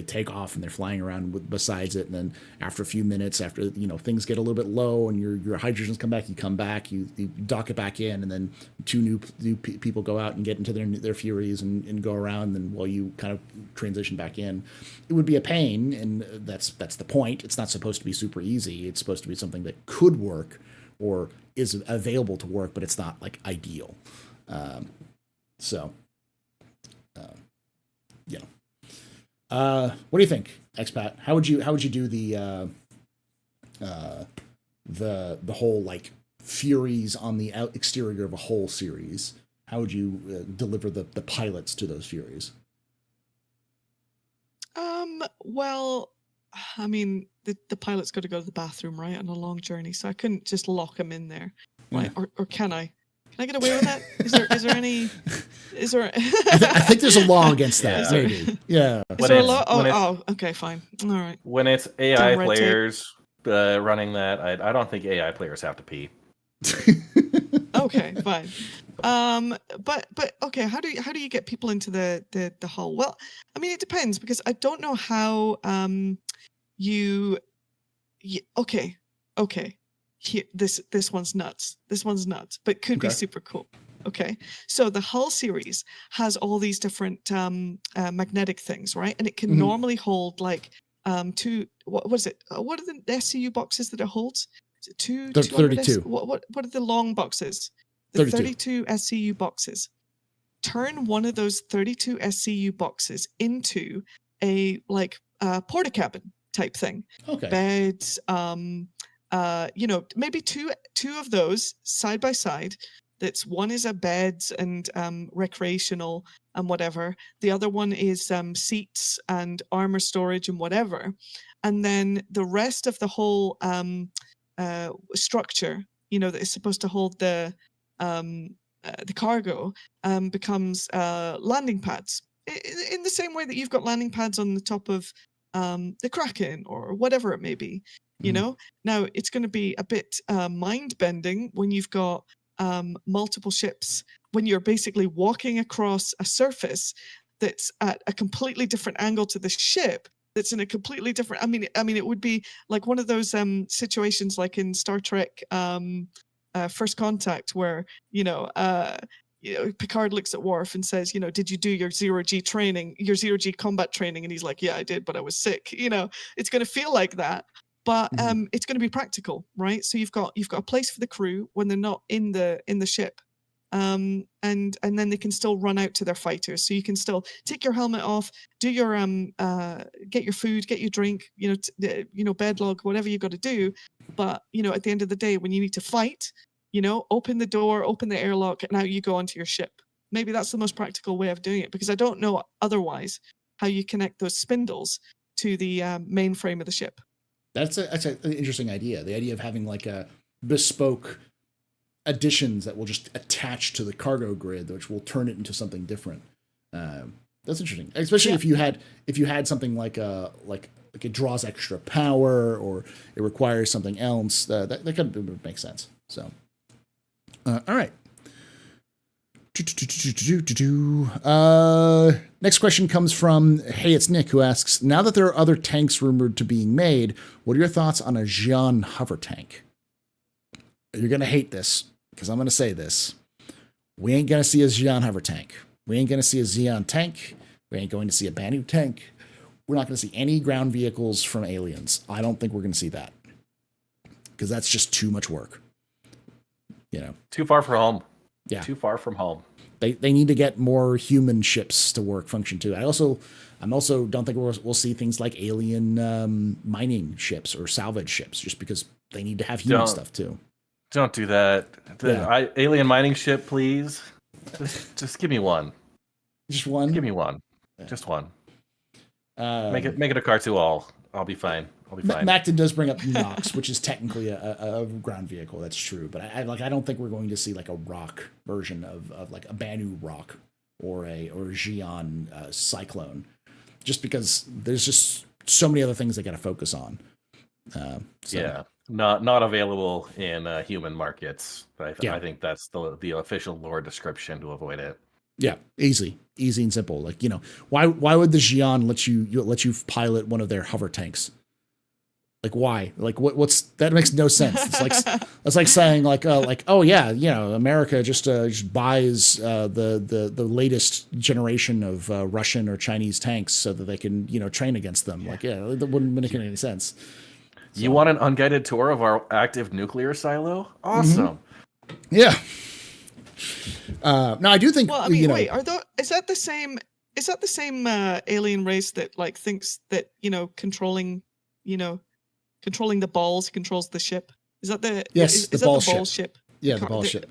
take off, and they're flying around besides it, and then after a few minutes, after things get a little bit low and your hydrogens come back, you dock it back in, and then two new people go out and get into their Furies and go around, and while you kind of transition back in. It would be a pain, and that's the point. It's not supposed to be super easy. It's supposed to be something that could work or is available to work, but it's not like ideal. What do you think, Expat? How would you do the whole like Furies on the exterior of a whole series? How would you deliver the pilots to those Furies? Well, I mean, the pilot's got to go to the bathroom, right, on a long journey, so I couldn't just lock him in there, right? Or can I? Can I get away with that? Is there any? Is there? I think there's a law against that. Yeah. Maybe. Yeah. Is When there a it's- law? when it's- Oh, okay, fine. All right. When it's AI Dumb red tape. players running that, I don't think AI players have to pee. Okay, fine. But okay, how do you get people into the hull? Well, I mean, it depends because I don't know how okay. Here, this one's nuts. This one's nuts, but could be Okay. super cool. Okay, so the hull series has all these different magnetic things, right? And it can Mhm. normally hold like what is it? What are the SCU boxes that it holds? Is it 200 32. What are the long boxes? The 32. 32 SCU boxes. Turn one of those 32 SCU boxes into a like porta cabin type thing. Okay. Beds, maybe two of those side by side. That's one is a bed and recreational and whatever. The other one is seats and armor storage and whatever. And then the rest of the whole structure, that is supposed to hold the cargo, becomes landing pads. In the same way that you've got landing pads on the top of the Kraken or whatever it may be. Now it's going to be a bit mind bending when you've got multiple ships, when you're basically walking across a surface that's at a completely different angle to the ship, that's in a completely different. I mean, it would be like one of those situations like in Star Trek First Contact, where Picard looks at Worf and says, did you do your zero-G training, your zero-G combat training? And he's like, yeah, I did, but I was sick. It's going to feel like that. But it's going to be practical, right? So you've got a place for the crew when they're not in the ship, and then they can still run out to their fighters. So you can still take your helmet off, do your get your food, get your drink, bed log, whatever you got to do. But at the end of the day, when you need to fight, open the door, open the airlock, and out you go onto your ship. Maybe that's the most practical way of doing it, because I don't know otherwise how you connect those spindles to the mainframe of the ship. That's an interesting idea. The idea of having like a bespoke additions that will just attach to the cargo grid, which will turn it into something different. That's interesting, especially if you had something like it draws extra power or it requires something else. That could make sense. So, all right. Next question comes from Hey, it's Nick, who asks, now that there are other tanks rumored to being made, what are your thoughts on a Xi'an hover tank? You're going to hate this because I'm going to say this. We ain't going to see a Xi'an hover tank. We ain't going to see a Xi'an tank. We ain't going to see a Banu tank. We're not going to see any ground vehicles from aliens. I don't think we're going to see that because that's just too much work. Too far from home. Yeah. Too far from home. They need to get more human ships to function too. I'm also don't think we'll see things like alien mining ships or salvage ships, just because they need to have human stuff too. Don't do that. Alien mining ship, please. Just give me one. Just one. Give me one. Yeah. Just one. Make it a Car2All. I'll be fine. Macton does bring up Nox, which is technically a ground vehicle. That's true, but I don't think we're going to see like a rock version of like a Banu rock or a Xi'an Cyclone, just because there's just so many other things they got to focus on. Yeah, not available in human markets. I think that's the official lore description to avoid it. Yeah, easy and simple. Like, why would the Xi'an let you pilot one of their hover tanks? Like, why? Like, what's that? Makes no sense. It's like saying oh yeah, America just buys the latest generation of Russian or Chinese tanks so that they can train against them. Like, yeah, that wouldn't make any sense. So. You want an unguided tour of our active nuclear silo? Awesome. Mm-hmm. Yeah. No, I do think. Well, I mean, wait, is that the same alien race that like thinks that controlling the balls controls the ship? Is that the yes? Is that the ball ship? Yeah, the ball ship.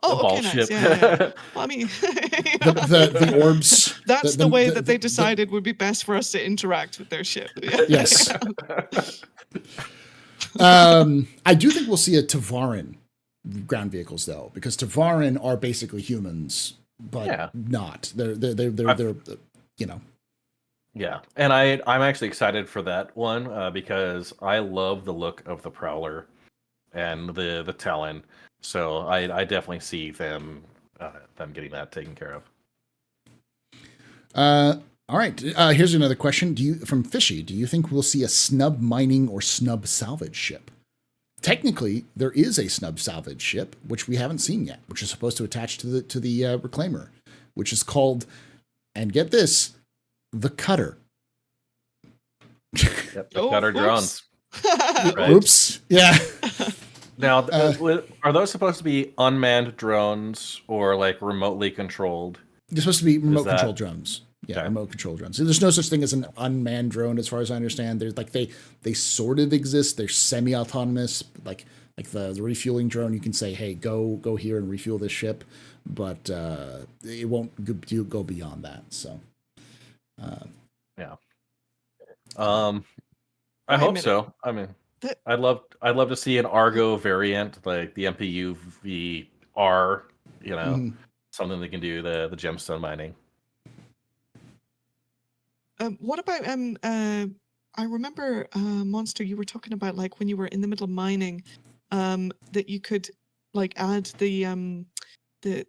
Oh, the ball okay, nice. ship. Yeah. Well, I mean, the orbs. That's the way that they decided would be best for us to interact with their ship. Yes. I do think we'll see a Tavaran ground vehicles though, because Tavaran are basically humans but not. They're you know. Yeah, and I'm actually excited for that one because I love the look of the Prowler and the Talon. So I definitely see them getting that taken care of. All right. Here's another question. From Fishy? Do you think we'll see a snub mining or snub salvage ship? Technically, there is a snub salvage ship which we haven't seen yet, which is supposed to attach to the reclaimer, which is called, and get this, the Cutter. Yep, the Cutter drones. Right? Oops. Yeah. Now, are those supposed to be unmanned drones or like remotely controlled? They're supposed to be remote controlled drones. Yeah, okay. Remote controlled drones. So there's no such thing as an unmanned drone, as far as I understand. There's like they sort of exist. They're semi-autonomous, like the refueling drone. You can say, "Hey, go here and refuel this ship," but it won't go beyond that. So, yeah. I hope so. I mean, I'd love to see an Argo variant, like the MPU VR. Something that can do the gemstone mining. What about I remember Monster, you were talking about like when you were in the middle of mining, that you could like add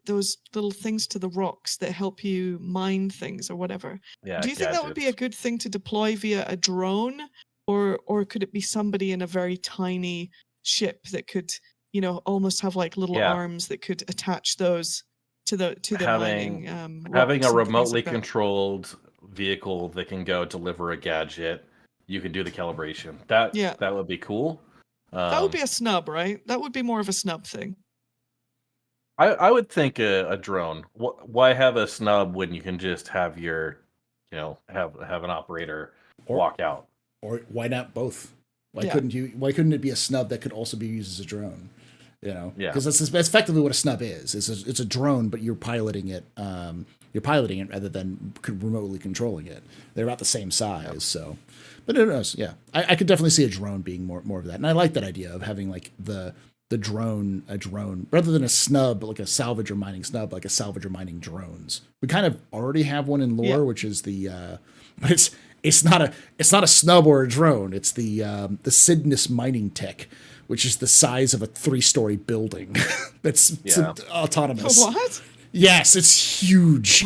those little things to the rocks that help you mine things or whatever. Yeah. Do you think that would be a good thing to deploy via a drone, or could it be somebody in a very tiny ship that could, almost have like little arms that could attach those to the mining? Having a remotely controlled vehicle that can go deliver a gadget, you can do the calibration. That would be cool. That would be a snub, right? That would be more of a snub thing. I would think a drone. Why have a snub when you can just have your, have an operator walk out? Or why not both? Why couldn't it be a snub that could also be used as a drone? Because that's effectively what a snub is. It's a drone, but you're piloting it. You're piloting it rather than remotely controlling it. They're about the same size, so. But who knows? Yeah, I could definitely see a drone being more of that, and I like that idea of having like the drone, a drone rather than a snub, like a salvage or mining snub, like a salvage or mining drones. We kind of already have one in lore, which is the, but it's not a snub or a drone. It's the Cygnus mining tech, which is the size of a 3-story building. That's autonomous. What? Yes, it's huge.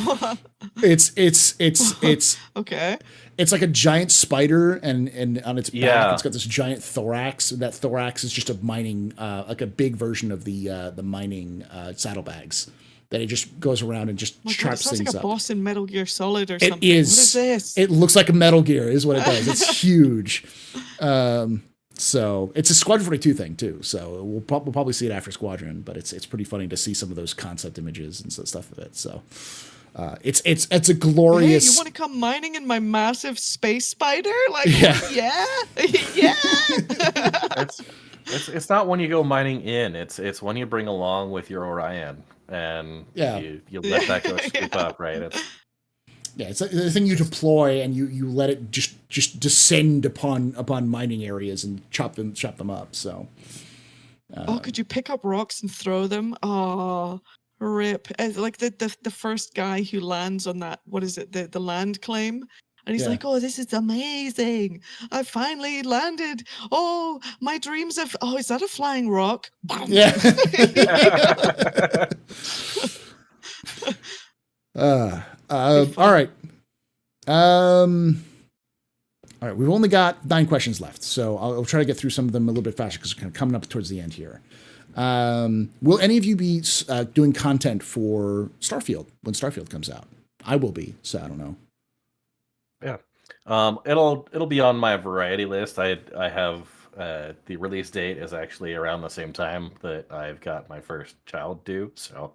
It's okay. It's like a giant spider, and on its back, it's got this giant thorax. That thorax is just a mining, like a big version of the mining saddlebags. That it just goes around and just chops things up. It sounds like a boss in Metal Gear Solid or something. It is. What is this? It looks like a Metal Gear, is what it does. It's huge. So it's a Squadron 42 thing too. So we'll probably see it after Squadron, but it's pretty funny to see some of those concept images and stuff of it. So it's a glorious. Hey, you want to come mining in my massive space spider? Like yeah. It's not when you go mining in. It's when you bring along with your Orion and you let that go scoop up, right? It's the thing you deploy and you let it just descend upon mining areas and chop them up. So, could you pick up rocks and throw them? Oh, rip! Like the first guy who lands on that, what is it? The land claim, and he's like, "Oh, this is amazing! I finally landed! Oh, my dreams of is that a flying rock?" Yeah. All right. All right. We've only got 9 questions left, so I'll try to get through some of them a little bit faster because we're kind of coming up towards the end here. Will any of you be doing content for Starfield when Starfield comes out? I will be, so I don't know. Yeah. It'll be on my variety list. I have the release date is actually around the same time that I've got my first child due, so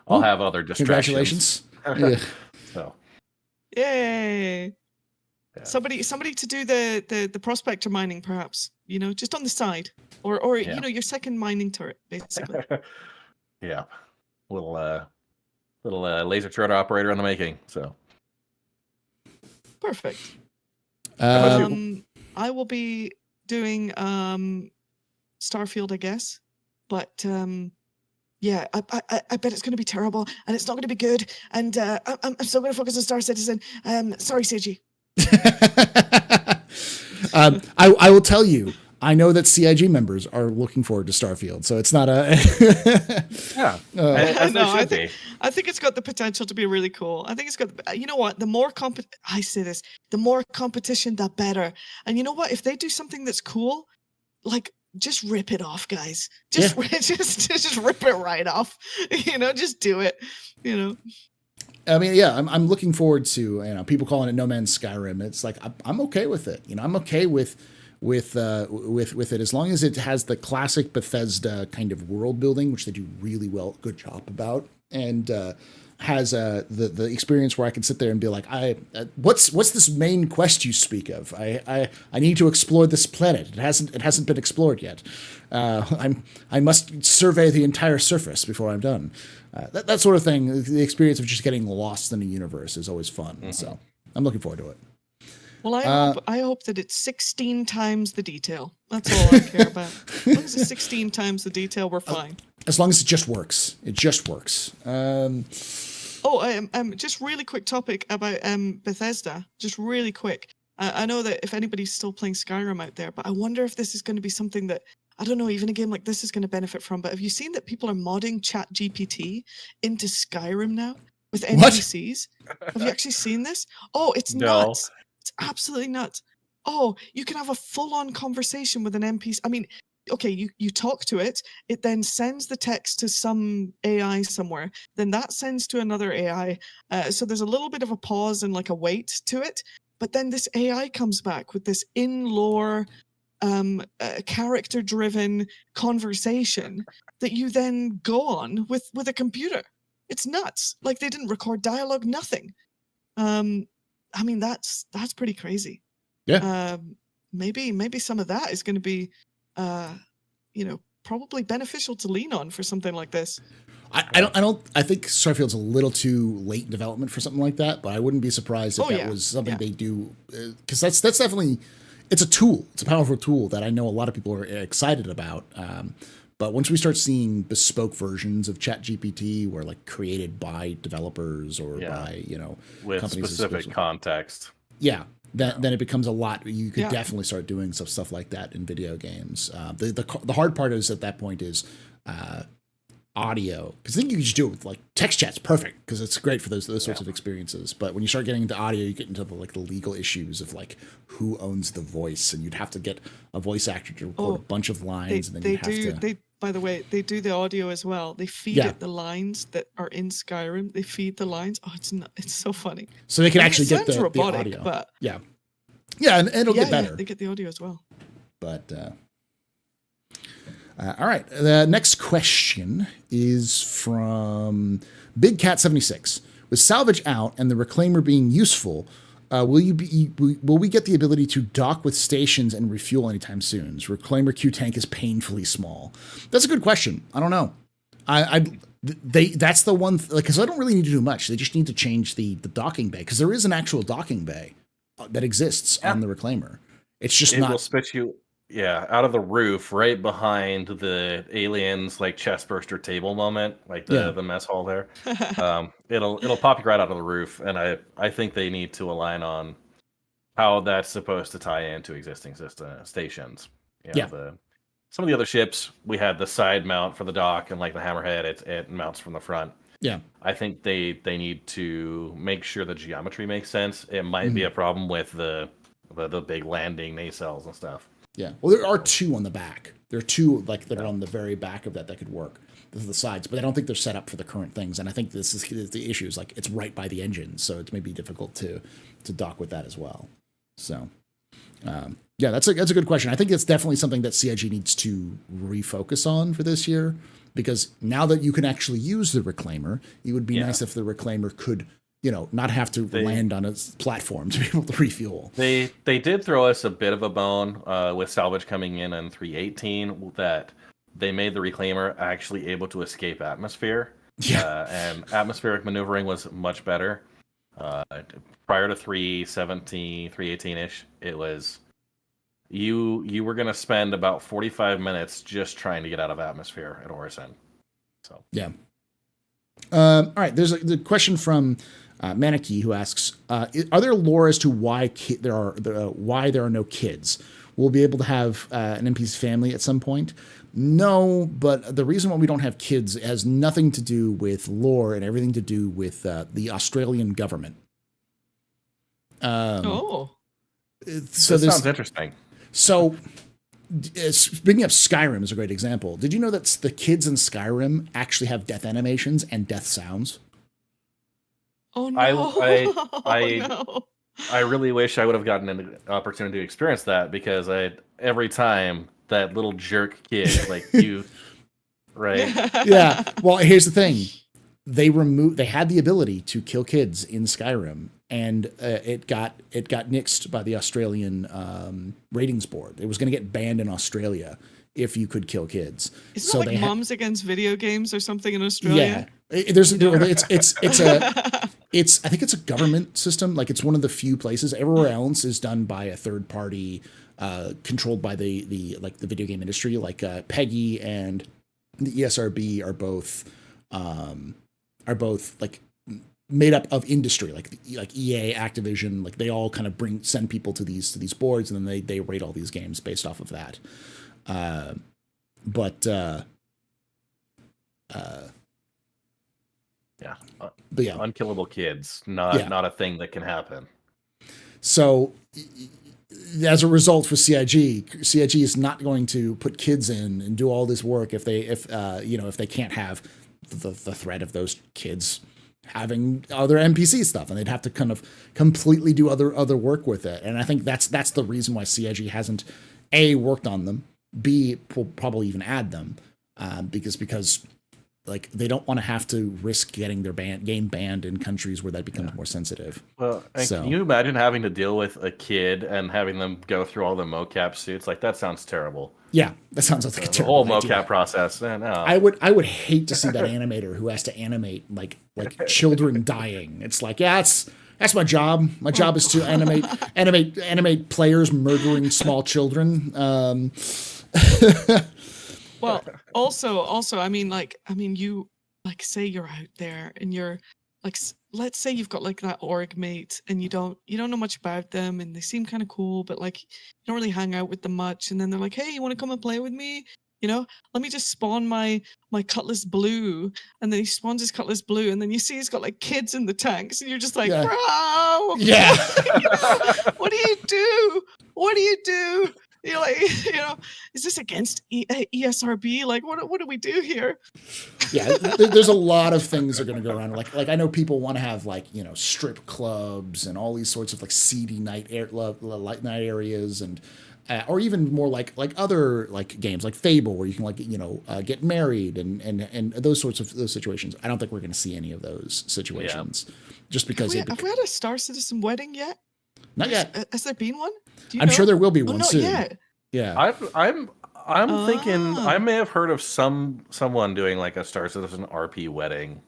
I'll have other distractions. Congratulations. So, yay! Yeah. Somebody to do the prospector mining, perhaps. Just on the side, or your second mining turret, basically. Yeah, little laser turret operator in the making. So perfect. I will be doing Starfield, I guess, but yeah, I bet it's going to be terrible, and it's not going to be good, and I'm still going to focus on Star Citizen. Sorry, Seiji. I will tell you, I know that CIG members are looking forward to Starfield, so it's not a. Yeah, as No, they should be. I think it's got the potential to be really cool. I think it's got, you know what? The more I say this, the more competition, the better. And you know what? If they do something that's cool, like just rip it off, guys. Just just rip it right off. You know, just do it. You know. I mean, yeah, I'm looking forward to people calling it No Man's Skyrim. It's like I'm okay with it. I'm okay with it as long as it has the classic Bethesda kind of world building, which they do really good job about, and has the experience where I can sit there and be like, what's this main quest you speak of? I need to explore this planet. It hasn't been explored yet. I must survey the entire surface before I'm done. That sort of thing. The experience of just getting lost in a universe is always fun. Mm-hmm. So I'm looking forward to it. Well, I hope that it's 16 times the detail. That's all I care about. As long as it's 16 times the detail, we're fine. As long as it just works. It just works. Just really quick topic about Bethesda. Just really quick. I know that if anybody's still playing Skyrim out there, but I wonder if this is going to be something that, I don't know, even a game like this is going to benefit from. But have you seen that people are modding ChatGPT into Skyrim now with NPCs? Have you actually seen this? Oh, it's nuts. It's absolutely nuts. Oh, you can have a full-on conversation with an NPC. I mean, okay, you talk to it. It then sends the text to some AI somewhere. Then that sends to another AI. So there's a little bit of a pause and like a wait to it. But then this AI comes back with this in-lore, character-driven conversation that you then go on with a computer. It's nuts. Like they didn't record dialogue, nothing. I mean, that's pretty crazy. Yeah. Maybe some of that is going to be, probably beneficial to lean on for something like this. I think Starfield's a little too late in development for something like that, but I wouldn't be surprised if that was something they do, because that's definitely, it's a tool. It's a powerful tool that I know a lot of people are excited about. But once we start seeing bespoke versions of ChatGPT, where like created by developers or by with companies specific context, then it becomes a lot. You could definitely start doing stuff like that in video games. The hard part is at that point is audio, because I think you can just do it with like text chat's perfect because it's great for those sorts of experiences. But when you start getting into audio, you get into the legal issues of like who owns the voice, and you'd have to get a voice actor to record a bunch of lines, and then by the way, they do the audio as well. They feed it the lines that are in Skyrim. They feed the lines. Oh, it's so funny. So they can actually get the robotic, audio. But and it'll get better. They get the audio as well. But all right. The next question is from Big Cat 76. With salvage out and the reclaimer being useful, will we get the ability to dock with stations and refuel anytime soon? Reclaimer Q tank is painfully small. That's a good question. I don't know. That's the one, because I don't really need to do much. They just need to change the docking bay, because there is an actual docking bay that exists on the reclaimer. It's just it will spit you out of the roof right behind the aliens like chestburster table moment, like the mess hall there. It'll pop you right out of the roof, and I think they need to align on how that's supposed to tie into existing stations. Some of the other ships, we had the side mount for the dock, and like the Hammerhead, it mounts from the front. I think they need to make sure the geometry makes sense. It might be a problem with the big landing nacelles and stuff. Yeah. Well, there are two on the back. There are two that are on the very back of that could work. Those are the sides, but I don't think they're set up for the current things. And I think this is the issue, is like it's right by the engine, so it's maybe difficult to dock with that as well. So that's a good question. I think it's definitely something that CIG needs to refocus on for this year, because now that you can actually use the reclaimer, it would be nice if the reclaimer could, not have to land on a platform to be able to refuel. They did throw us a bit of a bone with salvage coming in on 318, that they made the reclaimer actually able to escape atmosphere. And atmospheric maneuvering was much better. Prior to 317, 318-ish, it was you were going to spend about 45 minutes just trying to get out of atmosphere at Orison. So Yeah. All right. There's the question from MANCHACA who asks, are there lore as to why there are no kids? We'll be able to have an NPC's family at some point. No, but the reason why we don't have kids has nothing to do with lore and everything to do with the Australian government. Oh. So this sounds interesting. So speaking of Skyrim is a great example. Did you know that the kids in Skyrim actually have death animations and death sounds? Oh no! No. I really wish I would have gotten an opportunity to experience that, because every time that little jerk kid like you, right? Yeah. Well, here's the thing. They had the ability to kill kids in Skyrim, and it got nixed by the Australian ratings board. It was going to get banned in Australia if you could kill kids. Isn't it like Moms Against Video Games or something in Australia? Yeah. It's I think it's a government system. Like, it's one of the few places. Everywhere else is done by a third party, controlled by the video game industry. Like PEGI and the ESRB are both like made up of industry, like EA, Activision. Like, they all kind of send people to these boards, and then they rate all these games based off of that. But yeah, unkillable kids, not a thing that can happen. So as a result, for CIG is not going to put kids in and do all this work if they can't have the threat of those kids having other NPC stuff, and they'd have to kind of completely do other work with it. And I think that's the reason why CIG hasn't A, worked on them, B, will probably even add them, because like, they don't want to have to risk getting their game banned in countries where that becomes more sensitive. Well, can you imagine having to deal with a kid and having them go through all the mocap suits? Like, that sounds terrible. Yeah, that sounds like a terrible whole mocap idea. process. No. I would hate to see that animator who has to animate like children dying. It's like, yeah, that's my job. My job is to animate players murdering small children. Well, also, I mean, you, like, say you're out there and you're like, let's say you've got like that org mate, and you don't know much about them, and they seem kind of cool, but like, you don't really hang out with them much. And then they're like, hey, you want to come and play with me? Let me just spawn my Cutlass Blue. And then he spawns his Cutlass Blue, and then you see he's got like kids in the tanks, and you're just like, bro, yeah. What do you do? What do you do? You're like, is this against ESRB? Like, what do we do here? Yeah, there's a lot of things that are going to go around. Like I know people want to have like, strip clubs and all these sorts of like seedy night areas, and or even more like other like games like Fable, where you can like get married and those sorts of those situations. I don't think we're going to see any of those situations, just because have we had a Star Citizen wedding yet? Not yet. Has there been one? I'm sure there will be one not soon. Yet. Yeah. I'm thinking I may have heard of someone doing like a Star Citizen RP wedding.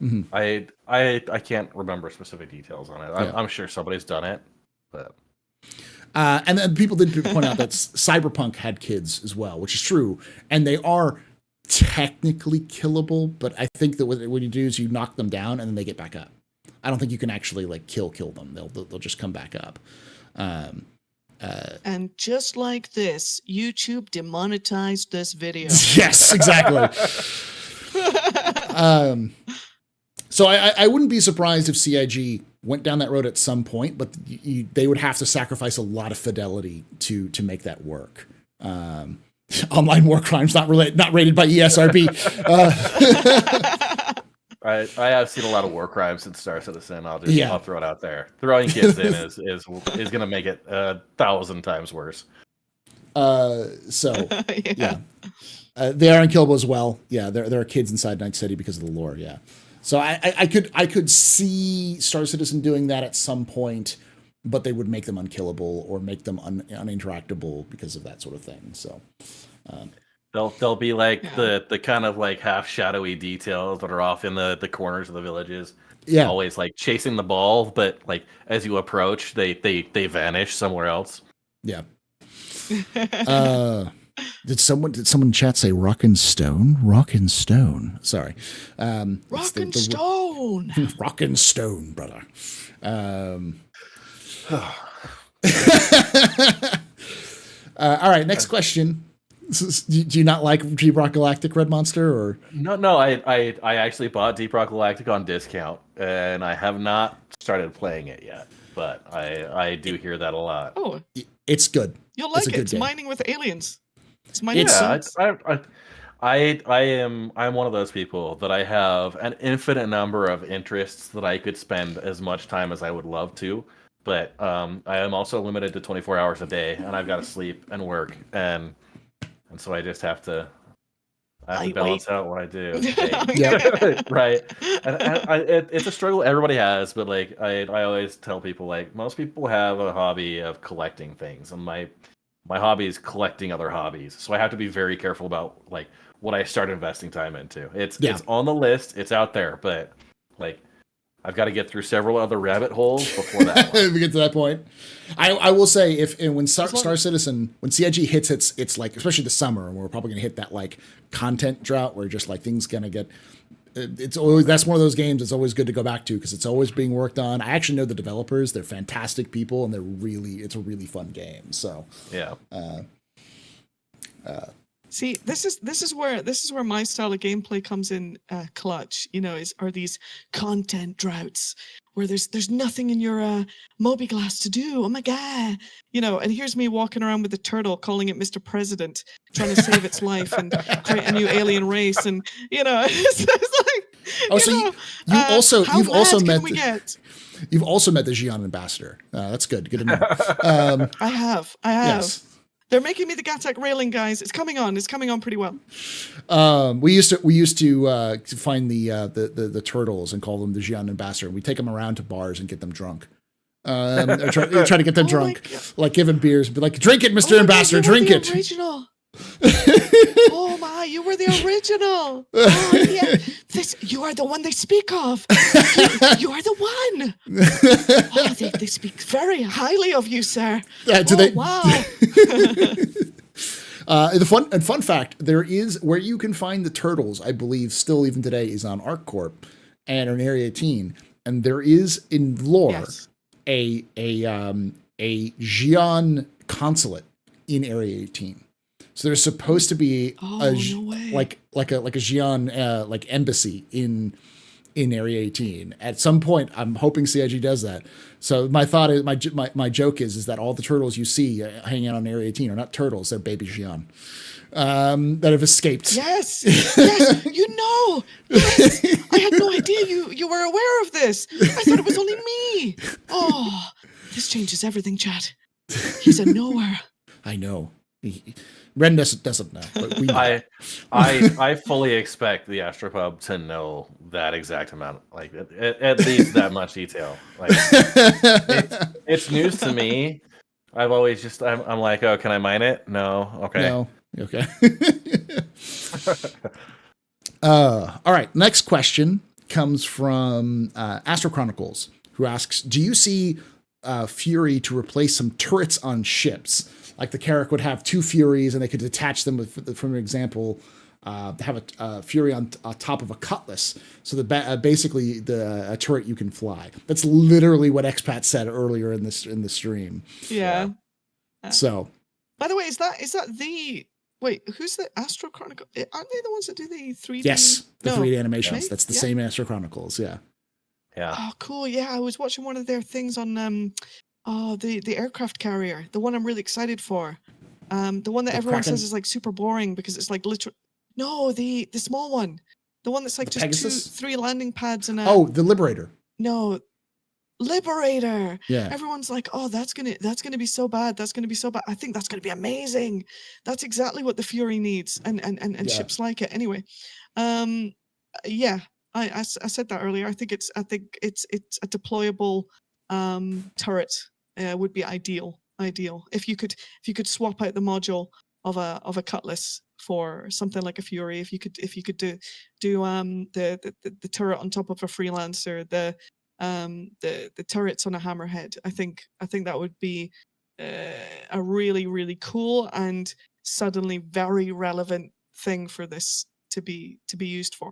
Mm-hmm. I can't remember specific details on it. Yeah. I'm sure somebody's done it, but and then people did point out that Cyberpunk had kids as well, which is true, and they are technically killable. But I think that what you do is you knock them down and then they get back up. I don't think you can actually like kill them. They'll just come back up. And just like this, YouTube demonetized this video. Yes, exactly. So I wouldn't be surprised if CIG went down that road at some point, but they would have to sacrifice a lot of fidelity to make that work. Online war crimes not rated by ESRB. I have seen a lot of war crimes in Star Citizen. I'll throw it out there. Throwing kids in is going to make it 1,000 times worse. Yeah. They are unkillable as well. Yeah, there are kids inside Night City because of the lore. Yeah, so I could see Star Citizen doing that at some point, but they would make them unkillable or make them uninteractable because of that sort of thing. So. They'll be like the kind of like half shadowy details that are off in the corners of the villages. Yeah, always like chasing the ball, but like as you approach, they vanish somewhere else. Yeah. Did someone in chat say Rockin' Stone? Rockin' Stone. Sorry. Rockin' Stone. Rockin' Stone, brother. All right, next question. Do you not like Deep Rock Galactic, Red Monster? Or No. I actually bought Deep Rock Galactic on discount, and I have not started playing it yet. But I do hear that a lot. Oh, it's good. you'll like It's a it. good It's game. mining with aliens. It's mining. Yeah, with I'm one of those people that I have an infinite number of interests that I could spend as much time as I would love to, but I am also limited to 24 hours a day, and I've got to sleep and work, and so I just have to balance out what I do. Right. And it's a struggle everybody has, but like I always tell people, like, most people have a hobby of collecting things, and my hobby is collecting other hobbies, so I have to be very careful about like what I start investing time into. It's on the list, it's out there, but like I've got to get through several other rabbit holes before that one. If we get to that point, I will say when Star Citizen, when CIG hits its like, especially the summer, and we're probably gonna hit that like content drought where just like things gonna get. It's always, that's one of those games that's always good to go back to because it's always being worked on. I actually know the developers; they're fantastic people, and it's a really fun game. So yeah. See, this is where my style of gameplay comes in clutch. You know, are these content droughts where there's nothing in your Moby Glass to do. Oh my god, you know. And here's me walking around with a turtle, calling it Mr. President, trying to save its life and create a new alien race. And you know, it's like, you've also met the Xi'an ambassador. That's good. Good to know. I have. Yes. They're making me the Gattac railing, guys. It's coming on. It's coming on pretty well. We used to find the turtles and call them the Xi'an ambassador. We take them around to bars and get them drunk. Try to get them drunk, like give them beers and be like, "Drink it, Mr. Ambassador, drink it." Original. Oh my, you were the original. Oh yeah, you are the one they speak of. You are the one. Oh, they speak very highly of you, sir. Wow. The fun fact, there is where you can find the turtles, I believe still even today, is on ArcCorp and on Area 18, and there is in lore a Xi'an consulate in Area 18. So there's supposed to be like a Xi'an like embassy in Area 18. At some point, I'm hoping CIG does that. So my thought is, my joke is that all the turtles you see hanging out on Area 18 are not turtles; they're baby Xi'an that have escaped. Yes, you know. Yes, I had no idea you were aware of this. I thought it was only me. Oh, this changes everything, chat. He's a knower. I know. Ren doesn't know, but we know. I fully expect the AstroPub to know that exact amount, like at least that much detail. Like it's news to me. I've always just I'm like, oh, can I mine it? No, okay, no, okay. All right. Next question comes from Astro Chronicles, who asks, "Do you see Fury to replace some turrets on ships? Like the Carrack would have two Furies, and they could detach them with, from an example, have a Fury on top of a Cutlass, so basically a turret you can fly." That's literally what Expat said earlier in the stream. Yeah. So, by the way, is that the wait? Who's the Astro Chronicle? Aren't they the ones that do the 3D? Yes, the 3D animations. Right? That's the same Astro Chronicles. Yeah. Yeah. Oh, cool. Yeah, I was watching one of their things on the aircraft carrier, the one I'm really excited for. The one that everyone says is like super boring because it's like literally the small one. The one that's like just Pegasus? 3 landing pads and the Liberator. No. Liberator. Yeah. Everyone's like, "Oh, that's gonna be so bad. That's gonna be so bad." I think that's gonna be amazing. That's exactly what the Fury needs, and ships like it. Anyway, yeah, I said that earlier. I think it's a deployable turret would be ideal. If you could swap out the module of a Cutlass for something like a Fury, if you could do the turret on top of a Freelancer, the turrets on a Hammerhead, I think that would be a really, really cool and suddenly very relevant thing for this to be used for,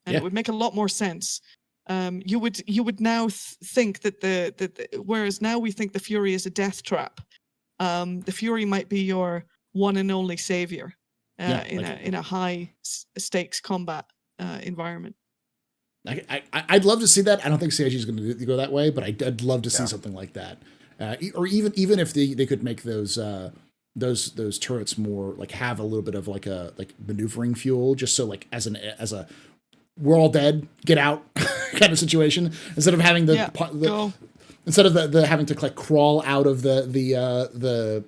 and it would make a lot more sense. You would now think that whereas now we think the Fury is a death trap, the Fury might be your one and only savior in a high stakes combat environment. I'd love to see that. I don't think CIG is going to go that way, but I'd love to see something like that. Or even if they could make those turrets more like have a little bit of like maneuvering fuel, just so like as a we're all dead, get out kind of situation, instead of having instead of the having to like crawl out of the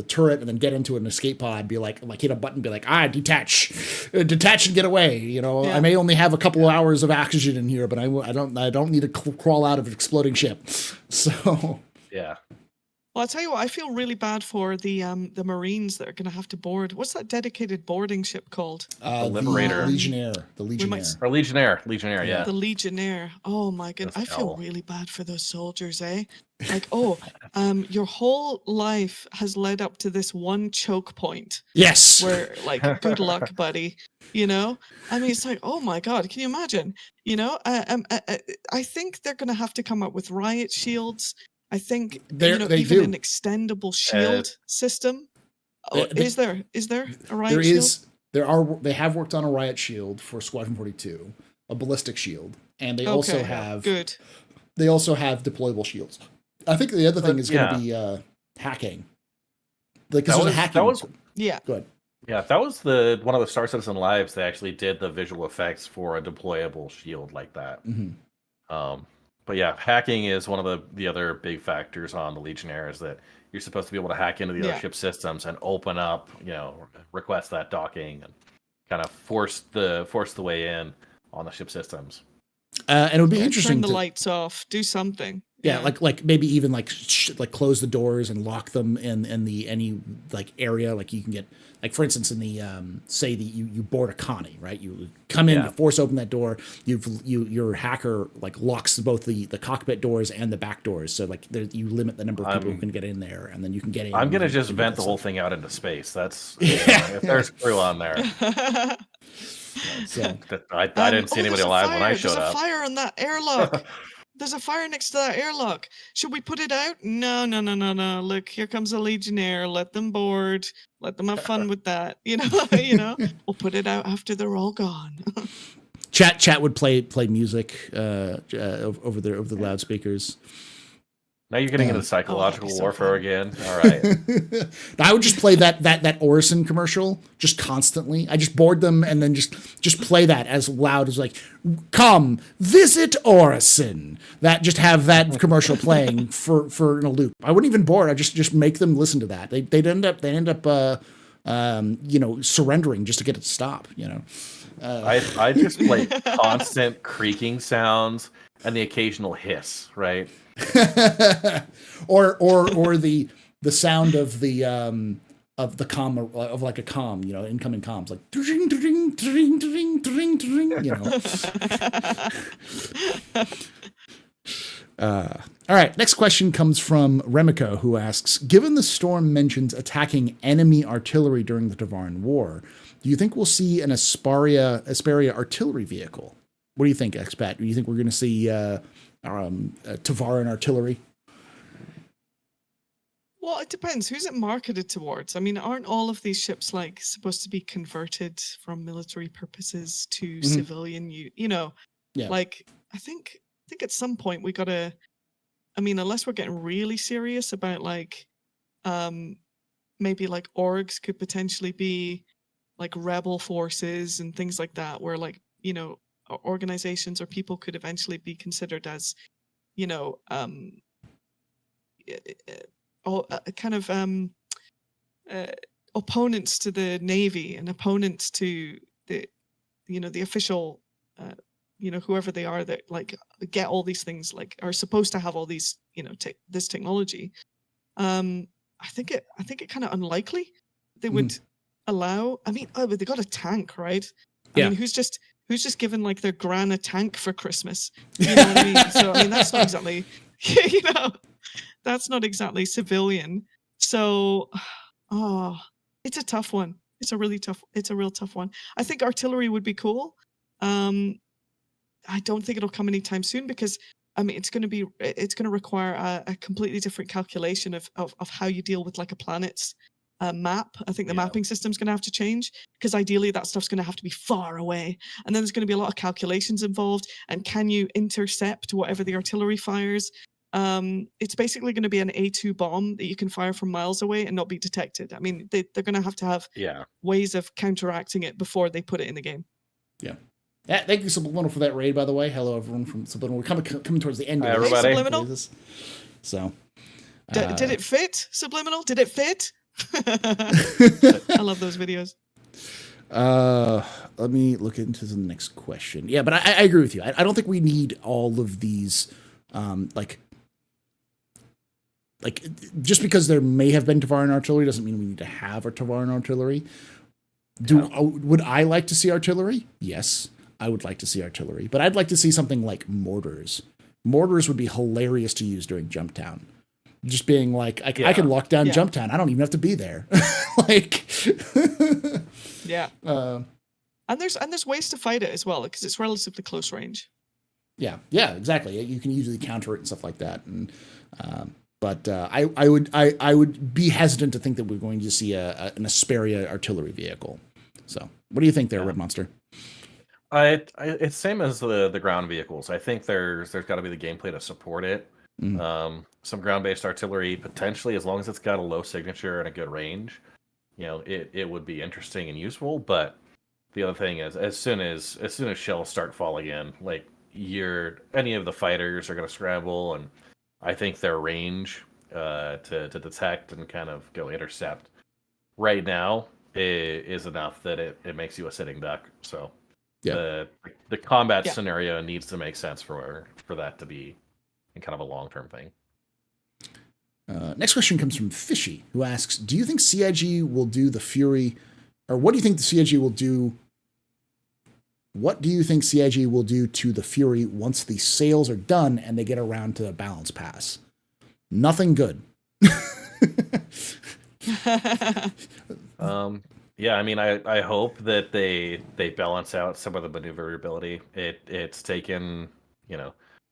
turret and then get into an escape pod, be like hit a button, be like, detach and get away. You know, I may only have a couple of hours of oxygen in here, but I don't need to crawl out of an exploding ship. So yeah. Well, I'll tell you what, I feel really bad for the Marines that are going to have to board. What's that dedicated boarding ship called? The Liberator. The Legionnaire. Or Legionnaire, yeah. The Legionnaire. Oh my goodness. I feel really bad for those soldiers, eh? Like, your whole life has led up to this one choke point. Yes. Where, like, good luck, buddy. You know? I mean, it's like, oh my God, can you imagine? You know? I think they're going to have to come up with riot shields. I think even an extendable shield system. Is there a riot shield? They have worked on a riot shield for Squadron 42, a ballistic shield, and they also have deployable shields. I think the other thing is going to be hacking. Like, because there's a hacking. Go ahead. Yeah, that was one of the Star Citizen lives. They actually did the visual effects for a deployable shield like that. Mm-hmm. But yeah, hacking is one of the other big factors on the Legionnaire, is that you're supposed to be able to hack into the other ship systems and open up, request that docking and kind of force the way in on the ship systems. And it would be interesting turn the lights off, do something. Yeah, like maybe even like close the doors and lock them in any like area. Like you can get, like, for instance, in the say that you board a Connie, right? You come in, you force open that door. Your hacker like locks both the cockpit doors and the back doors. So like you limit the number of people who can get in there, and then you can get in. I'm gonna just vent the whole thing out into space. That's if there's crew on there. So I didn't see anybody alive when I showed up. There's a fire in that airlock. There's a fire next to that airlock. Should we put it out? No. Look, here comes a Legionnaire. Let them board. Let them have fun with that. You know. We'll put it out after they're all gone. Chat would play music over the loudspeakers. Now you're getting into psychological warfare again. All right. I would just play that Orison commercial just constantly. I just board them and then just play that as loud as like, come visit Orison. That just have that commercial playing for in a loop. I wouldn't even board. I just make them listen to that. They'd end up surrendering just to get it to stop. I just play constant creaking sounds and the occasional hiss, right? or the sound of the comm of like a comm, incoming comms, like dring, dring, dring, dring, dring, dring, All right, next question comes from Remiko, who asks, given the storm mentions attacking enemy artillery during the Tavaran War, do you think we'll see an Asperia artillery vehicle? What do you think, Expat? Do you think we're going to see Tavaran artillery? Well, it depends. Who's it marketed towards? I mean, aren't all of these ships like supposed to be converted from military purposes to civilian? Like I think at some point we gotta. I mean, unless we're getting really serious about like, maybe like orgs could potentially be like rebel forces and things like that, where like organizations or people could eventually be considered as, opponents to the Navy and opponents to the official, whoever they are that like get all these things, like are supposed to have all these, this technology. I think it kind of unlikely they would allow. I mean, but they got a tank, right? I mean, who's just given like their gran a tank for Christmas? You know what I mean? So I mean, that's not exactly, that's not exactly civilian. So, oh, it's a tough one. It's a real tough one. I think artillery would be cool. I don't think it'll come anytime soon because I mean it's going to require a completely different calculation of how you deal with like a planet's map. I think the mapping system's going to have to change because ideally that stuff's going to have to be far away, and then there's going to be a lot of calculations involved. And can you intercept whatever the artillery fires? It's basically going to be an A2 bomb that you can fire from miles away and not be detected. I mean, they're going to have ways of counteracting it before they put it in the game. Yeah. Thank you, Subliminal, for that raid, by the way. Hello, everyone from Subliminal. We're coming towards the end of everybody. Hey, Subliminal. So, did it fit, Subliminal? Did it fit? I love those videos. Let me look into the next question. Yeah, but I agree with you. I don't think we need all of these, like just because there may have been Tavaran artillery doesn't mean we need to have a Tavaran artillery. Would I like to see artillery? Yes, I would like to see artillery, but I'd like to see something like mortars. Mortars would be hilarious to use during Jumptown. Just being like, I can lock down Jumptown. I don't even have to be there. Like, yeah. And there's ways to fight it as well because it's relatively close range. Yeah, exactly. You can usually counter it and stuff like that. And but I would be hesitant to think that we're going to see an Asperia artillery vehicle. So, what do you think there, Red Monster? It's same as the ground vehicles. I think there's got to be the gameplay to support it. Some ground-based artillery potentially, as long as it's got a low signature and a good range, it would be interesting and useful. But the other thing is, as soon as shells start falling in, like any of the fighters are going to scramble, and I think their range to detect and kind of go intercept right now is enough that it makes you a sitting duck. So the combat scenario needs to make sense for that to be kind of a long-term thing. Next question comes from Fishy, who asks, do you think CIG will do the Fury, or what do you think the CIG will do? What do you think CIG will do to the Fury once the sales are done and they get around to the balance pass? Nothing good. Yeah, I mean, I hope that they balance out some of the maneuverability. It's taken,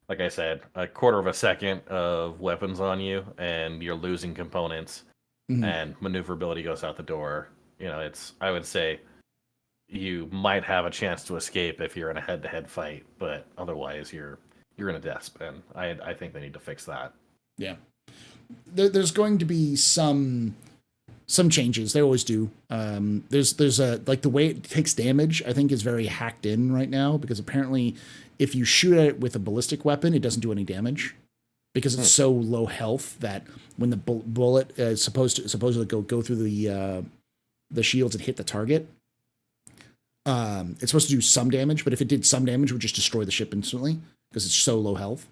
like I said, a quarter of a second of weapons on you, and you're losing components, and maneuverability goes out the door. I would say you might have a chance to escape if you're in a head-to-head fight, but otherwise you're in a death spin. I think they need to fix that. Yeah, there's going to be some changes. They always do. There's a the way it takes damage, I think, is very hacked in right now, because apparently if you shoot at it with a ballistic weapon, it doesn't do any damage because it's so low health that when the bullet is supposedly go through the shields and hit the target, it's supposed to do some damage, but if it did some damage, it would just destroy the ship instantly because it's so low health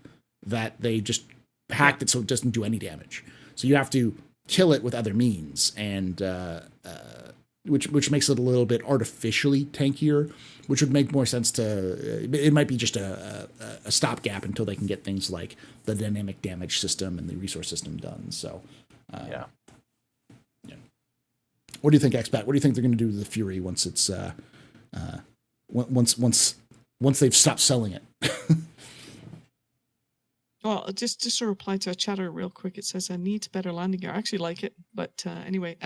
that they just hacked it so it doesn't do any damage. So you have to kill it with other means, and which makes it a little bit artificially tankier, which would make more sense it might be just a stopgap until they can get things like the dynamic damage system and the resource system done. So, yeah. What do you think, Expat? What do you think they're going to do to the Fury once it's once they've stopped selling it? Well, just to reply to a chatter real quick, it says I need better landing gear. I actually like it, but anyway,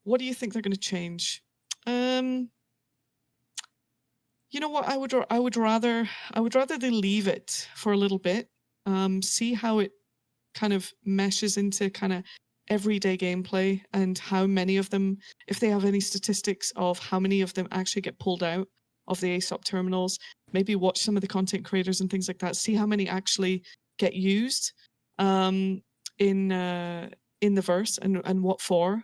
what do you think they're going to change? You know what? I would rather they leave it for a little bit, see how it kind of meshes into kind of everyday gameplay, and how many of them, if they have any statistics of how many of them actually get pulled out of the ASOP terminals. Maybe watch some of the content creators and things like that. See how many actually get used in the verse and what for.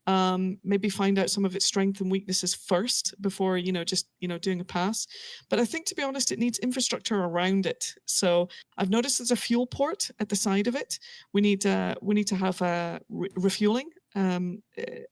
Maybe find out some of its strengths and weaknesses first before just doing a pass. But I think, to be honest, it needs infrastructure around it. So I've noticed there's a fuel port at the side of it. We need to have refueling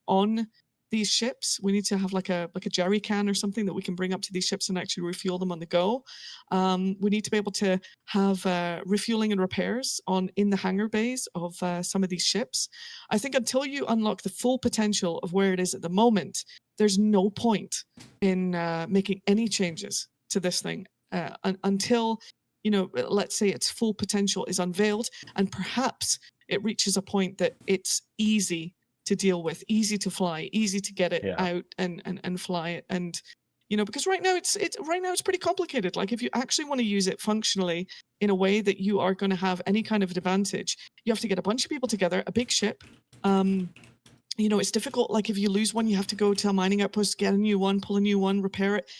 on these ships. We need to have like a jerry can or something that we can bring up to these ships and actually refuel them on the go. We need to be able to have refueling and repairs in the hangar bays of some of these ships. I think until you unlock the full potential of where it is at the moment, there's no point in making any changes to this thing until, let's say its full potential is unveiled, and perhaps it reaches a point that it's easy to deal with, easy to fly, easy to get it out and fly it. And because right now it's pretty complicated. Like, if you actually want to use it functionally in a way that you are going to have any kind of advantage, you have to get a bunch of people together, a big ship. It's difficult. Like, if you lose one, you have to go to a mining outpost, get a new one, pull a new one, repair it.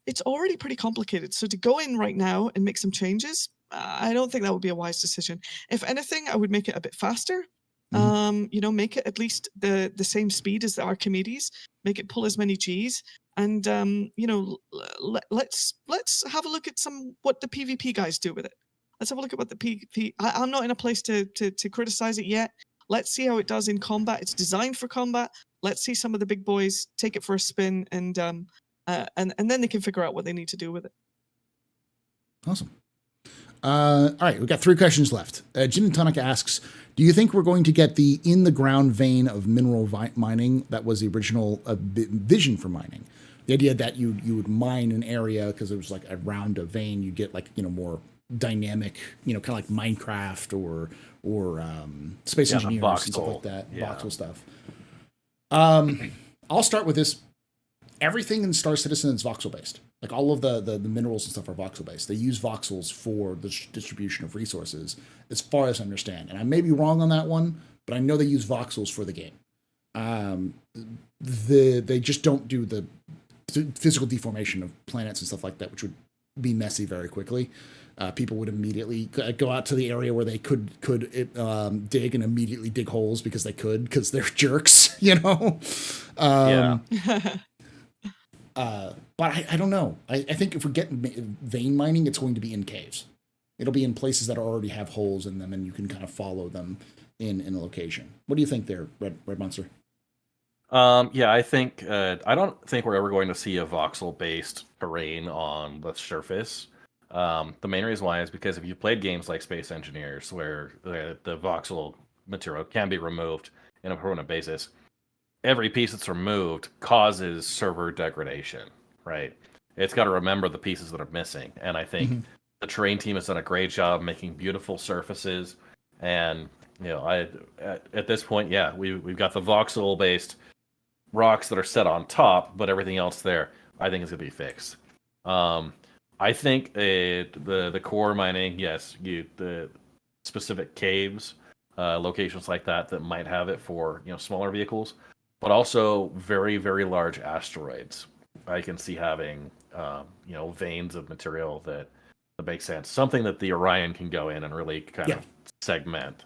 It's already pretty complicated. So to go in right now and make some changes, I don't think that would be a wise decision. If anything, I would make it a bit faster. Make it at least the same speed as the Archimedes. Make it pull as many Gs, and let's have a look at what the PvP guys do with it. Let's have a look at what the PvP. I'm not in a place to criticize it yet. Let's see how it does in combat. It's designed for combat. Let's see some of the big boys take it for a spin, and then they can figure out what they need to do with it. Awesome. All right, we've got 3 questions left. Jin Tonic asks, do you think we're going to get the in-the-ground vein of mineral mining that was the original vision for mining? The idea that you would mine an area because it was like around a vein, you get like, more dynamic, kind of like Minecraft or Space Engineers and stuff like that, voxel stuff. I'll start with this. Everything in Star Citizen is voxel-based. Like, all of the minerals and stuff are voxel-based. They use voxels for the distribution of resources, as far as I understand. And I may be wrong on that one, but I know they use voxels for the game. They just don't do the physical deformation of planets and stuff like that, which would be messy very quickly. People would immediately go out to the area where they could dig and immediately dig holes because they're jerks, But I don't know. I think if we get vein mining, it's going to be in caves. It'll be in places that already have holes in them, and you can kind of follow them in a location. What do you think there, Red Monster? I think I don't think we're ever going to see a voxel-based terrain on the surface. The main reason why is because if you've played games like Space Engineers, where the voxel material can be removed in a permanent basis, every piece that's removed causes server degradation, right? It's got to remember the pieces that are missing. And I think the terrain team has done a great job making beautiful surfaces. And, at this point, we've got the voxel-based rocks that are set on top, but everything else there, I think, is going to be fixed. I think the core mining, yes, the specific caves, locations like that might have it for, smaller vehicles, but also very, very large asteroids. I can see having, veins of material that makes sense. Something that the Orion can go in and really kind of segment.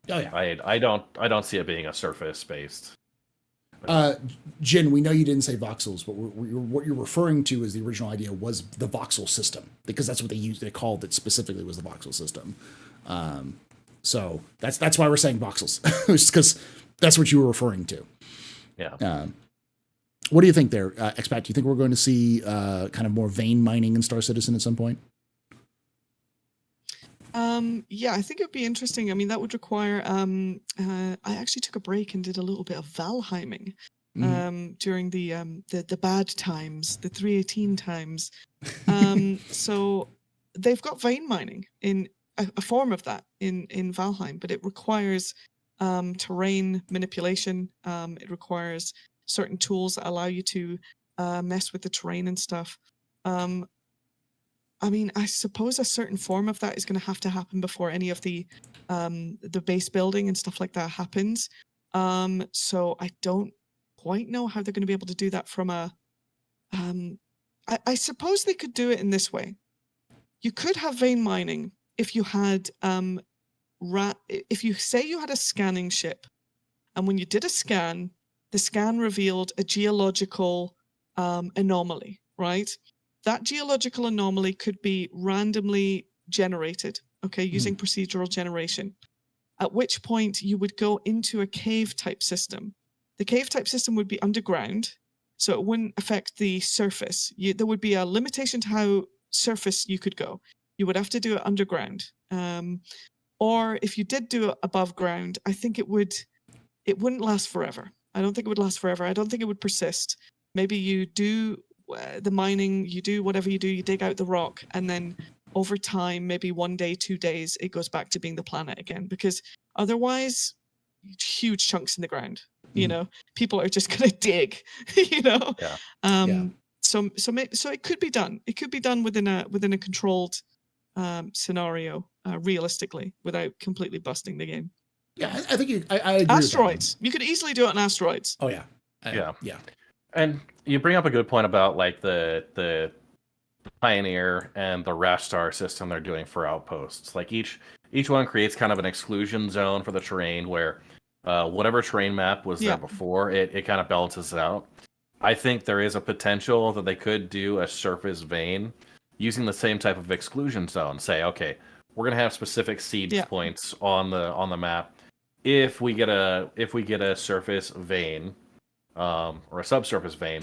Oh yeah. I don't see it being a surface-based. Jin, we know you didn't say voxels, but what you're referring to is the original idea was the voxel system, because that's what they called it specifically, was the voxel system. So that's why we're saying voxels, because that's what you were referring to. Yeah. What do you think there, Expat? Do you think we're going to see kind of more vein mining in Star Citizen at some point? I think it would be interesting. I mean, that would require. I actually took a break and did a little bit of Valheiming during the bad times, the 318 times. So they've got vein mining in a form of that in Valheim, but it requires terrain manipulation. It requires certain tools that allow you to mess with the terrain and stuff. I mean, I suppose a certain form of that is going to happen before any of the base building and stuff like that happens. So I don't quite know how they're going to be able to do that from a. I suppose they could do it in this way. You could have vein mining if you had if you say you had a scanning ship, and when you did a scan, the scan revealed a geological anomaly, right? That geological anomaly could be randomly generated, using procedural generation, at which point you would go into a cave type system The cave type system would be underground, so it wouldn't affect the surface. There would be a limitation to how surface you could go. You would have to do it underground. Or if you did do it above ground, I think it wouldn't last forever. I don't think it would last forever. I don't think it would persist. Maybe you do the mining, you do whatever you do, you dig out the rock, and then over time, maybe 1 day, 2 days, it goes back to being the planet again. Because otherwise, huge chunks in the ground. You know, people are just going to dig. You know, So it could be done. It could be done within a controlled scenario, realistically, without completely busting the game. Yeah, I think I agree. Asteroids. You could easily do it on asteroids. Oh yeah. Yeah. And you bring up a good point about like the Pioneer and the Rastar system they're doing for outposts. Like each one creates kind of an exclusion zone for the terrain where whatever terrain map was there before, it kind of balances it out. I think there is a potential that they could do a surface vein using the same type of exclusion zone. Say, okay, we're gonna have specific siege points on the map. If we get a surface vein, or a subsurface vein,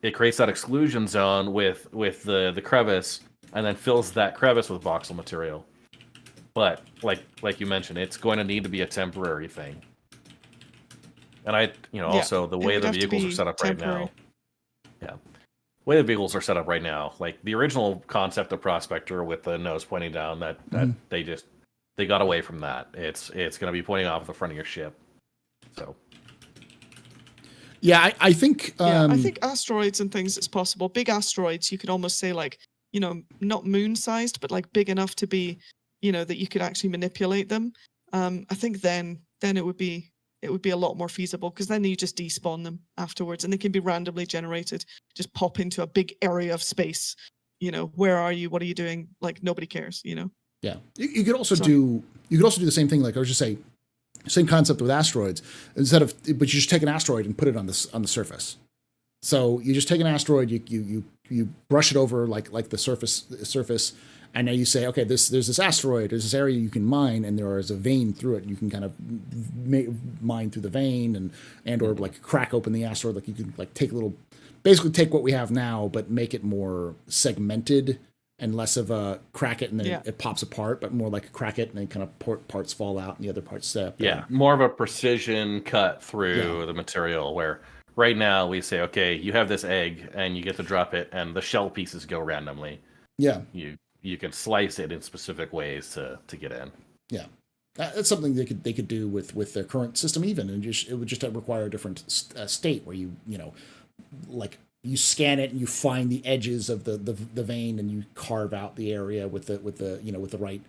it creates that exclusion zone with the crevice, and then fills that crevice with voxel material. But like you mentioned, it's going to need to be a temporary thing. And also the way the vehicles are set up temporary. Right now. Yeah. The way the vehicles are set up right now, like the original concept of Prospector with the nose pointing down, that they got away from that. It's going to be pointing off the front of your ship. So. Yeah, I think. I think asteroids and things, it's possible. Big asteroids, you could almost say like, not moon-sized, but like big enough to be, that you could actually manipulate them. I think then it would be a lot more feasible, because then you just despawn them afterwards, and they can be randomly generated. Just pop into a big area of space. Where are you? What are you doing? Like nobody cares. Yeah, you could also do the same thing. Like I was just saying. Same concept with asteroids, but you just take an asteroid and put it on the surface. So you just take an asteroid, you brush it over like the surface, and now you say, okay, there's this asteroid, there's this area you can mine, and there is a vein through it. You can kind of mine through the vein or like crack open the asteroid. Like you can like basically take what we have now, but make it more segmented. And less of a crack it and then it pops apart, but more like a crack it and then kind of parts fall out and the other parts step. Yeah, more of a precision cut through the material, where right now we say, okay, you have this egg and you get to drop it and the shell pieces go randomly. Yeah. You can slice it in specific ways to get in. Yeah. That's something they could do with their current system even, and it would just require a different state where like you scan it and you find the edges of the vein and you carve out the area with the right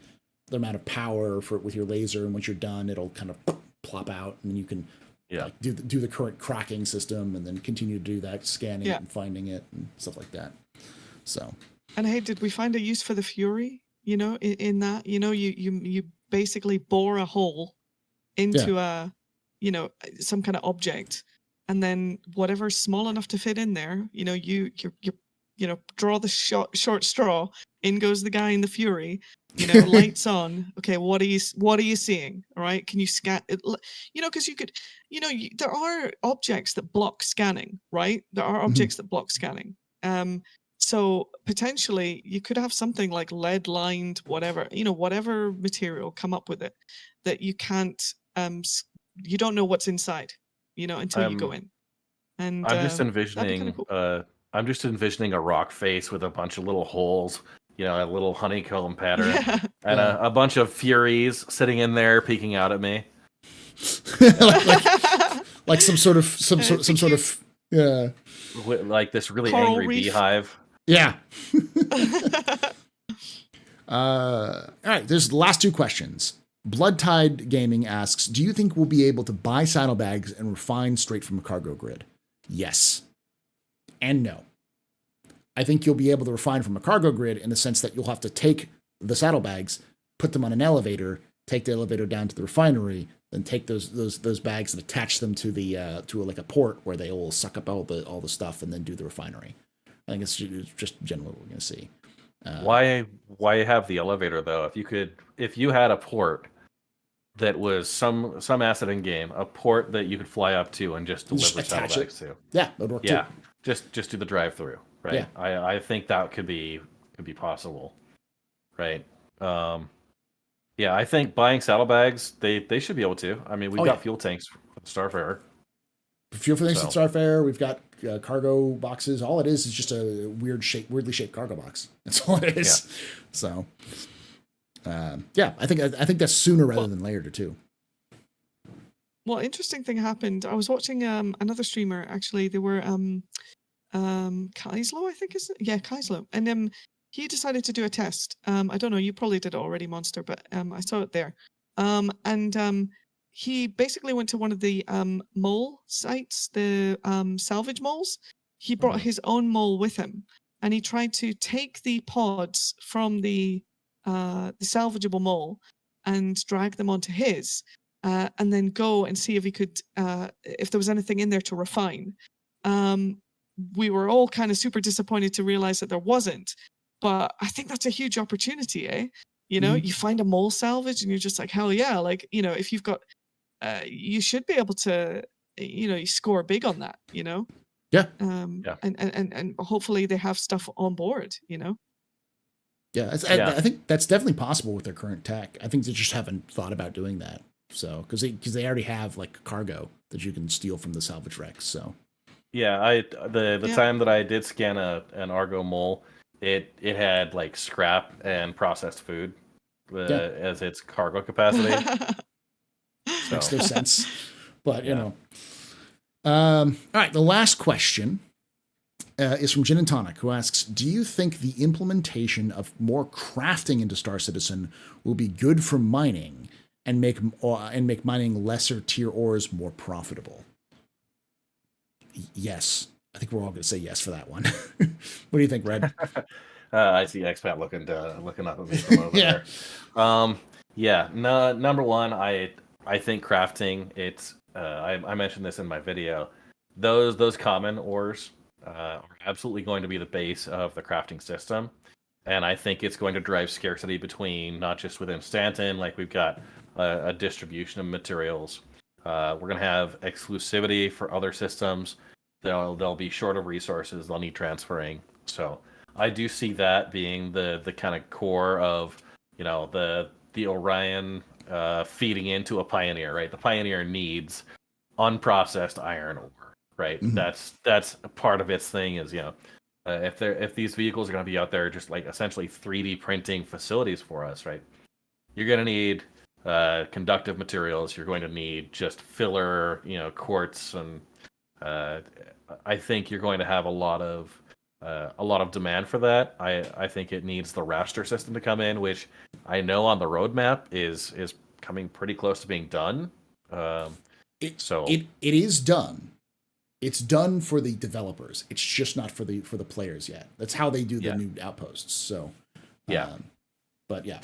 amount of power with your laser, and once you're done, it'll kind of plop out, and then you can do the current cracking system, and then continue to do that scanning it and finding it and stuff like that. So. And hey, did we find a use for the Fury? In that, you basically bore a hole into some kind of object. And then whatever's small enough to fit in there, you draw the short straw. In goes the guy in the Fury. Lights on. Okay, what are you seeing? All right, can you scan it? Because you could, there are objects that block scanning, right? There are objects that block scanning. So potentially you could have something like lead lined, whatever material, come up with it that you can't. You don't know what's inside. Until you go in. And I'm just envisioning cool. I'm just envisioning a rock face with a bunch of little holes, a little honeycomb pattern, and a bunch of Furies sitting in there peeking out at me. like some sort of like this really coral angry reef. beehive. Yeah. All right, there's the last two questions. Bloodtide Gaming asks, do you think we'll be able to buy saddlebags and refine straight from a cargo grid? Yes. And no. I think you'll be able to refine from a cargo grid in the sense that you'll have to take the saddlebags, put them on an elevator, take the elevator down to the refinery, then take those bags and attach them to a port where they will suck up all the stuff and then do the refinery. I think it's just generally what we're going to see. Why have the elevator though? If you had a port, that was some asset in game, a port that you could fly up to and just Just deliver attach saddlebags to. Yeah, that would work Yeah, too. just do the drive-through, right? Yeah. I think that could be possible, right? Um, yeah, I think buying saddlebags, they should be able to. I mean, we've Oh, got yeah. fuel tanks for the Starfarer. Fuel for things So. at Starfarer. We've got cargo boxes. All it is just a weirdly shaped cargo box. That's all it is. Yeah. So, yeah, I think that's sooner rather than later too. Well, interesting thing happened. I was watching another streamer actually. They were Kaislo, I think is it? Yeah, Kaislo, and he decided to do a test. I don't know, you probably did it already, Monster, but I saw it there. And he basically went to one of the mole sites, the salvage moles. He brought his own mole with him, and he tried to take the pods from the salvageable mole and drag them onto his, and then go and see if he could, if there was anything in there to refine. We were all kind of super disappointed to realize that there wasn't, but I think that's a huge opportunity, eh? You know, you find a mole salvage and you're just like, hell yeah, like, you know, if you've got, you should be able to, you know, you score big on that, you know? Yeah. Yeah. And hopefully they have stuff on board, you know? Yeah, Yeah. I think that's definitely possible with their current tech. I think they just haven't thought about doing that. So, because they already have like cargo that you can steal from the salvage wrecks. So, Yeah, the Yeah. time that I did scan an Argo mole, it had like scrap and processed food as its cargo capacity. makes no sense. But you Yeah. know, all right. The last question is from Gin and Tonic, who asks, "Do you think the implementation of more crafting into Star Citizen will be good for mining and make mining lesser tier ores more profitable?" Yes, I think we're all going to say yes for that one. What do you think, Red? I see expat looking up at me from over Yeah. there. Yeah. No, number one, I think crafting. It's I mentioned this in my video. Those common ores are absolutely going to be the base of the crafting system, and I think it's going to drive scarcity between not just within Stanton. Like we've got a distribution of materials. We're going to have exclusivity for other systems. They'll be short of resources. They'll need transferring. So I do see that being the kind of core of, you know, the Orion feeding into a Pioneer, right? The Pioneer needs unprocessed iron ore, right? Mhm. That's a part of its thing is, you know, if these vehicles are going to be out there just like essentially 3D printing facilities for us, right? You're going to need conductive materials. You're going to need just filler, you know, quartz, and I think you're going to have a lot of demand for that. I think it needs the raster system to come in, which I know on the roadmap is coming pretty close to being done. It is done. It's done for the developers. It's just not for the players yet. That's how they do the new outposts. So, yeah. But yeah.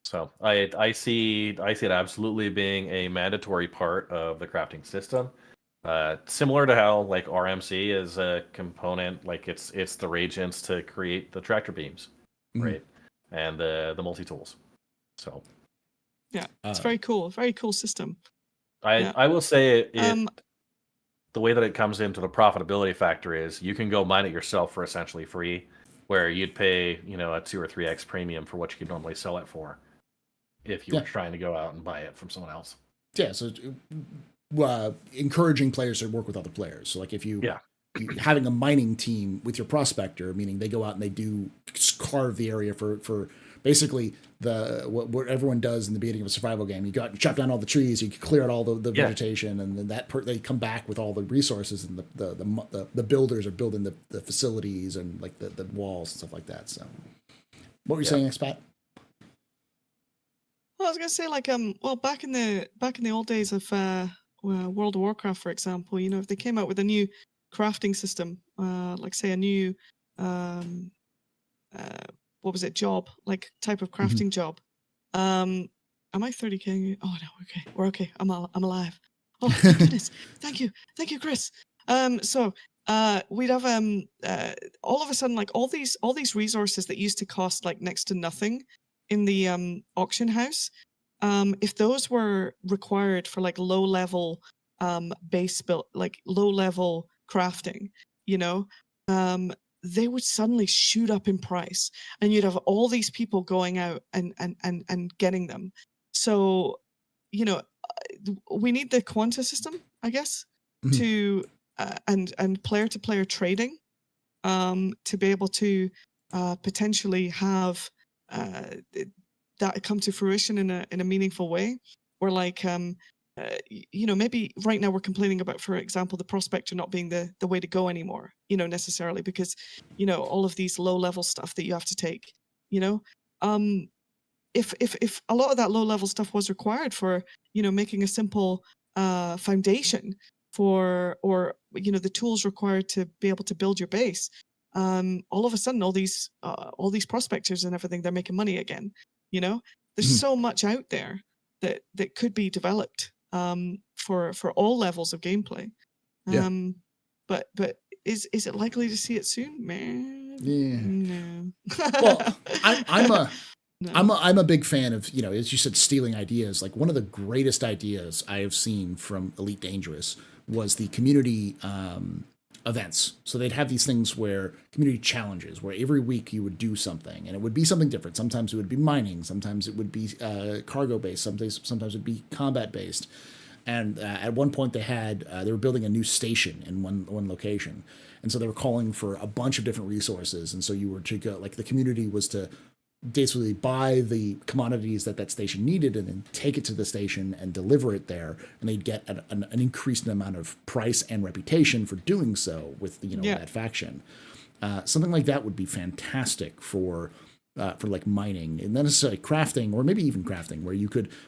So I see it absolutely being a mandatory part of the crafting system. Similar to how like RMC is a component, like it's the reagents to create the tractor beams, right? And the multi tools. So Yeah, it's very cool. Very cool system. I will say the way that it comes into the profitability factor is you can go mine it yourself for essentially free, where you'd pay, you know, a 2 or 3x premium for what you could normally sell it for if you were trying to go out and buy it from someone else. Yeah, so encouraging players to work with other players. So like if you having a mining team with your prospector, meaning they go out and they do carve the area for basically what everyone does in the beginning of a survival game. You go out and chop down all the trees, you clear out all the vegetation, and then they come back with all the resources, and the builders are building the facilities and like the walls and stuff like that. So, what were you saying, Expat? Well, I was gonna say like well back in the old days of World of Warcraft, for example, you know, if they came out with a new crafting system, like say a new what was it, job, like type of crafting job. Am I 30k? Oh no, okay, we're okay. I'm alive. Oh, thank goodness. Thank you, Chris. So we'd have all of a sudden like all these resources that used to cost like next to nothing in the auction house if those were required for like low level base build, like low level crafting, you know, they would suddenly shoot up in price, and you'd have all these people going out and getting them. So, you know, we need the quanta system, I guess, to and player to player trading, to be able to potentially have that come to fruition in a meaningful way, or like you know, maybe right now we're complaining about, for example, the prospector not being the way to go anymore, you know, necessarily because, you know, all of these low level stuff that you have to take, you know, if a lot of that low level stuff was required for, you know, making a simple foundation for, or, you know, the tools required to be able to build your base, all of a sudden all these prospectors and everything, they're making money again, you know. There's so much out there that could be developed for all levels of gameplay. But is it likely to see it soon, man? Yeah. No. Well, I'm a No. I'm a big fan of, you know, as you said, stealing ideas. Like one of the greatest ideas I have seen from Elite Dangerous was the community events. So they'd have these things where community challenges, where every week you would do something, and it would be something different. Sometimes it would be mining, sometimes it would be cargo based, sometimes it would be combat based. And at one point they were building a new station in one location, and so they were calling for a bunch of different resources. And so you were to go, like the community was to basically buy the commodities that station needed and then take it to the station and deliver it there, and they'd get an increased amount of price and reputation for doing so with, you know, that faction. Something like that would be fantastic for like mining, and not necessarily crafting, or maybe even crafting, where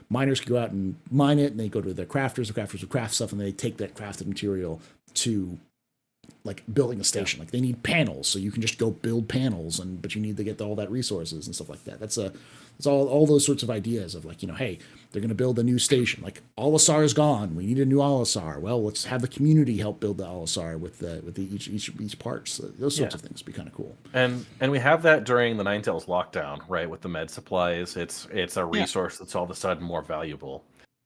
miners could go out and mine it, and they go to the crafters would craft stuff, and they take that crafted material to like building a station. Like they need panels, so you can just go build panels, but you need to get all that resources and stuff like that. It's all those sorts of ideas of like, you know, hey, they're going to build a new station. Like Olisar is gone, we need a new Olisar. Well, let's have the community help build the Olisar with each parts. So those sorts of things would be kind of cool. And we have that during the Ninetales lockdown, right? With the med supplies, it's a resource that's all of a sudden more valuable.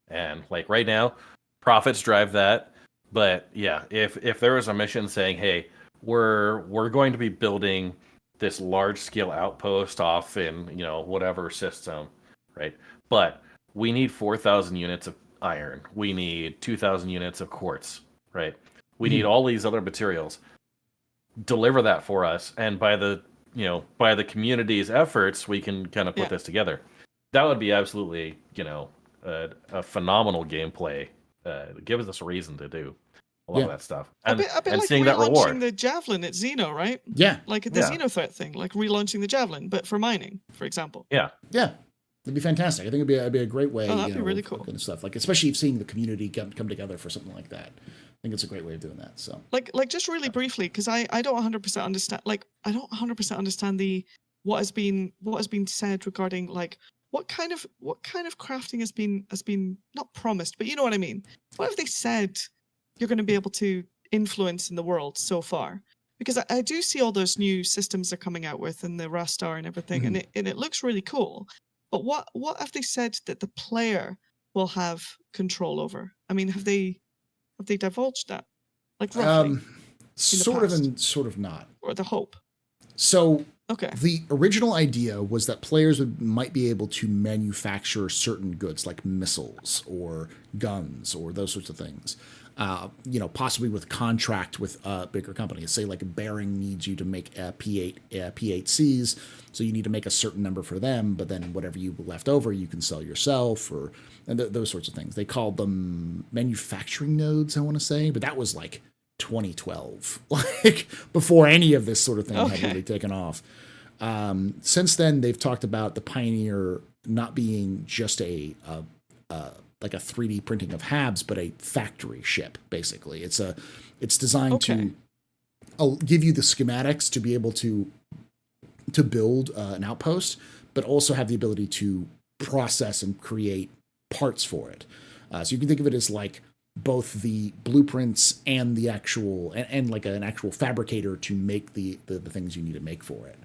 And like right now, profits drive that. But yeah, if there was a mission saying, hey, we're going to be building this large scale outpost off in, you know, whatever system, right? But we need 4,000 units of iron. We need 2,000 units of quartz, right? We need all these other materials. Deliver that for us, and by the community's efforts, we can kind of put this together. That would be absolutely, you know, a phenomenal gameplay. Gives us a reason to do a lot of that stuff, and a bit like seeing that reward. The javelin at Xeno, right? Yeah, like the Xeno threat thing, like relaunching the javelin, but for mining, for example. Yeah, it'd be fantastic. I think it'd be a great way. That'd be really cool. Kind of stuff, like especially seeing the community come together for something like that. I think it's a great way of doing that. So, like just really briefly, because I don't 100% understand. Like I don't 100% understand what has been said regarding like what kind of crafting has been not promised, but you know what I mean. What have they said you're going to be able to influence in the world so far? Because I do see all those new systems they're coming out with, and the Rastar and everything, and it looks really cool. But what have they said that the player will have control over? I mean, have they divulged that? Like roughly? Sort of and sort of not. Or the hope? So the original idea was that players might be able to manufacture certain goods like missiles or guns or those sorts of things. You know, possibly with contract with bigger companies. Say like Bearing needs you to make P8Cs, so you need to make a certain number for them, but then whatever you left over, you can sell yourself, and those sorts of things. They called them manufacturing nodes, I want to say, but that was like 2012, like before any of this sort of thing had really taken off. Since then, they've talked about the Pioneer not being just like a 3D printing of HABs, but a factory ship. Basically, it's designed to give you the schematics to be able to build an outpost, but also have the ability to process and create parts for it. So you can think of it as like both the blueprints and the actual and like an actual fabricator to make the things you need to make for it.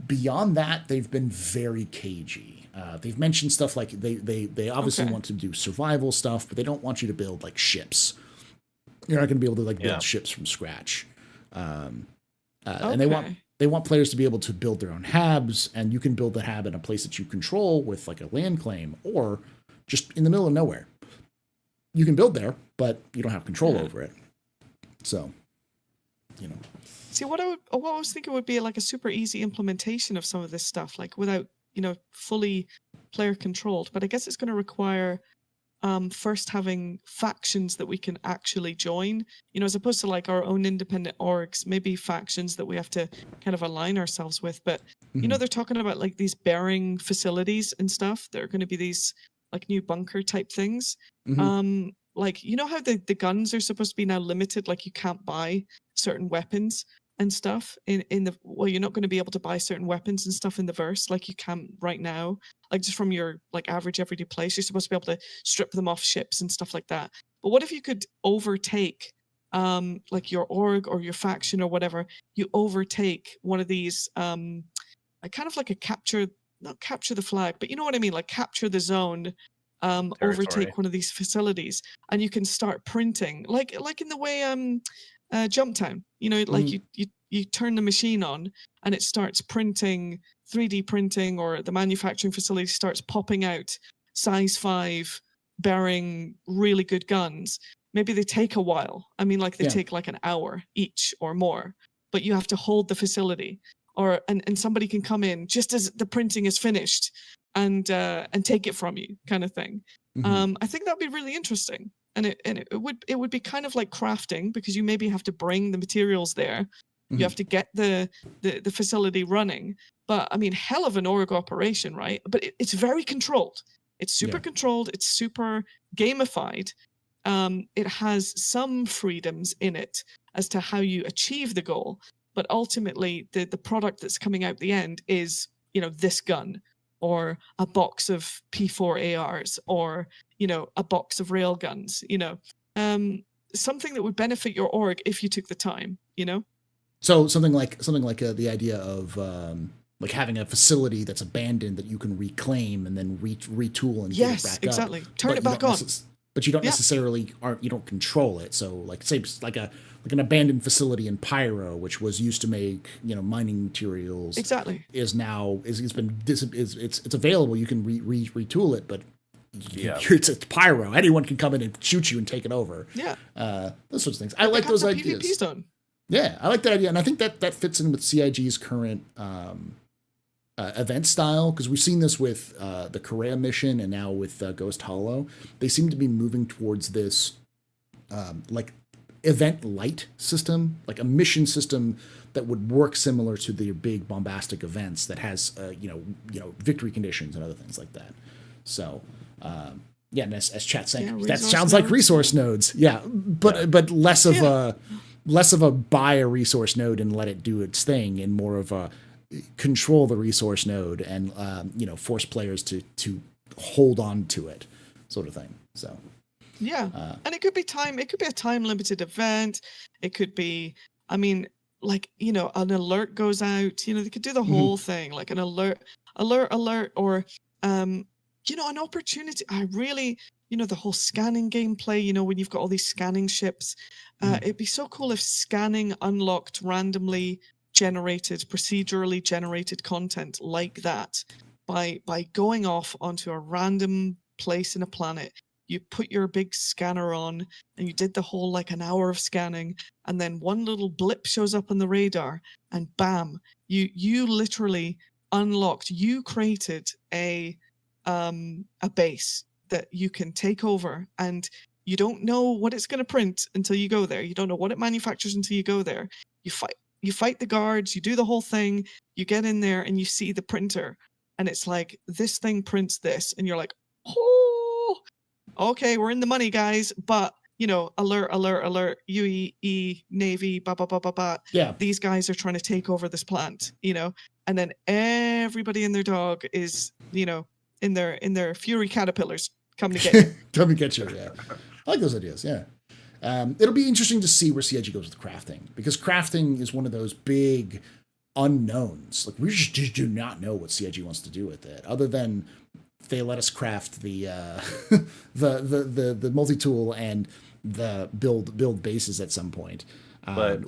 Beyond that, they've been very cagey. They've mentioned stuff like they obviously Okay. want to do survival stuff, but they don't want you to build like ships. You're not going to be able to like build ships from scratch. And they want players to be able to build their own habs, and you can build the hab in a place that you control with like a land claim, or just in the middle of nowhere. You can build there, but you don't have control over it. So, you know. See, what I was thinking would be like a super easy implementation of some of this stuff, like without, fully player controlled. But I guess it's going to require first having factions that we can actually join, as opposed to like our own independent orgs, maybe factions that we have to kind of align ourselves with. But, they're talking about like these bearing facilities and stuff. There are going to be these like new bunker type things. Like, how the guns are supposed to be now limited, like you can't buy certain weapons and stuff you're not going to be able to buy certain weapons and stuff in the verse like you can right now, like just from your like average everyday place. You're supposed to be able to strip them off ships and stuff like that. But what if you could overtake like your org or your faction or whatever, you overtake one of these like kind of like a not capture the flag, but you know what I mean, like capture the zone, overtake one of these facilities, and you can start printing like in the way Jumptown, like you turn the machine on and it starts printing, 3D printing, or the manufacturing facility starts popping out size 5 bearing really good guns. Maybe they take a while. I mean, like they take like an hour each or more, but you have to hold the facility, and somebody can come in just as the printing is finished and take it from you, kind of thing. I think that'd be really interesting. And it would be kind of like crafting, because you maybe have to bring the materials there. You have to get the facility running. But I mean, hell of an org operation, right? But it's very controlled. It's super controlled. It's super gamified. It has some freedoms in it as to how you achieve the goal. But ultimately, the product that's coming out the end is, this gun, or a box of P4 ARs, or a box of railguns, something that would benefit your org if you took the time, So something like the idea of like having a facility that's abandoned that you can reclaim and then retool and get it back exactly. up. Turn it back on. But you don't necessarily you don't control it. So like say like an abandoned facility in Pyro, which was used to make mining materials, is now it's available. You can retool it, but it's Pyro. Anyone can come in and shoot you and take it over. Those sorts of things. I like those ideas. PvP zone. Yeah, I like that idea, and I think that fits in with CIG's current event style, because we've seen this with the Korea mission and now with Ghost Hollow. They seem to be moving towards this like event light system, like a mission system that would work similar to the big bombastic events that has victory conditions and other things like that. So and as chat's saying, that sounds like resource nodes. But less of a buy a resource node and let it do its thing, and more of a control the resource node and force players to hold on to it, sort of thing. So and it could be a time limited event. It could be, I mean, like an alert goes out. They could do the whole thing, like an alert, or an opportunity. I really, the whole scanning gameplay. When you've got all these scanning ships, it'd be so cool if scanning unlocked randomly procedurally generated content like that by going off onto a random place in a planet. You put your big scanner on and you did the whole like an hour of scanning, and then one little blip shows up on the radar and bam, you literally unlocked, you created a base that you can take over, and you don't know what it's going to print until you go there. You don't know what it manufactures until you go there. You fight the guards, you do the whole thing, you get in there and you see the printer, and it's like, this thing prints this, and you're like, oh, okay, we're in the money, guys. But alert, UEE, Navy, these guys are trying to take over this plant, and then everybody and their dog is, in their fury caterpillars come to get you. Come to get you, yeah. I like those ideas, yeah. It'll be interesting to see where CIG goes with crafting, because crafting is one of those big unknowns. Like, we just do not know what CIG wants to do with it, other than they let us craft the the multi-tool and the build bases at some point. But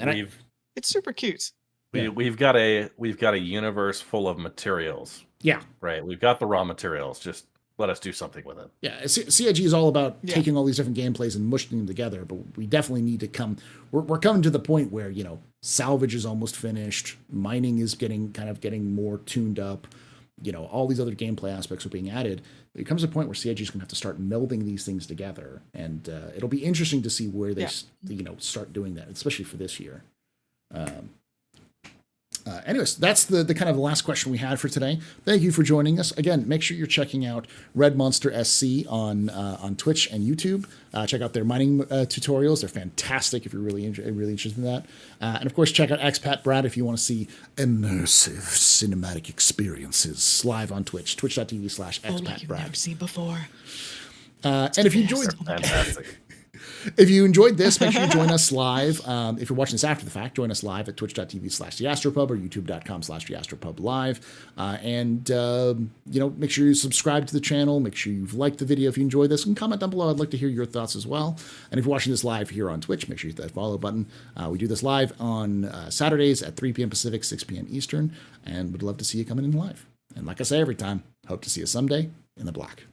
it's super cute. we've got a universe full of materials. Yeah. Right. We've got the raw materials. Just let us do something with it. Yeah. CIG is all about taking all these different gameplays and mushing them together, but we definitely need to come. We're coming to the point where, you know, salvage is almost finished. Mining is getting more tuned up. You know, all these other gameplay aspects are being added. It comes to a point where CIG is going to have to start melding these things together, and it'll be interesting to see where they, start doing that, especially for this year. Anyways, that's the kind of the last question we had for today. Thank you for joining us. Again, make sure you're checking out Red Monster SC on Twitch and YouTube. Check out their mining tutorials. They're fantastic if you're really interested in that. And of course, check out Expat Brad if you want to see immersive cinematic experiences live on Twitch. Twitch.tv/expatbrad. You've never seen before. And if you enjoyed, Fantastic. If you enjoyed this, make sure you join us live. If you're watching this after the fact, join us live at twitch.tv/TheAstroPub or youtube.com/TheAstroPubLive. And make sure you subscribe to the channel. Make sure you've liked the video if you enjoyed this, and comment down below. I'd like to hear your thoughts as well. And if you're watching this live here on Twitch, make sure you hit that follow button. We do this live on Saturdays at 3 p.m. Pacific, 6 p.m. Eastern, and would love to see you coming in live. And like I say every time, hope to see you someday in the black.